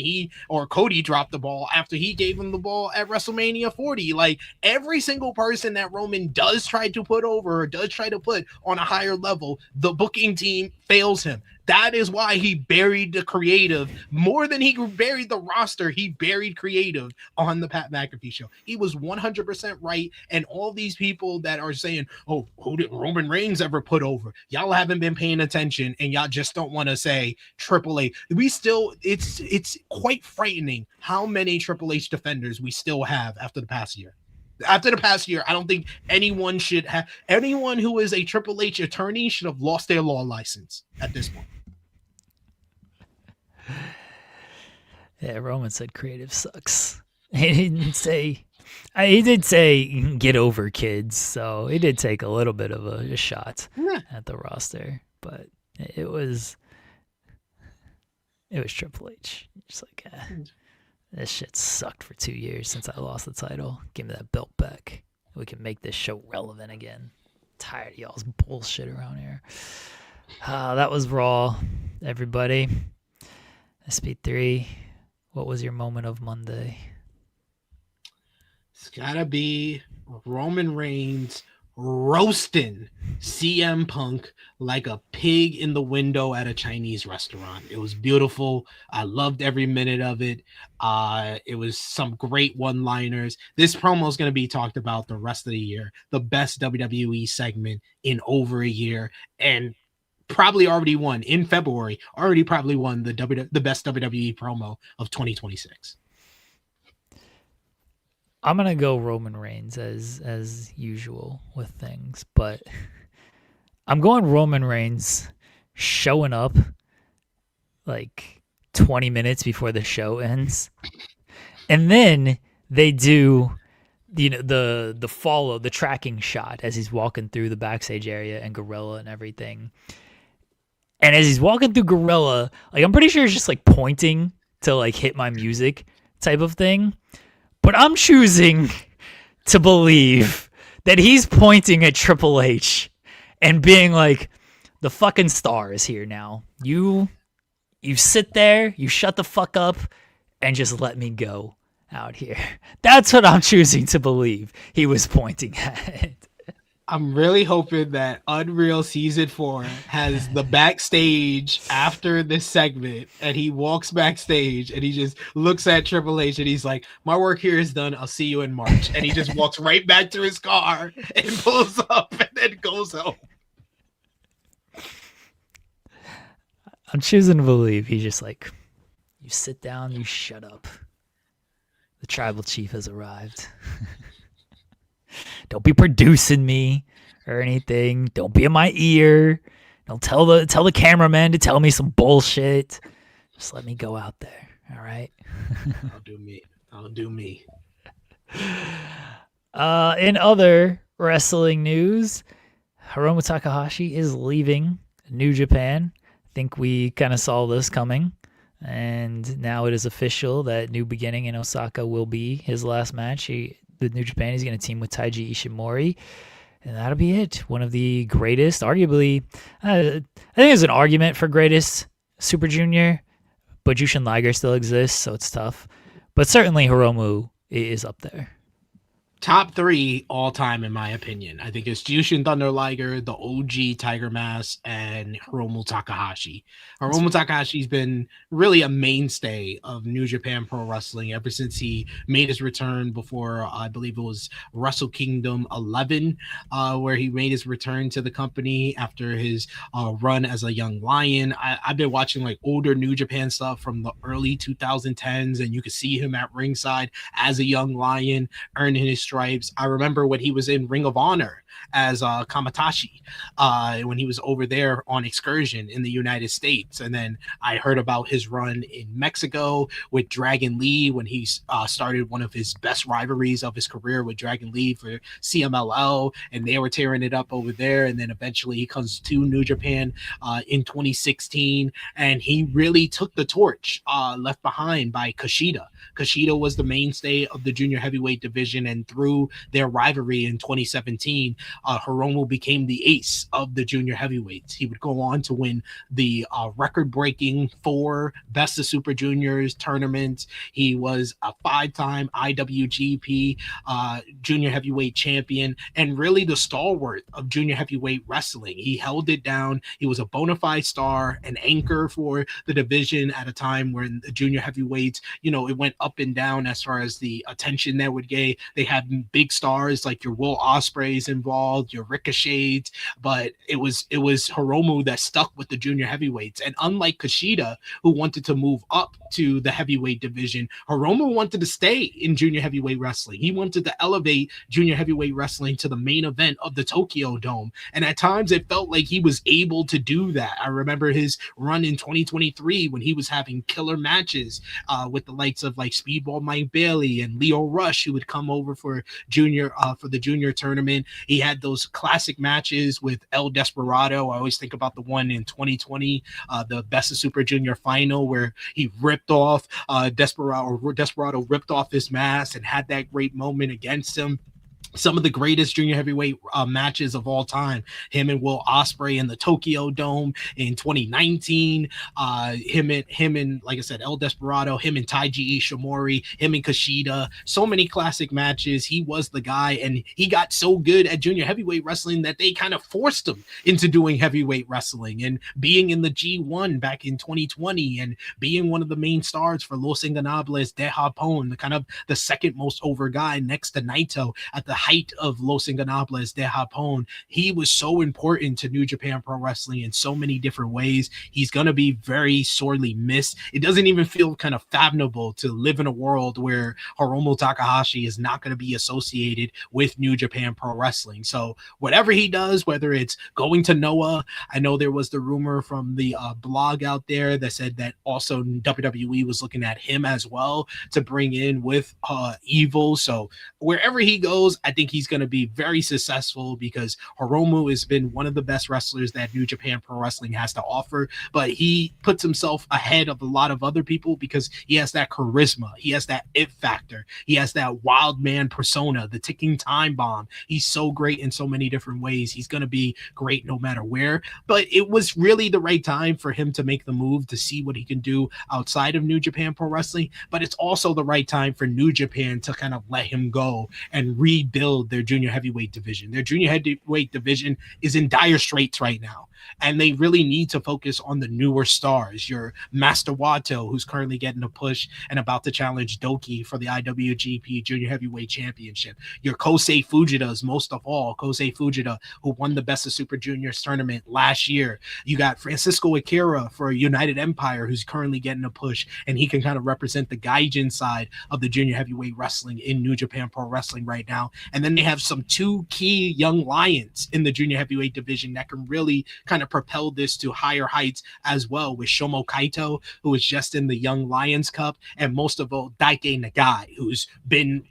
Cody dropped the ball after he gave him the ball at WrestleMania 40. Like every single person that Roman does try to put over or does try to put on a higher level, the booking team fails him. That is why he buried the creative more than he buried the roster. He buried creative on the Pat McAfee show. He was 100% right. And all these people that are saying, oh, who did Roman Reigns ever put over? Y'all haven't been paying attention, and y'all just don't want to say Triple H. It's quite frightening how many Triple H defenders we still have after the past year. After the past year, I don't think anyone who is a Triple H attorney should have lost their law license at this point. Yeah, Roman said creative sucks. He didn't say, he did say get over kids, so he did take a little bit of a shot at the roster, but it was Triple H. Just like, this shit sucked for 2 years since I lost the title. Give me that belt back. We can make this show relevant again. Tired of y'all's bullshit around here. That was Raw, everybody. SP3, what was your moment of Monday? It's gotta be Roman Reigns roasting CM Punk like a pig in the window at a Chinese restaurant. It was beautiful. I loved every minute of it. It was some great one-liners. This promo is going to be talked about the rest of the year. The best WWE segment in over a year, and probably already won in February. Probably won the best WWE promo of 2026. I'm gonna go Roman Reigns as usual with things, but I'm going Roman Reigns showing up like 20 minutes before the show ends, and then they do the follow, the tracking shot as he's walking through the backstage area and Gorilla and everything. And as he's walking through Gorilla, like I'm pretty sure he's just like pointing to like hit my music type of thing. But I'm choosing to believe that he's pointing at Triple H and being like, the fucking star is here now. You sit there, you shut the fuck up, and just let me go out here. That's what I'm choosing to believe he was pointing at. I'm really hoping that Unreal Season 4 has the backstage after this segment, and he walks backstage and he just looks at Triple H and he's like, my work here is done. I'll see you in March. And he just walks right back to his car and pulls up and then goes home. I'm choosing to believe he's just like, you sit down, you shut up. The tribal chief has arrived. Don't be producing me or anything. Don't be in my ear. Don't tell the cameraman to tell me some bullshit. Just let me go out there. All right. I'll do me. In other wrestling news, Hiromu Takahashi is leaving New Japan. I think we kind of saw this coming. And now it is official that New Beginning in Osaka will be his last match. With New Japan, he's going to team with Taiji Ishimori, and that'll be it. One of the greatest, arguably, I think there's an argument for greatest Super Junior, but Jushin Liger still exists, so it's tough. But certainly Hiromu is up there. Top 3 all time, in my opinion. I think it's Jushin Thunder Liger, the OG Tiger Mask, and Hiromu Takahashi. Hiromu Takahashi's been really a mainstay of New Japan Pro Wrestling ever since he made his return before, I believe it was Wrestle Kingdom 11, where he made his return to the company after his run as a young lion. I've been watching like older New Japan stuff from the early 2010s, and you could see him at ringside as a young lion, earning his stripes. I remember when he was in Ring of Honor as Kamatashi, when he was over there on excursion in the United States. And then I heard about his run in Mexico with Dragon Lee when he started one of his best rivalries of his career with Dragon Lee for CMLL, and they were tearing it up over there. And then eventually he comes to New Japan in 2016, and he really took the torch left behind by Kushida. Kushida was the mainstay of the junior heavyweight division, and through their rivalry in 2017, Hiromu became the ace of the junior heavyweights. He would go on to win the record-breaking 4 Best of Super Juniors tournaments. He was a 5-time IWGP junior heavyweight champion, and really the stalwart of junior heavyweight wrestling. He held it down. He was a bona fide star, an anchor for the division at a time when the junior heavyweights, it went up and down as far as the attention that would get. They had big stars like your Will Ospreys involved, your Ricochets, but it was Hiromu that stuck with the junior heavyweights. And unlike Kushida, who wanted to move up to the heavyweight division, Hiromu wanted to stay in junior heavyweight wrestling. He wanted to elevate junior heavyweight wrestling to the main event of the Tokyo Dome. And at times it felt like he was able to do that. I remember his run in 2023 when he was having killer matches with the likes of like Speedball Mike Bailey and Leo Rush, who would come over for the junior tournament. He had those classic matches with El Desperado. I always think about the one in 2020, the Best of Super Junior final, where he ripped off Desperado ripped off his mask and had that great moment against him. Some of the greatest junior heavyweight matches of all time. Him and Will Ospreay in the Tokyo Dome in 2019. Him and like I said, El Desperado. Him and Taiji Ishimori. Him and Kushida. So many classic matches. He was the guy, and he got so good at junior heavyweight wrestling that they kind of forced him into doing heavyweight wrestling and being in the G1 back in 2020 and being one of the main stars for Los Ingonables de Japón, the kind of the second most over guy next to Naito at the height of Los Ingonables de Japón. He was so important to New Japan Pro Wrestling in so many different ways. He's going to be very sorely missed. It doesn't even feel kind of fathomable to live in a world where Hiromu Takahashi is not going to be associated with New Japan Pro Wrestling. So whatever he does, whether it's going to Noah, I know there was the rumor from the blog out there that said that also WWE was looking at him as well to bring in with Evil. So wherever he goes, I think he's going to be very successful because Hiromu has been one of the best wrestlers that New Japan Pro Wrestling has to offer, but he puts himself ahead of a lot of other people because he has that charisma. He has that it factor. He has that wild man persona, the ticking time bomb. He's so great in so many different ways. He's going to be great no matter where, but it was really the right time for him to make the move to see what he can do outside of New Japan Pro Wrestling, but it's also the right time for New Japan to kind of let him go and rebuild their junior heavyweight division. Their junior heavyweight division is in dire straits right now, and they really need to focus on the newer stars. Your Master Wato, who's currently getting a push and about to challenge Doki for the IWGP Junior Heavyweight Championship. Your Kosei Fujitas, most of all, Kosei Fujita, who won the Best of Super Juniors tournament last year. You got Francisco Akira for United Empire, who's currently getting a push, and he can kind of represent the Gaijin side of the junior heavyweight wrestling in New Japan Pro Wrestling right now. And then they have some 2 key young lions in the junior heavyweight division that can really kind of propel this to higher heights as well, with Shomo Kaito, who is just in the Young Lions Cup, and most of all, Daike Nagai, who's been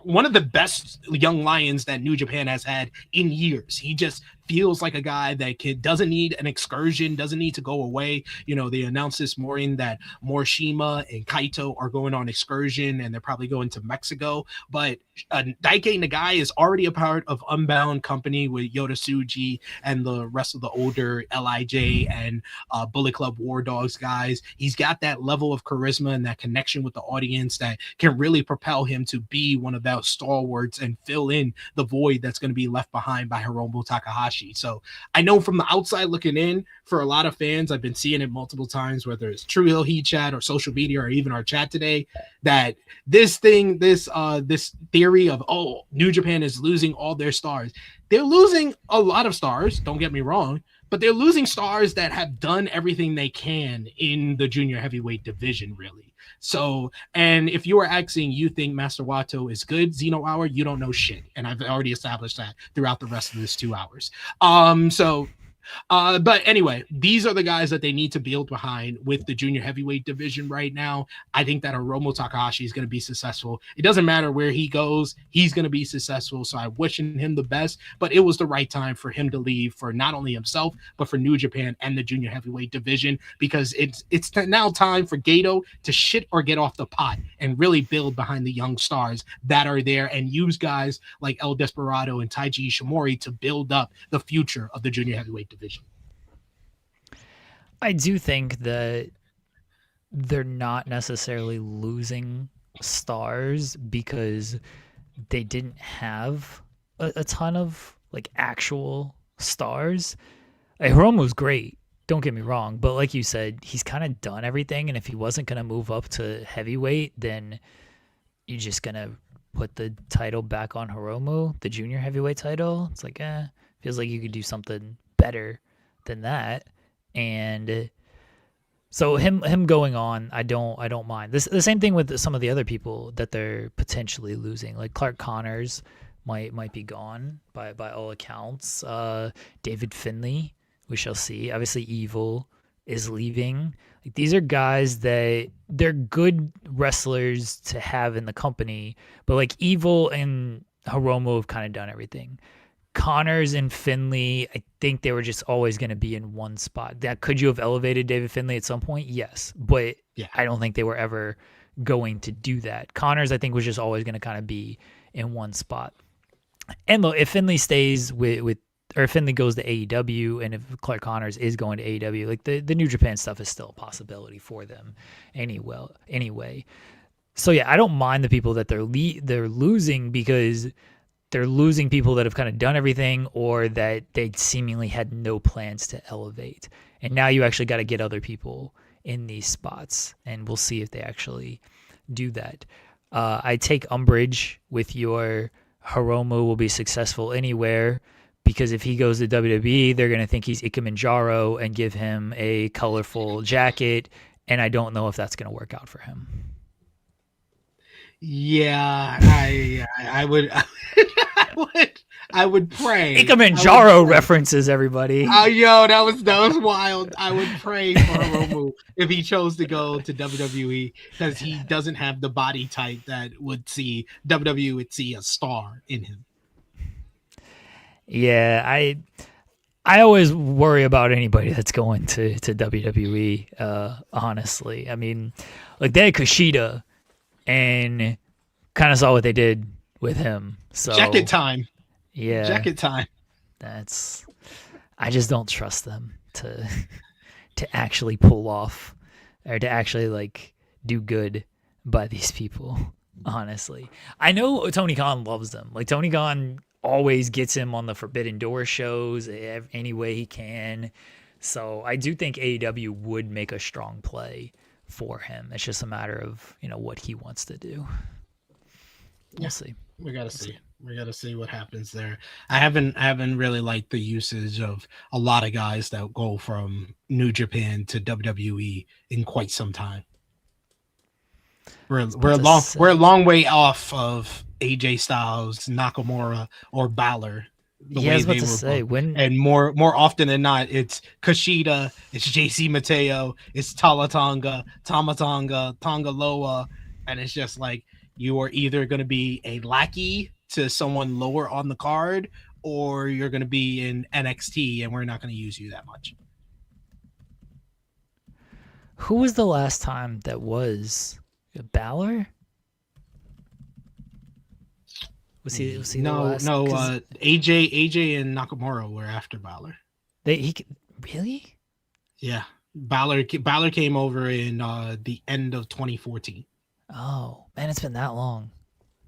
one of the best young lions that New Japan has had in years. He just feels like a guy that doesn't need an excursion, doesn't need to go away. They announced this morning that Morishima and Kaito are going on excursion, and they're probably going to Mexico. But Daike Nagai is already a part of Unbound Company with Yota Tsuji and the rest of the older LIJ and Bullet Club War Dogs guys. He's got that level of charisma and that connection with the audience that can really propel him to be one of those stalwarts and fill in the void that's going to be left behind by Hiromu Takahashi. So I know from the outside looking in, for a lot of fans, I've been seeing it multiple times, whether it's True Hill Heat Chat or social media or even our chat today, that this theory of, New Japan is losing all their stars. They're losing a lot of stars, don't get me wrong, but they're losing stars that have done everything they can in the junior heavyweight division, really. So, and if you are asking, you think Master Wato is good, Zeno Hour, you don't know shit. And I've already established that throughout the rest of this 2 hours. But anyway, these are the guys that they need to build behind with the junior heavyweight division right now. I think that Hiromu Takahashi is going to be successful. It doesn't matter where he goes, he's going to be successful. So I'm wishing him the best, but it was the right time for him to leave for not only himself, but for New Japan and the junior heavyweight division, because it's now time for Gato to shit or get off the pot and really build behind the young stars that are there and use guys like El Desperado and Taiji Ishimori to build up the future of the junior heavyweight division. I do think that they're not necessarily losing stars because they didn't have a ton of like actual stars. Hiromu's great, don't get me wrong, but like you said, he's kind of done everything, and if he wasn't going to move up to heavyweight, then you're just going to put the title back on Hiromu, the junior heavyweight title. It's like, feels like you could do something better than that. And so him going on, I don't mind. The same thing with some of the other people that they're potentially losing. Like Clark Connors might be gone by all accounts. David Finlay, we shall see. Obviously Evil is leaving. Like, these are guys that they're good wrestlers to have in the company, but like Evil and Hiromu have kind of done everything. Connors and Finlay, I think they were just always going to be in one spot. That could you have elevated David Finlay at some point? Yes, but yeah. I don't think they were ever going to do that. Connors, I think, was just always going to kind of be in one spot. And look, if Finlay stays with or if Finlay goes to AEW, and if Clark Connors is going to AEW, like the New Japan stuff is still a possibility for them anyway. So yeah, I don't mind the people that they're losing, because they're losing people that have kind of done everything, or that they seemingly had no plans to elevate. And now you actually got to get other people in these spots, and we'll see if they actually do that. I take umbrage with your Hiromu will be successful anywhere, because if he goes to WWE, they're going to think he's Ikemenjaro and give him a colorful jacket, and I don't know if that's going to work out for him. Yeah, I would I would pray. Ikemenjaro references, everybody. Yo, that was wild. I would pray for Hiromu if he chose to go to WWE, because he doesn't have the body type that WWE would see a star in him. Yeah, I always worry about anybody that's going to WWE, honestly. I mean, like, they had Kushida, and kind of saw what they did with him. So jacket time. Yeah. Jacket time. I just don't trust them to actually pull off, or to actually like do good by these people, honestly. I know Tony Khan loves them. Like, Tony Khan always gets him on the Forbidden Door shows any way he can. So I do think AEW would make a strong play for him. It's just a matter of, what he wants to do. We'll see. We gotta see. We gotta see what happens there. I haven't really liked the usage of a lot of guys that go from New Japan to WWE in quite some time. We're a long way off of AJ Styles, Nakamura, or Balor. And more often than not, it's Kushida, it's JC Mateo, it's Tama Tonga, Tonga Loa, and it's just like, you are either going to be a lackey to someone lower on the card, or you're going to be in NXT, and we're not going to use you that much. Who was the last time that was Balor? Was he no, the last? No, AJ and Nakamura were after Balor. Really? Yeah, Balor came over in the end of 2014. Oh man, it's been that long.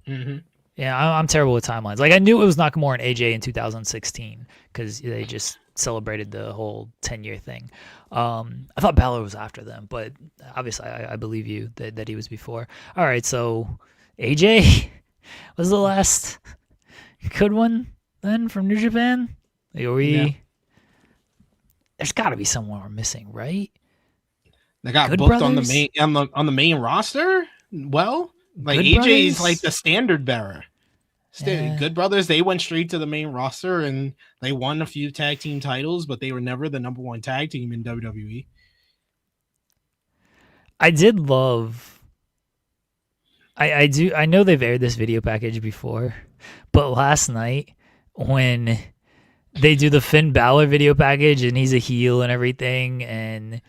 Mm-hmm. Yeah, I'm terrible with timelines. Like, I knew it was Nakamura and AJ in 2016 because they just celebrated the whole 10-year thing. I thought Balor was after them, but obviously I believe you that he was before. All right, so AJ was the last good one then from New Japan? Like, Yeah. There's got to be someone we're missing, right? They got Good booked Brothers? on the main roster. Well, like Good AJ's Brothers? like the standard bearer. Yeah. Good Brothers, they went straight to the main roster and they won a few tag team titles, but they were never the number one tag team in WWE. I did love. I know they've aired this video package before, but last night when they do the Finn Balor video package and he's a heel and everything, and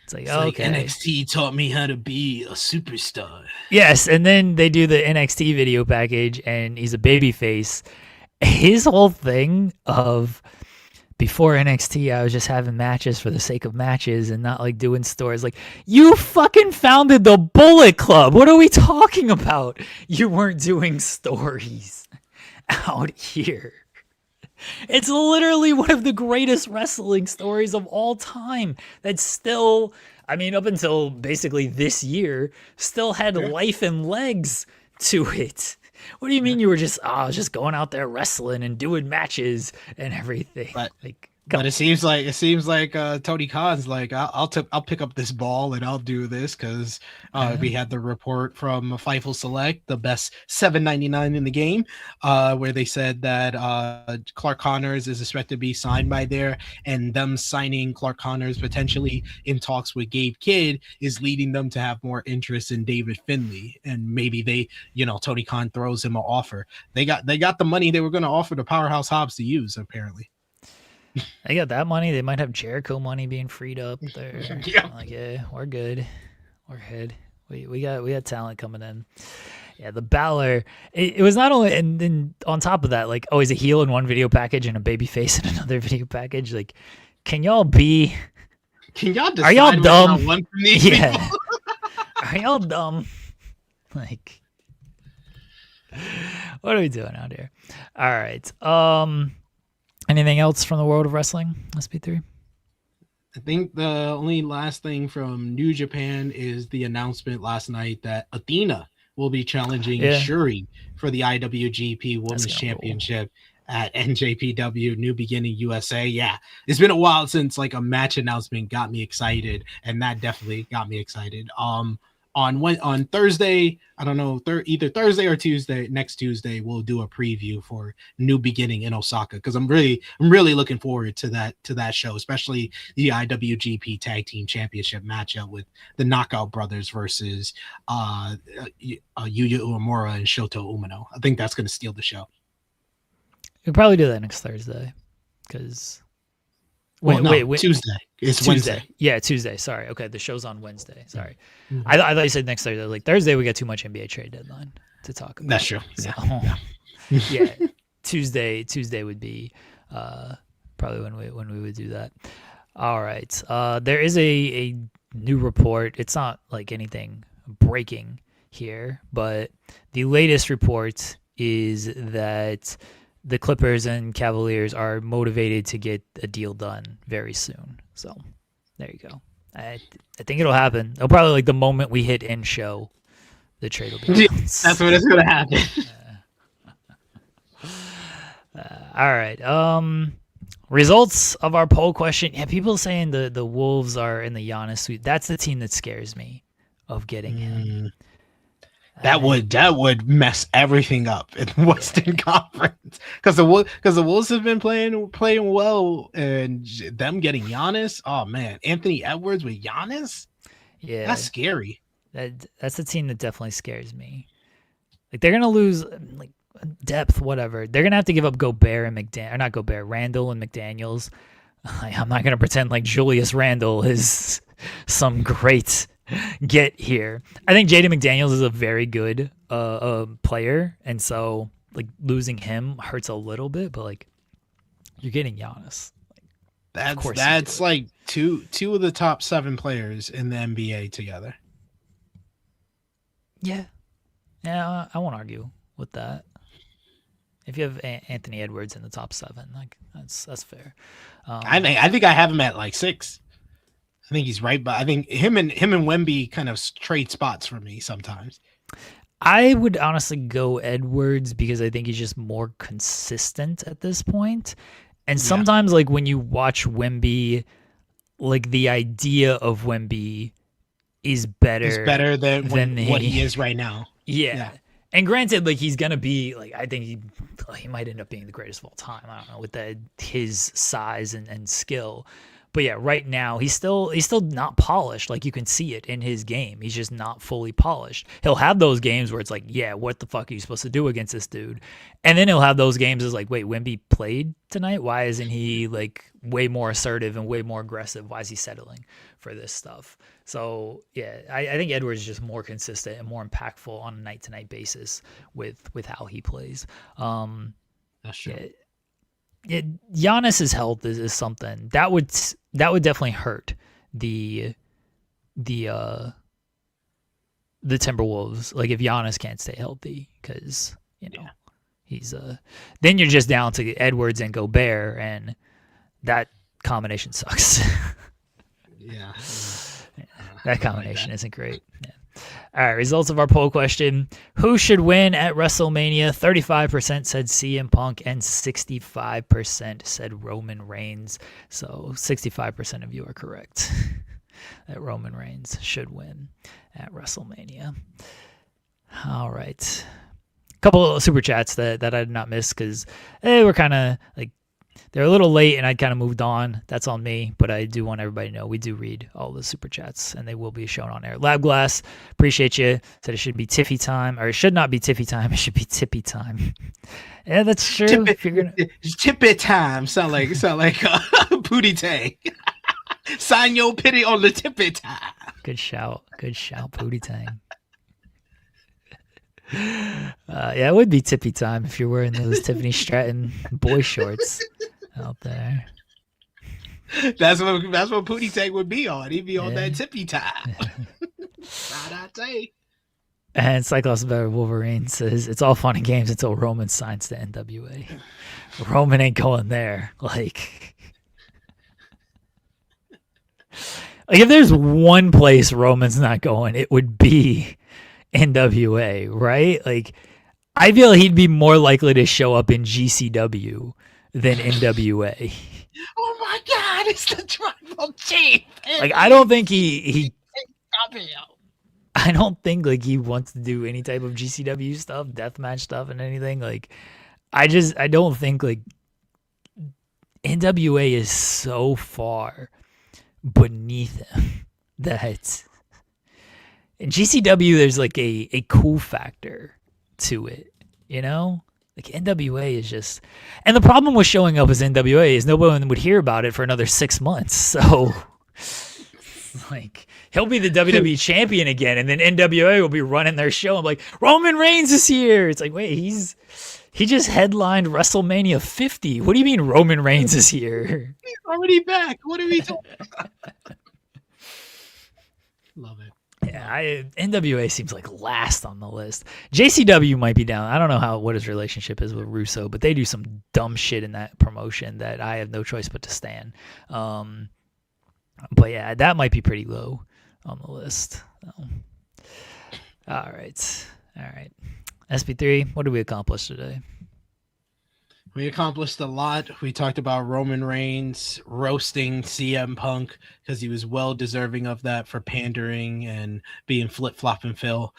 it's like, okay, NXT taught me how to be a superstar. Yes, and then they do the NXT video package and he's a babyface. His whole thing of before NXT, I was just having matches for the sake of matches and not like doing stories. Like, you fucking founded the Bullet Club. What are we talking about? You weren't doing stories out here. It's literally one of the greatest wrestling stories of all time that's still, I mean, up until basically this year, still had life and legs to it. What do you mean you were just going out there wrestling and doing matches and everything? But it seems like Tony Khan's like, I'll pick up this ball and I'll do this because we had the report from Fightful Select, the best $7.99 in the game, where they said that Clark Connors is expected to be signed by there, and them signing Clark Connors potentially in talks with Gabe Kidd is leading them to have more interest in David Finlay, and maybe Tony Khan throws him an offer. They got the money they were going to offer the Powerhouse Hobbs to use apparently. They got that money. They might have Jericho money being freed up there. Yeah. Like, yeah, we're good. We're good. We got talent coming in. Yeah, the Balor. It was not only, and then on top of that, like, oh, he's a heel in one video package and a baby face in another video package. Like, can y'all decide? Are y'all dumb? One from these people? Are y'all dumb? Like, what are we doing out here? All right. Anything else from the world of wrestling, SP3? I think the only last thing from New Japan is the announcement last night that Athena will be challenging Shuri for the IWGP Women's Championship at NJPW New Beginning USA. Yeah, it's been a while since like a match announcement got me excited, and that definitely got me excited. On Thursday, I don't know, either Thursday or Tuesday, next Tuesday, we'll do a preview for New Beginning in Osaka because I'm really looking forward to that show, especially the IWGP Tag Team Championship matchup with the Knockout Brothers versus Yuya Uemura and Shota Umino. I think that's going to steal the show. We'll probably do that next Thursday because wait, Tuesday. It's Tuesday. Wednesday. Yeah, Tuesday. Sorry. Okay, the show's on Wednesday. Sorry. Mm-hmm. I thought you said next Thursday. Like Thursday, we got too much NBA trade deadline to talk about. That's true. So, yeah. Tuesday would be probably when we would do that. All right. There is a new report. It's not like anything breaking here, but the latest report is that the Clippers and Cavaliers are motivated to get a deal done very soon. So there you go. I think it'll happen. It'll probably like the moment we hit end show, the trade will be announced. That's when it's going to happen. All right. Results of our poll question. Yeah, people saying the Wolves are in the Giannis suite. That's the team that scares me of getting him. That would mess everything up in the Western Conference because the Wolves have been playing well, and them getting Giannis. Oh man, Anthony Edwards with Giannis. Yeah, that's scary. That's the team that definitely scares me. Like they're gonna lose like depth, whatever. They're gonna have to give up Gobert and Randall and McDaniels. I'm not gonna pretend like Julius Randle is some great get here. I think Jaden McDaniels is a very good player, and so like losing him hurts a little bit, but like you're getting Giannis. That's like two of the top 7 players in the NBA together. Yeah, I won't argue with that. If you have Anthony Edwards in the top 7, like that's fair. I think I have him at like 6. I think he's right, but I think him and Wemby kind of trade spots for me sometimes. I would honestly go Edwards because I think he's just more consistent at this point. And sometimes, like when you watch Wemby, like the idea of Wemby is better. He's better than what he he is right now. Yeah. And granted, like, he's gonna be like, I think he might end up being the greatest of all time. I don't know, with his size and skill. But yeah, right now he's still not polished. Like, you can see it in his game. He's just not fully polished. He'll have those games where it's like, yeah, what the fuck are you supposed to do against this dude? And then he'll have those games as like, wait, Wemby played tonight? Why isn't he like way more assertive and way more aggressive? Why is he settling for this stuff? So yeah, I think Edwards is just more consistent and more impactful on a night-to-night basis with how he plays. That's true. Giannis's health is something that would definitely hurt the Timberwolves. Like, if Giannis can't stay healthy, because he's then you're just down to Edwards and Gobert, and that combination sucks. Yeah. That combination isn't great. Yeah. All right, results of our poll question. Who should win at WrestleMania? 35% said CM Punk and 65% said Roman Reigns. So 65% of you are correct that Roman Reigns should win at WrestleMania. All right. A couple of super chats that I did not miss because they were kind of like, they're a little late and I kind of moved on. That's on me, but I do want everybody to know we do read all the super chats and they will be shown on air. Lab Glass, appreciate you. Said it should be Tiffy time, or it should not be Tiffy time. It should be Tippy time. Yeah, that's true. Tippy time. Sound like Pootie Tang. Sign your pity on the Tippy time. Good shout, Pootie Tang. Yeah, it would be Tippy time if you're wearing those Tiffany Stratton boy shorts out there. That's what Pootie Tang would be on. He'd be on that Tippy time. I'd say. And Cyclops Better Wolverine says it's all fun and games until Roman signs the NWA. Roman ain't going there. Like if there's one place Roman's not going, it would be NWA, right? Like, I feel he'd be more likely to show up in GCW than NWA. Oh my God, it's the Tribal Chief. Like, I don't think I don't think like he wants to do any type of GCW stuff, deathmatch stuff, and anything. Like, I don't think like NWA is so far beneath him that. In GCW, there's like a cool factor to it, you know? Like, NWA is just... And the problem with showing up as NWA is nobody would hear about it for another 6 months. So, like, he'll be the WWE champion again, and then NWA will be running their show. I'm like, Roman Reigns is here! It's like, wait, he just headlined WrestleMania 50. What do you mean Roman Reigns is here? He's already back. What are we talking about? Love it. Yeah, NWA seems like last on the list. JCW might be down. I don't know what his relationship is with Russo, but they do some dumb shit in that promotion that I have no choice but to stand. But yeah, that might be pretty low on the list. All right. SP3, what did we accomplish today? We accomplished a lot. We talked about Roman Reigns roasting CM Punk because he was well deserving of that for pandering and being flip-flopping Phil.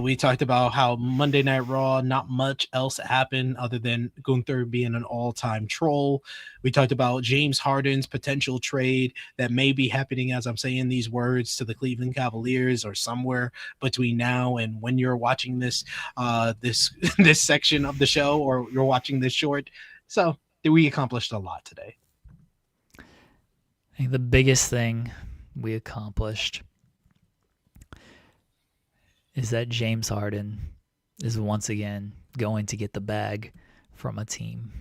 We talked about how Monday Night Raw, not much else happened other than Gunther being an all-time troll. We talked about James Harden's potential trade that may be happening as I'm saying these words to the Cleveland Cavaliers or somewhere between now and when you're watching this this section of the show or you're watching this short. So we accomplished a lot today. I think the biggest thing we accomplished is that James Harden is once again going to get the bag from a team.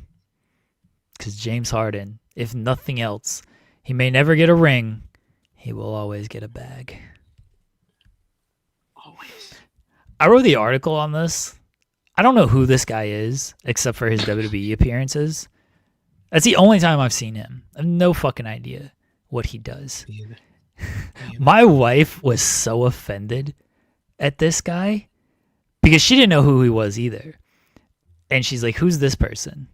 Because James Harden, if nothing else, he may never get a ring, he will always get a bag. Always. I wrote the article on this. I don't know who this guy is, except for his WWE appearances. That's the only time I've seen him. I have no fucking idea what he does. My wife was so offended at this guy because she didn't know who he was either. And she's like, who's this person?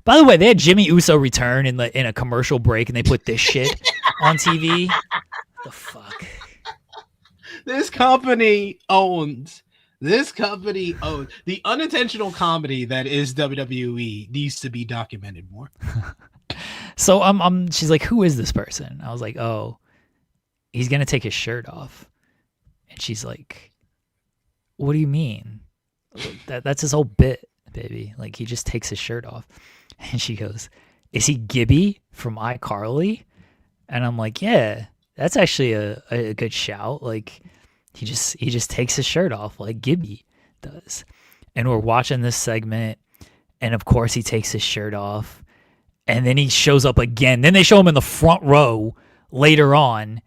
By the way, they had Jimmy Uso return in a commercial break and they put this shit on TV. The fuck? This company owns. This company owns the unintentional comedy that is WWE needs to be documented more. So she's like, who is this person? I was like, oh, he's gonna take his shirt off. And she's like, what do you mean? That's his whole bit, baby. Like, he just takes his shirt off. And she goes, is he Gibby from iCarly? And I'm like, yeah, that's actually a good shout. Like, he just takes his shirt off like Gibby does. And we're watching this segment, and of course he takes his shirt off. And then he shows up again. Then they show him in the front row later on,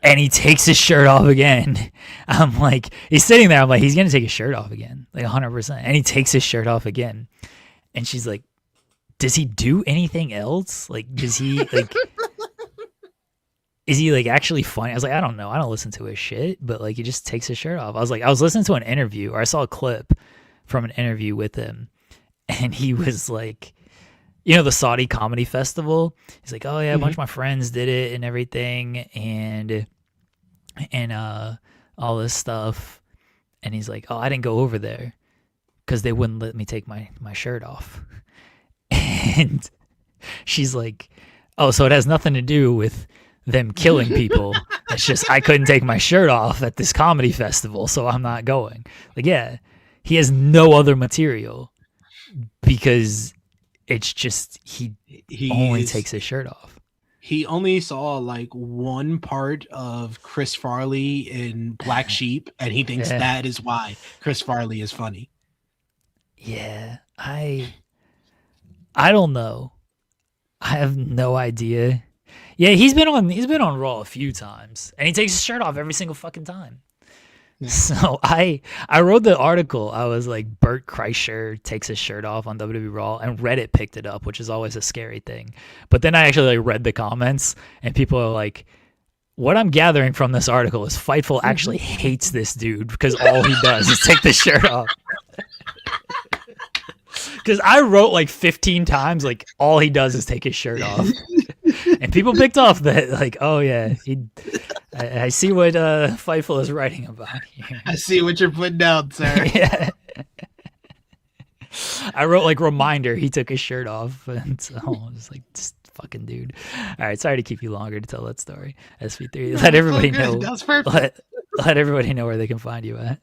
and he takes his shirt off again. I'm like, he's sitting there. I'm like, he's going to take his shirt off again, like 100%. And he takes his shirt off again. And she's like, does he do anything else? Like, does he, like, is he, like, actually funny? I was like, I don't know. I don't listen to his shit, but, like, he just takes his shirt off. I was like, I was listening to an interview, or I saw a clip from an interview with him, and he was like, you know, the Saudi Comedy Festival? He's like, oh, yeah, a bunch of my friends did it and everything, and all this stuff. And he's like, oh, I didn't go over there because they wouldn't let me take my shirt off. And she's like, oh, so it has nothing to do with them killing people. It's just I couldn't take my shirt off at this comedy festival, so I'm not going. Like, yeah, he has no other material because it's just he only takes his shirt off. He only saw like one part of Chris Farley in Black Sheep, and he thinks that is why Chris Farley is funny. Yeah, I don't know. I have no idea. Yeah, he's been on Raw a few times, and he takes his shirt off every single fucking time. Yeah. So I wrote the article. I was like, Bert Kreischer takes his shirt off on WWE Raw, and Reddit picked it up, which is always a scary thing. But then I actually like read the comments, and people are like, what I'm gathering from this article is Fightful actually hates this dude because all he does is take the shirt off. Because I wrote like 15 times, like, all he does is take his shirt off. And people picked off that, like, oh, yeah, I see what Fightful is writing about here. I see what you're putting down, sir. Yeah. I wrote, like, reminder, he took his shirt off. And so I was like, this fucking dude. All right, sorry to keep you longer to tell that story. SP3, let everybody know. That's perfect. Let everybody know where they can find you at.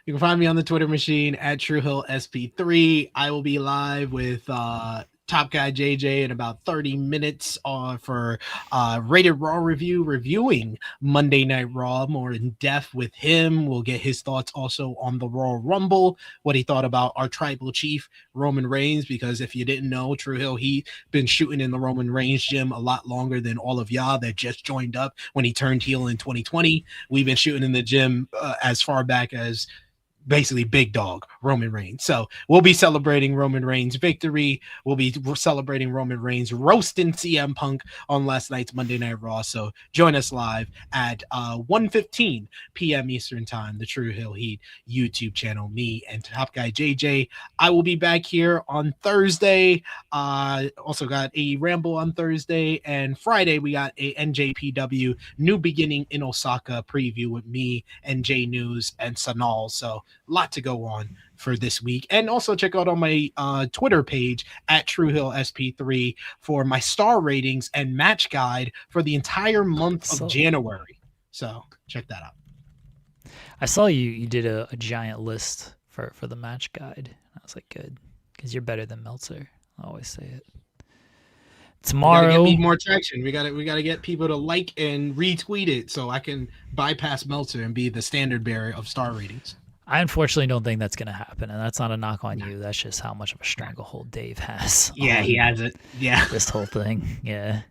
You can find me on the Twitter machine at TrueHillSP3. I will be live with Top Guy JJ in about 30 minutes for Rated Raw reviewing Monday Night Raw more in depth with him. We'll get his thoughts also on the Royal Rumble, what he thought about our tribal chief, Roman Reigns, because if you didn't know, True Hill, he's been shooting in the Roman Reigns gym a lot longer than all of y'all that just joined up when he turned heel in 2020. We've been shooting in the gym as far back as basically big dog Roman Reigns. So we'll be celebrating Roman Reigns' victory. We'll be celebrating Roman Reigns roasting CM Punk on last night's Monday Night Raw. So join us live at 1:15 p.m. Eastern Time, the True Hill Heat YouTube channel. Me and Top Guy JJ. I will be back here on Thursday. Also got a Ramble on Thursday, and Friday we got a NJPW New Beginning in Osaka preview with me, NJ News, and Sanal. So a lot to go on for this week. And also check out on my Twitter page at TrueHillSP3 for my star ratings and match guide for the entire month of January. So check that out. I saw you did a giant list for the match guide. I was like, good, because you're better than Meltzer. I always say it. Tomorrow, we gotta get more traction. We gotta get people to like and retweet it so I can bypass Meltzer and be the standard bearer of star ratings. I unfortunately don't think that's going to happen, and that's not a knock on you. That's just how much of a stranglehold Dave has. Yeah, he has it. Yeah. This whole thing. Yeah.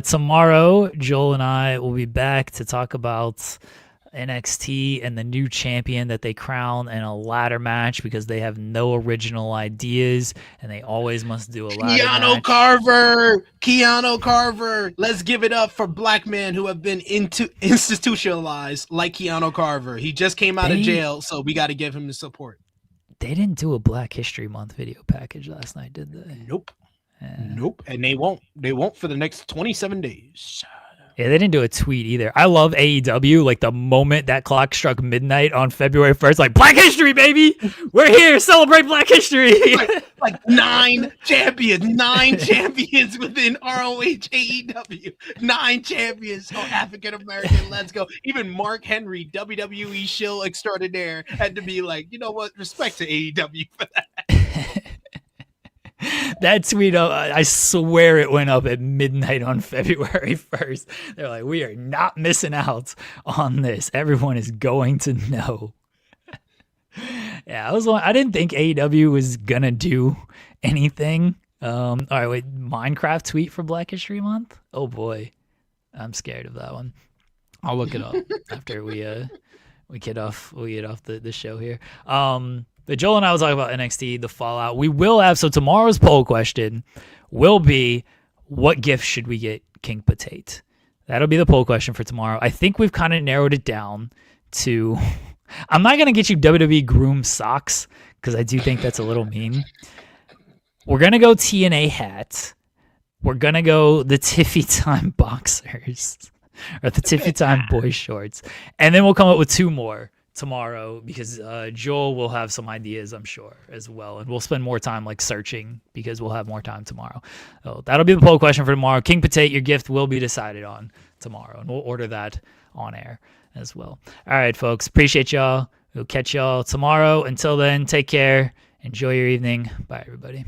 Tomorrow, Joel and I will be back to talk about NXT and the new champion that they crown in a ladder match because they have no original ideas and they always must do a ladder match. Keanu Carver. Let's give it up for black men who have been institutionalized like Keanu Carver. He just came out of jail, so we got to give him the support. They didn't do a Black History Month video package last night, did they? Nope. Nope. And they won't for the next 27 days. Yeah, they didn't do a tweet either. I love AEW. Like the moment that clock struck midnight on February 1st, like Black History, baby, we're here, celebrate Black History. like 9 champions within ROH AEW, 9 champions. Oh, African American, let's go. Even Mark Henry, WWE shill extraordinaire, had to be like, you know what? Respect to AEW for that. That tweet, I swear it went up at midnight on February 1st. They're like, we are not missing out on this. Everyone is going to know. Yeah, I didn't think AEW was going to do anything. All right, wait, Minecraft tweet for Black History Month? Oh boy, I'm scared of that one. I'll look it up after we get off the show here. But Joel and I will talk about NXT, the fallout. We will have, so tomorrow's poll question will be, what gift should we get King Potate? That'll be the poll question for tomorrow. I think we've kind of narrowed it down to, I'm not going to get you WWE Groom socks, because I do think that's a little mean. We're going to go TNA hat. We're going to go the Tiffy Time boxers, or the Tiffy Time boy shorts. And then we'll come up with 2 more tomorrow, because Joel will have some ideas, I'm sure, as well, and we'll spend more time like searching because we'll have more time tomorrow. So that'll be the poll question for tomorrow. King Potate, your gift will be decided on tomorrow, and we'll order that on air as well. All right, folks, appreciate y'all. We'll catch y'all tomorrow. Until then, take care. Enjoy your evening. Bye, everybody.